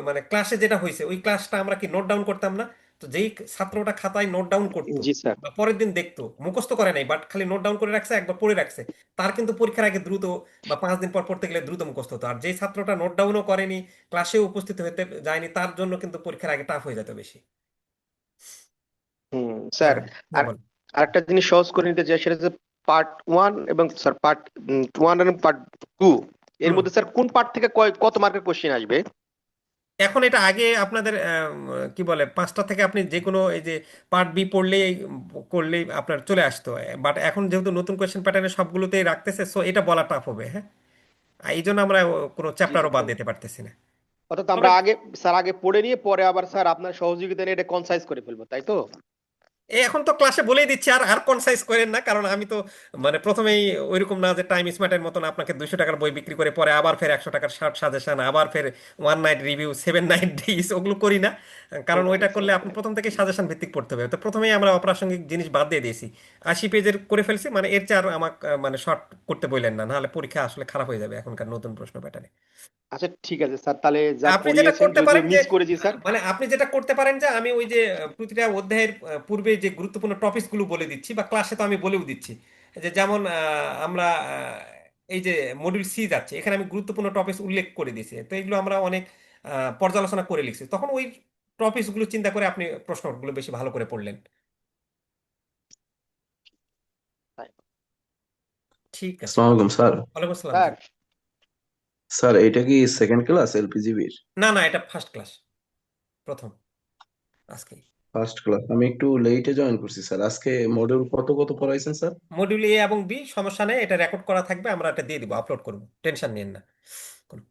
মানে ক্লাসে যেটা হয়েছে ওই ক্লাসটা আমরা কি নোট ডাউন করতাম না? তো যেই ছাত্রটা খাতায় নোট ডাউন করতো জি স্যার। বা পরের দিন দেখতো, মুখস্থ করে নাই বাট খালি নোট ডাউন করে রাখছে, একবার পড়ে রাখছে, তার কিন্তু পরীক্ষার আগে দ্রুত, বা 5 দিন পর পড়তে গেলে দ্রুত মুখস্থ হতো। আর যেই ছাত্রটা নোট ডাউনও করেনি, ক্লাসে উপস্থিত হতে যায়নি, তার জন্য কিন্তু পরীক্ষার আগে টাফ হয়ে যেত বেশি। স্যার, হ্যাঁ, আর বল। আরেকটা জিনিস সহজ করে নিতে চাই, সেটা হচ্ছে পার্ট 1 এবং স্যার পার্ট 1 এবং পার্ট 2, এর হুম। মধ্যে স্যার কোন পার্ট থেকে কত মার্কের কোশ্চেন আসবে? এখন এটা আগে আপনাদের কি বলে 5টা থেকে আপনি যে কোনো এই যে পার্ট বি করলেই আপনার চলে আসতো, বাট এখন যেহেতু নতুন কোয়েশ্চেন প্যাটার্নে সবগুলোতেই রাখতেছে, সো এটা বলা টাফ হবে। হ্যাঁ, আর এই জন্য আমরা কোনো জি চ্যাপ্টারও বাদ স্যার। দিতে পারতেছি না। অর্থাৎ তবে আমরা আগে স্যার আগে পড়ে নিয়ে পরে আবার স্যার আপনার সহযোগিতা নিয়ে এটা কনসাইজ করে ফেলবো, তাই তো? এখন তো ক্লাসে বলেই দিচ্ছি, আর আর কনসাইজ করেন না, কারণ আমি তো মানে প্রথমেই ওইরকম না যে টাইম স্মার্টের মতন আপনাকে 200 টাকার বই বিক্রি করে পরে আবার ফের 100 টাকার শার্ট সাজেশন, আবার ফের 1 নাইট রিভিউ, 7 নাইট ডেইজ, ওগুলো করি না। কারণ ওইটা করলে আপনি প্রথম থেকে সাজেশন ভিত্তিক পড়তে হবে, তো প্রথমেই আমরা অপ্রাসঙ্গিক জিনিস বাদ দিয়ে দিয়েছি। 80 পেজের করে ফেলছি, মানে এর চেয়ে আর আমাকে মানে শর্ট করতে বললেন না, নাহলে পরীক্ষা আসলে খারাপ হয়ে যাবে এখনকার নতুন প্রশ্ন প্যাটার্নে। আচ্ছা ঠিক আছে স্যার, তাহলে যা আপনি যেটা পড়িয়েছেন করতে যদিও পারেন যে মিস করেছি স্যার। মানে আপনি যেটা করতে পারেন যে আমি ওই যে প্রতিটা অধ্যায়ের পূর্বে যে গুরুত্বপূর্ণ টপিকস গুলো বলে দিচ্ছি, বা ক্লাসে তো আমি বলেও দিচ্ছি, যে যেমন আমরা এই যে মডিউল সি যাচ্ছে, এখানে আমি গুরুত্বপূর্ণ টপিকস উল্লেখ করে দিয়েছি, তো এগুলো আমরা অনেক পর্যালোচনা করে লিখছি, তখন ওই টপিকস গুলো চিন্তা করে আপনি প্রশ্নগুলো বেশি ভালো করে পড়লেন। তাই। ঠিক আছে। আসসালামু আলাইকুম স্যার। ওয়ালাইকুম আসসালাম জি। স্যার স্যার এটা কি সেকেন্ড ক্লাস এলপিজিবির? না না, এটা ফার্স্ট ক্লাস, প্রথম আজকে। ফার্স্ট ক্লাস, আমি একটু লেটে জয়েন করছি স্যার। আজকে মডিউল কত কত পড়াইছেন স্যার? মডিউল এ এবং বি সমস্যা নেই, এটা রেকর্ড করা থাকবে, আমরা এটা দিয়ে দিব, আপলোড করবো, টেনশন নিন না কোনো।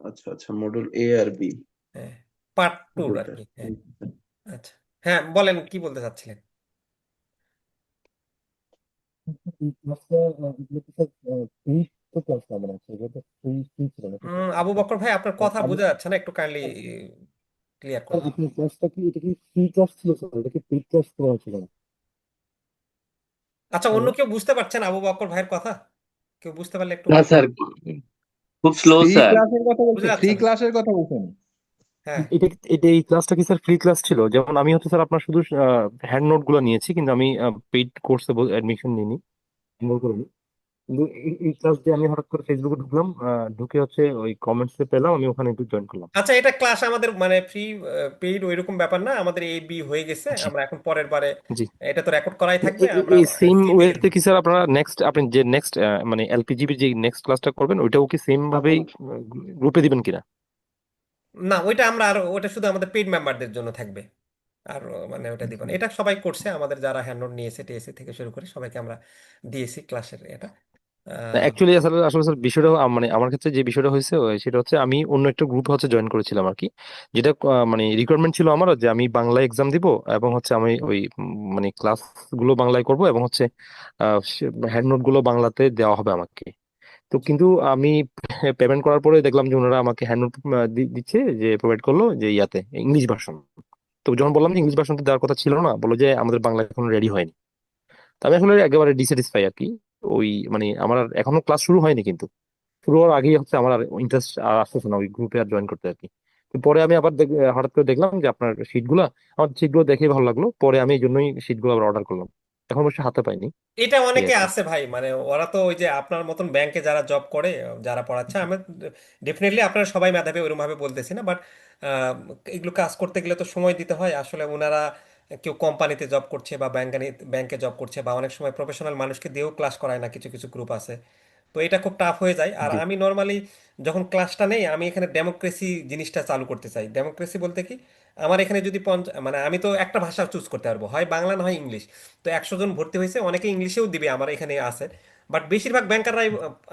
আচ্ছা আচ্ছা, মডিউল এ আর বি। হ্যাঁ, পার্ট টুর ওকে আর স্যার। কি। হ্যাঁ। আচ্ছা, হ্যাঁ বলেন কি বলতে চাচ্ছিলেন। এই ক্লাসটা এগুলো তো স্যার ফ্রি তো ক্লাস না মানে এগুলো তো ফ্রি ছিল নাকি স্যার? আবু বকর ভাই, আপনার কথা আমি বোঝা যাচ্ছে না, একটু কাইন্ডলি ক্লিয়ার স্যার করেন। আপনার ক্লাসটা কি এটা কি ফ্রি ক্লাস ছিল স্যার? এটা কি পেইড ক্লাস করা ছিল না? আচ্ছা, অন্য হ্যালো কেউ বুঝতে পারছেন আবু বকর ভাইয়ের কথা? কেউ বুঝতে পারলে একটু না বলেন। স্যার, খুব স্লো ফ্রি স্যার। ক্লাসের কথা বুঝে বলছেন, ফ্রি যাচ্ছেন? ক্লাসের কথা বলছেন? হ্যাঁ। এটা এটা এই ক্লাসটা কি স্যার ফ্রি ক্লাস ছিল? যেমন আমি হচ্ছে স্যার আপনার শুধু হ্যান্ড নোট গুলো নিয়েছি, কিন্তু আমি পেইড কোর্সে অ্যাডমিশন নিইনি, এনরোল করিনি। কিন্তু এই ক্লাস দিয়ে আমি হঠাৎ করে ফেসবুকে ঢুকলাম, ঢুকে হচ্ছে ওই কমেন্টসে পেলাম, আমি ওখানে একটু জয়েন করলাম। আচ্ছা, এটা ক্লাস আমাদের মানে ফ্রি পেইড ওইরকম ব্যাপার না, আমাদের এ বি হয়ে গেছে, জি আমরা এখন পরের বারে জি। এটা তো রেকর্ড করাই থাকবে, আমরা এই সেম সি তে ওয়েতে দিব। কি স্যার আপনারা নেক্সট আপনি যে নেক্সট মানে এলপিজিবি যে নেক্সট ক্লাসটা করবেন ওইটাও কি সেম ভাবেই গ্রুপে দিবেন কিনা? না, ওইটা আমরা আর ওটা শুধু আমাদের পেইড মেম্বারদের জন্য থাকবে, আর মানে ওটা দিব না, এটা সবাই করছে, আমাদের যারা হ্যান্ড নোট নিয়েছে টিএসসি থেকে শুরু করে সবাইকে আমরা দিয়েছি ক্লাসের এটা। আহ, অ্যাকচুয়ালি আসলে আসলে স্যার বিষয়টা মানে আমার ক্ষেত্রে যে বিষয়টা হয়েছে সেটা হচ্ছে আমি অন্য একটা গ্রুপে হচ্ছে জয়েন করেছিলাম আর কি, যেটা মানে রিকোয়ারমেন্ট ছিল আমার যে আমি বাংলায় এক্সাম দিব, এবং হচ্ছে আমি ওই মানে ক্লাস গুলো বাংলায় করব, এবং হচ্ছে হ্যান্ড নোট গুলো বাংলাতে দেওয়া হবে আমাকে। তো কিন্তু আমি পেমেন্ট করার পরে দেখলাম যে ওনারা আমাকে হ্যান্ড নোট দিচ্ছে, যে প্রোভাইড করলো যে ইয়াতে ইংলিশ ভার্সন। তো যখন বললাম যে ইংলিশ ভার্সনটা দেওয়ার কথা ছিল না, বললো যে আমাদের বাংলা এখন রেডি হয়নি। তো আমি আসলে একেবারে ডিস্যাটিসফাই আর কি। ওই মানে আমার আর এখনো ক্লাস শুরু হয়নি, কিন্তু শুরু হওয়ার আগেই হচ্ছে আমার আর ইন্টারেস্ট আর আসতেছে না ওই গ্রুপে আর জয়েন করতে আর কি। তো পরে আমি আবার হঠাৎ করে দেখলাম যে আপনার শিটগুলো, আমার শিটগুলো দেখেই ভালো লাগলো, পরে আমি এই জন্যই শিটগুলো আবার অর্ডার করলাম। এখন অবশ্য হাতে পাইনি, এটা এই অনেকে আর কি। আছে ভাই, মানে ওরা তো ওই যে আপনার মতন ব্যাংকে যারা জব করে, যারা পড়াচ্ছে, আমি ডেফিনেটলি আপনারা সবাই মেধাবী ওইরকম ভাবে বলতেছি না, বাট এগুলো কাজ করতে গেলে তো সময় দিতে হয় আসলে। ওনারা কেউ কোম্পানিতে জব করছে বা ব্যাংকে জব করছে, বা অনেক সময় প্রফেশনাল মানুষকে দিয়েও ক্লাস করায় না, কিছু কিছু গ্রুপ আছে। তো এটা খুব টাফ হয়ে যায়। আর জি আমি নর্মালি যখন ক্লাসটা নেই, আমি এখানে ডেমোক্রেসি জিনিসটা চালু করতে চাই। ডেমোক্রেসি বলতে কি, আমার এখানে যদি মানে আমি তো একটা ভাষা চুজ করতে পারবো, হয় বাংলা না হয় ইংলিশ। তো 100 জন ভর্তি হয়েছে, অনেকে ইংলিশেও দিবে আমার এখানে আছে। বাট বেশিরভাগ ব্যাংকাররাই,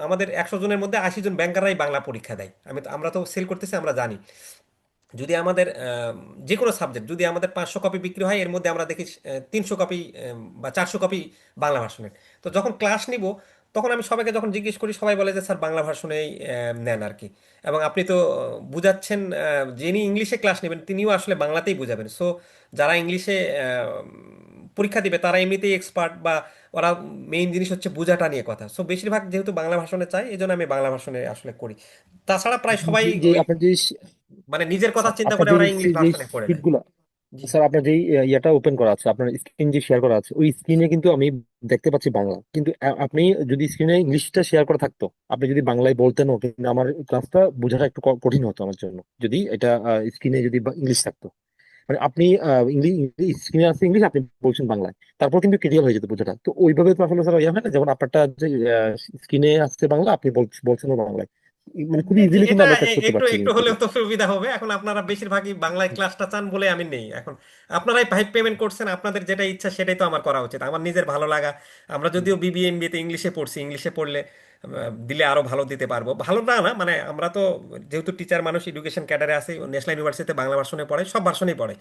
আমাদের 100 জনের মধ্যে 80 জন ব্যাংকাররাই বাংলা পরীক্ষা দেয়। আমরা তো সেল করতেছি, আমরা জানি। যদি আমাদের যে কোনো সাবজেক্ট যদি আমাদের 500 কপি বিক্রি হয়, এর মধ্যে আমরা দেখি 300 কপি বা 400 কপি বাংলা ভার্সনের। তো যখন ক্লাস নিব, তখন আমি সবাইকে যখন জিজ্ঞেস করি, সবাই বলে যে স্যার বাংলা ভার্সনেই নেন আর কি। এবং আপনি তো বুঝাচ্ছেন, যিনি ইংলিশে ক্লাস নেবেন তিনিও আসলে বাংলাতেই বুঝাবেন। সো যারা ইংলিশে পরীক্ষা দিবে তারা এমনিতেই এক্সপার্ট, বা ওরা মেইন জিনিস হচ্ছে বোঝাটা নিয়ে কথা। সো বেশিরভাগ যেহেতু বাংলা ভার্সনে চাই, এই জন্য আমি বাংলা ভার্সনে আসলে করি। তাছাড়া প্রায় সবাই যে ওই আপনার যে মানে নিজের কথা স্যার চিন্তা আপনার করে যে ওরা ইংলিশ যে ভার্সনে পড়ে দেয়। শীটগুলো, জি। স্যার আপনার যেই ইয়েটা ওপেন করা আছে, আপনার স্ক্রিন যে শেয়ার করা আছে, ওই স্ক্রিনে কিন্তু আমি দেখতে পাচ্ছি বাংলা, কিন্তু আপনি যদি স্ক্রিনে ইংলিশটা শেয়ার করা থাকতো, আপনি যদি বাংলায় বলতেনও, কিন্তু আমার ক্লাসটা বোঝাটা একটু কঠিন হতো আমার জন্য, যদি এটা স্ক্রিনে যদি ইংলিশ থাকতো। মানে আপনি ইংলিশ স্ক্রিনে আছে ইংলিশ, আপনি বলছেন বাংলায়, তারপর কিন্তু ক্লিয়ার হয়ে যেত বোঝাটা। তো ওইভাবে তো আসলে স্যার ইয়ে হয় না, যেমন আপনারটা যে স্ক্রিনে আসছে বাংলা, আপনি বলছেনও বাংলায়, মানে খুবই জি জি, ইজিলি কিন্তু এটা আমরা ক্যাচ করতে একটু পারছি একটু কিন্তু হলেও এটা। তো সুবিধা হবে। এখন আপনারা বেশিরভাগই বাংলায় ক্লাসটা চান বলে আমি নেই এখন। আপনারাই ভাই পেমেন্ট করছেন, আপনাদের যেটা ইচ্ছা সেটাই তো আমার করা উচিত, আমার নিজের ভালো লাগা। আমরা যদিও বিবিএ এমবিএ তে ইংলিশে পড়ছি, ইংলিশে পড়লে দিলে আরো ভালো দিতে পারবো। ভালো না না মানে আমরা তো যেহেতু টিচার মানুষ, এডুকেশন ক্যাডারে আছি, ন্যাশনাল ইউনিভার্সিটিতে বাংলা ভার্সনে পড়ে, সব ভার্সনেই পড়ে।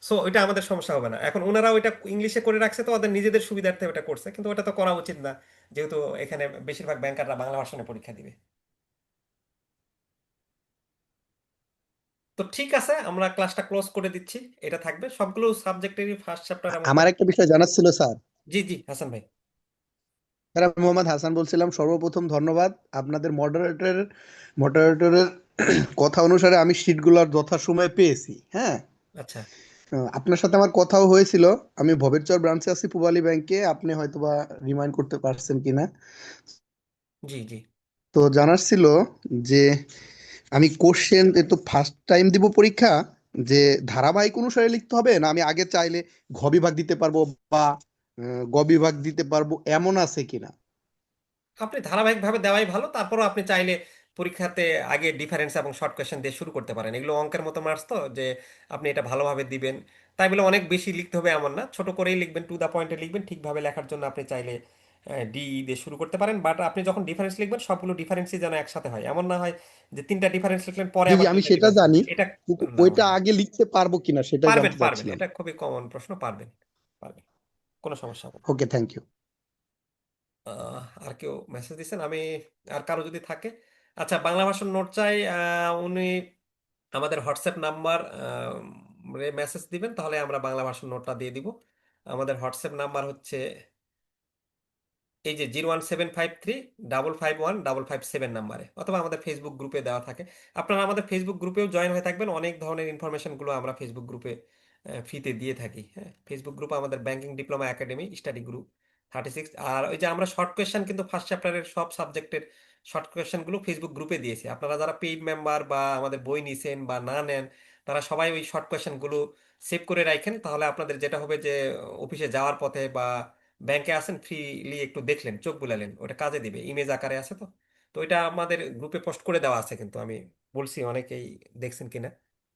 সো ওইটা আমাদের সমস্যা হবে না। এখন ওনারা ওইটা ইংলিশে করে রাখছে, তো ওদের নিজেদের সুবিধার্থে ওটা করছে, কিন্তু ওটা তো করা উচিত না, যেহেতু এখানে বেশিরভাগ ব্যাংকাররা বাংলা ভার্সনে পরীক্ষা দিবে। তো ঠিক আছে, আমরা ক্লাসটা ক্লোজ করে দিচ্ছি। এটা থাকবে সবগুলো সাবজেক্টেরই ফার্স্ট চ্যাপ্টার এবং আমার একটা বিষয় জানার ছিল স্যার। জি জি হাসান ভাই। স্যার আমি মোহাম্মদ হাসান বলছিলাম। সর্বপ্রথম ধন্যবাদ আপনাদের মডারেটরের কথা অনুসারে আমি সিটগুলোর যথাসময়ে পেয়েছি। হ্যাঁ, আচ্ছা। আপনার সাথে আমার কথাও হয়েছিল। আমি ভবেরচর ব্রাঞ্চে আছি পূবালী ব্যাংকে, আপনি হয়তোবা রিমাইন্ড করতে পারছেন কিনা। জি জি। তো জানার ছিল যে আমি কোশ্চেন তো ফার্স্ট টাইম দিব পরীক্ষা, যে ধারাবাহিক অনুসারে লিখতে হবে, না আমি আগে চাইলে ঘ বিভাগ দিতে পারবো বা গ বিভাগ দিতে পারবো, এমন আছে কিনা? আপনি ধারাবাহিকভাবে দেওয়াই ভালো। তারপরও আপনি চাইলে পরীক্ষাতে আগে ডিফারেন্স এবং শর্ট কোয়েশ্চেন দিয়ে শুরু করতে পারেন। এগুলো অঙ্কের মতো মার্কস তো, যে আপনি এটা ভালোভাবে দিবেন তাই বলে অনেক বেশি লিখতে হবে এমন না, ছোট করেই লিখবেন, টু দা পয়েন্টে লিখবেন। ঠিকভাবে লেখার জন্য আপনি চাইলে ডি দিয়ে শুরু করতে পারেন। বাট আপনি যখন ডিফারেন্স লিখবেন, সবগুলো ডিফারেন্সই যেন একসাথে হয়, এমন না হয় যে 3টা ডিফারেন্স লিখলেন পরে জি জি, আবার আমি 2টা সেটা ডিফারেন্স জানি, লিখবেন, এটা কিন্তু না ওইটা হয় না। আগে লিখতে পারবো কিনা সেটাই পারবেন জানতে পারবেন, চাচ্ছিলাম। এটা খুবই কমন প্রশ্ন, পারবেন পারবেন, কোনো সমস্যা হবে না। ওকে, থ্যাংক ইউ। আর কেউ মেসেজ দিচ্ছেন? আমি আর কারো যদি থাকে, আচ্ছা বাংলা ভাষার নোট চাই, উনি আমাদের হোয়াটসঅ্যাপ নাম্বার মেসেজ দিবেন, তাহলে আমরা বাংলা ভাষার নোটটা দিয়ে দিব। আমাদের হোয়াটসঅ্যাপ নাম্বার হচ্ছে এই যে 01753 551 557 নাম্বারে, অথবা আমাদের ফেসবুক গ্রুপে দেওয়া থাকে। আপনারা আমাদের ফেসবুক গ্রুপেও জয়েন হয়ে থাকবেন, অনেক ধরনের ইনফরমেশনগুলো আমরা ফেসবুক গ্রুপে ফ্রিতে দিয়ে থাকি। হ্যাঁ, ফেসবুক গ্রুপ আমাদের banking diploma academy study group 36। আর ওই যে আমরা শর্ট কোয়েশ্চেন কিন্তু ফার্স্ট চ্যাপ্টারের সব সাবজেক্টের শর্ট কোয়েশ্চেনগুলো ফেসবুক গ্রুপে দিয়েছি। আপনারা যারা পেইড মেম্বার বা আমাদের বই নিছেন বা না নেন, তারা সবাই ওই শর্ট কোয়েশ্চেনগুলো সেভ করে রাখেন। তাহলে আপনাদের যেটা হবে যে অফিসে যাওয়ার পথে বা ব্যাংকে আসেন, ফ্রিলি একটু দেখলেন, চোখ বুলালেন, ওটা কাজে দিবে, ইমেজ আকারে আছে তো। তো এটা আমাদের গ্রুপে পোস্ট করে দেওয়া আছে, কিন্তু আমি বলছি অনেকেই দেখছেন কিনা।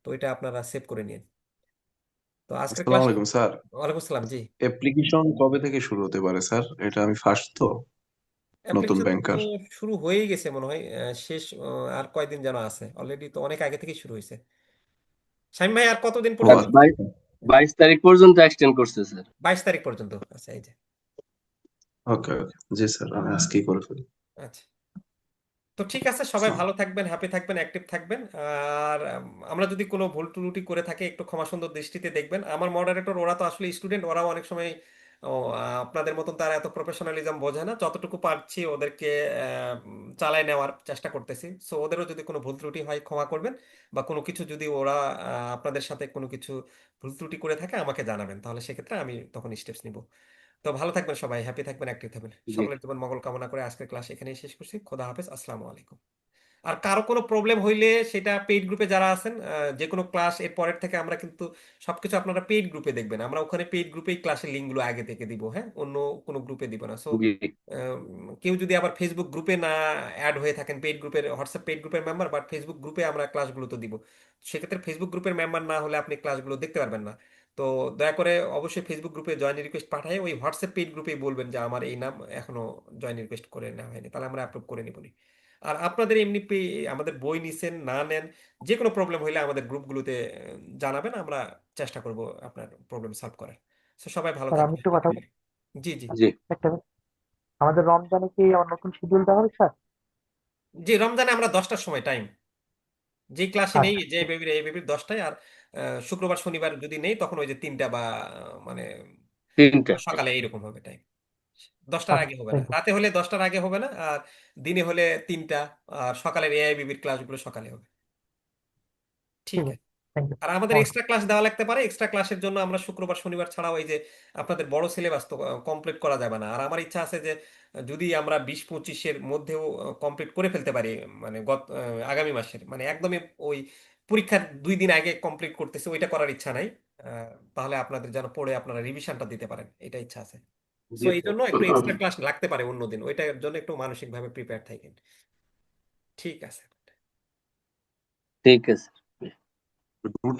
তো এটা আপনারা সেভ করে নিন। তো আজকের আসসালামু ক্লাস, আলাইকুম স্যার। ওয়ালাইকুম আসসালাম। জি। অ্যাপ্লিকেশন কবে থেকে শুরু হতে পারে স্যার? এটা আমি ফার্স্ট তো, নতুন অ্যাপ্লিকেশন তো ব্যাংকার। শুরু হয়েই গেছে মনে হয়, শেষ আর কয়দিন যেন আছে, অলরেডি তো অনেক আগে থেকেই শুরু হয়েছে। শামীম ভাই আর কতদিন ও পর্যন্ত? আচ্ছা। 22 তারিখ পর্যন্ত এক্সটেন্ড করছে স্যার। 22 তারিখ পর্যন্ত। আচ্ছা, এই যে। ওকে ওকে, জি স্যার, আমি আজকেই করে ফেলি। আচ্ছা, তো ঠিক আছে, সবাই আসসালাম। ভালো থাকবেন, হ্যাপি থাকবেন, অ্যাক্টিভ থাকবেন। আর আমরা যদি কোনো ভুল ত্রুটি করে থাকি, একটু ক্ষমা সুন্দর দৃষ্টিতে দেখবেন। আমার মডারেটর ওরা তো আসলে স্টুডেন্ট, ওরাও অনেক সময় আপনাদের মতন তারা এত প্রফেশনালিজম বোঝে না। যতটুকু পারছি ওদেরকে চালায় নেওয়ার চেষ্টা করতেছি। সো ওদেরও যদি কোনো ভুল ত্রুটি হয় ক্ষমা করবেন, বা কোনো কিছু যদি ওরা আপনাদের সাথে কোনো কিছু ভুল ত্রুটি করে থাকে আমাকে জানাবেন, তাহলে সেক্ষেত্রে আমি তখন স্টেপস নিব। তো ভালো থাকবেন সবাই, হ্যাপি থাকবেন, অ্যাক্টিভ থাকবেন। জি। সকলের জীবন মঙ্গল কামনা করে আজকের ক্লাস এখানেই শেষ করছি। খোদা হাফেজ, আসসালামু আলাইকুম। আর কারো কোনো প্রবলেম হইলে সেটা পেইড গ্রুপে যারা আছেন, যে কোনো ক্লাস এর পরের থেকে আমরা কিন্তু সবকিছু আপনারা পেইড গ্রুপে দেখবেন, আমরা ওখানে পেইড গ্রুপেই ক্লাসের লিঙ্কগুলো আগে থেকে দিব, হ্যাঁ, অন্য কোনো গ্রুপে দিব না। সো জি। কেউ যদি আবার ফেসবুক গ্রুপে না অ্যাড হয়ে থাকেন, পেইড গ্রুপের, হোয়াটসঅ্যাপ পেইড গ্রুপের মেম্বার, বাট ফেসবুক গ্রুপে আমরা ক্লাসগুলো তো দিব, সেক্ষেত্রে ফেসবুক গ্রুপের মেম্বার না হলে আপনি ক্লাসগুলো দেখতে পারবেন না। তো দয়া করে অবশ্যই ফেসবুক গ্রুপে জয়েন রিকোয়েস্ট পাঠায় ওই হোয়াটসঅ্যাপ পেইড গ্রুপেই বলবেন যে আমার এই নাম এখনো জয়েন রিকোয়েস্ট করে নেওয়া হয়নি, তাহলে আমরা অ্যাপ্রুভ করে নিব। আর আপনাদের এমনি আমাদের বই নিছেন না নেন, যে কোনো প্রবলেম হইলে আমাদের গ্রুপগুলোতে জানাবেন, আমরা চেষ্টা করব আপনার প্রবলেম সলভ করার। তো সবাই ভালো স্যার আমি থাকবেন। একটু কথা বলি। জি জি। জি। একটা আমাদের রমজানে কি আবার নতুন শিডিউল দেওয়া হবে স্যার? জি, রমজানে আমরা 10টার সময় টাইম, যে ক্লাসে নেই, আচ্ছা যে বেবির এই বেবির 10টায়, আর শুক্রবার শনিবার যদি নেই তখন ওই যে 3টা বা মানে তিনটা। সকালে এইরকম হবে টাইম। 10টার আচ্ছা, আগে হবে না, থ্যাংক ইউ। রাতে হলে 10টার আগে হবে না, আর দিনে হলে 3টা, আর সকালের এআইবিবির ক্লাসগুলো সকালে হবে। ঠিক ঠিক আছে। আছে, থ্যাংক ইউ। আর আমাদের নমস্কার। এক্সট্রা ক্লাস দেওয়া লাগতে পারে, এক্সট্রা ক্লাসের জন্য আমরা শুক্রবার শনিবার ছাড়াও এই যে আপনাদের বড় সিলেবাস তো কমপ্লিট করা যাবে না, আর আমার ইচ্ছা আছে যে যদি আমরা 20-25-এর মধ্যেও কমপ্লিট করে ফেলতে পারি, মানে আগামী মাসের, মানে একদমই ওই পরীক্ষার 2 দিন আগে কমপ্লিট করতেছি, ওইটা করার ইচ্ছা নাই। তাহলে আপনাদের যেন পড়ে আপনারা রিভিশনটা দিতে পারেন, এটা ইচ্ছা আছে। সো জি এই স্যার। জন্য একটু এক্সট্রা ক্লাস লাগতে পারে অন্যদিন, ওইটার জন্য একটু মানসিকভাবে প্রিপেয়ার থাকেন। ঠিক আছে। ঠিক আছে। রুটিন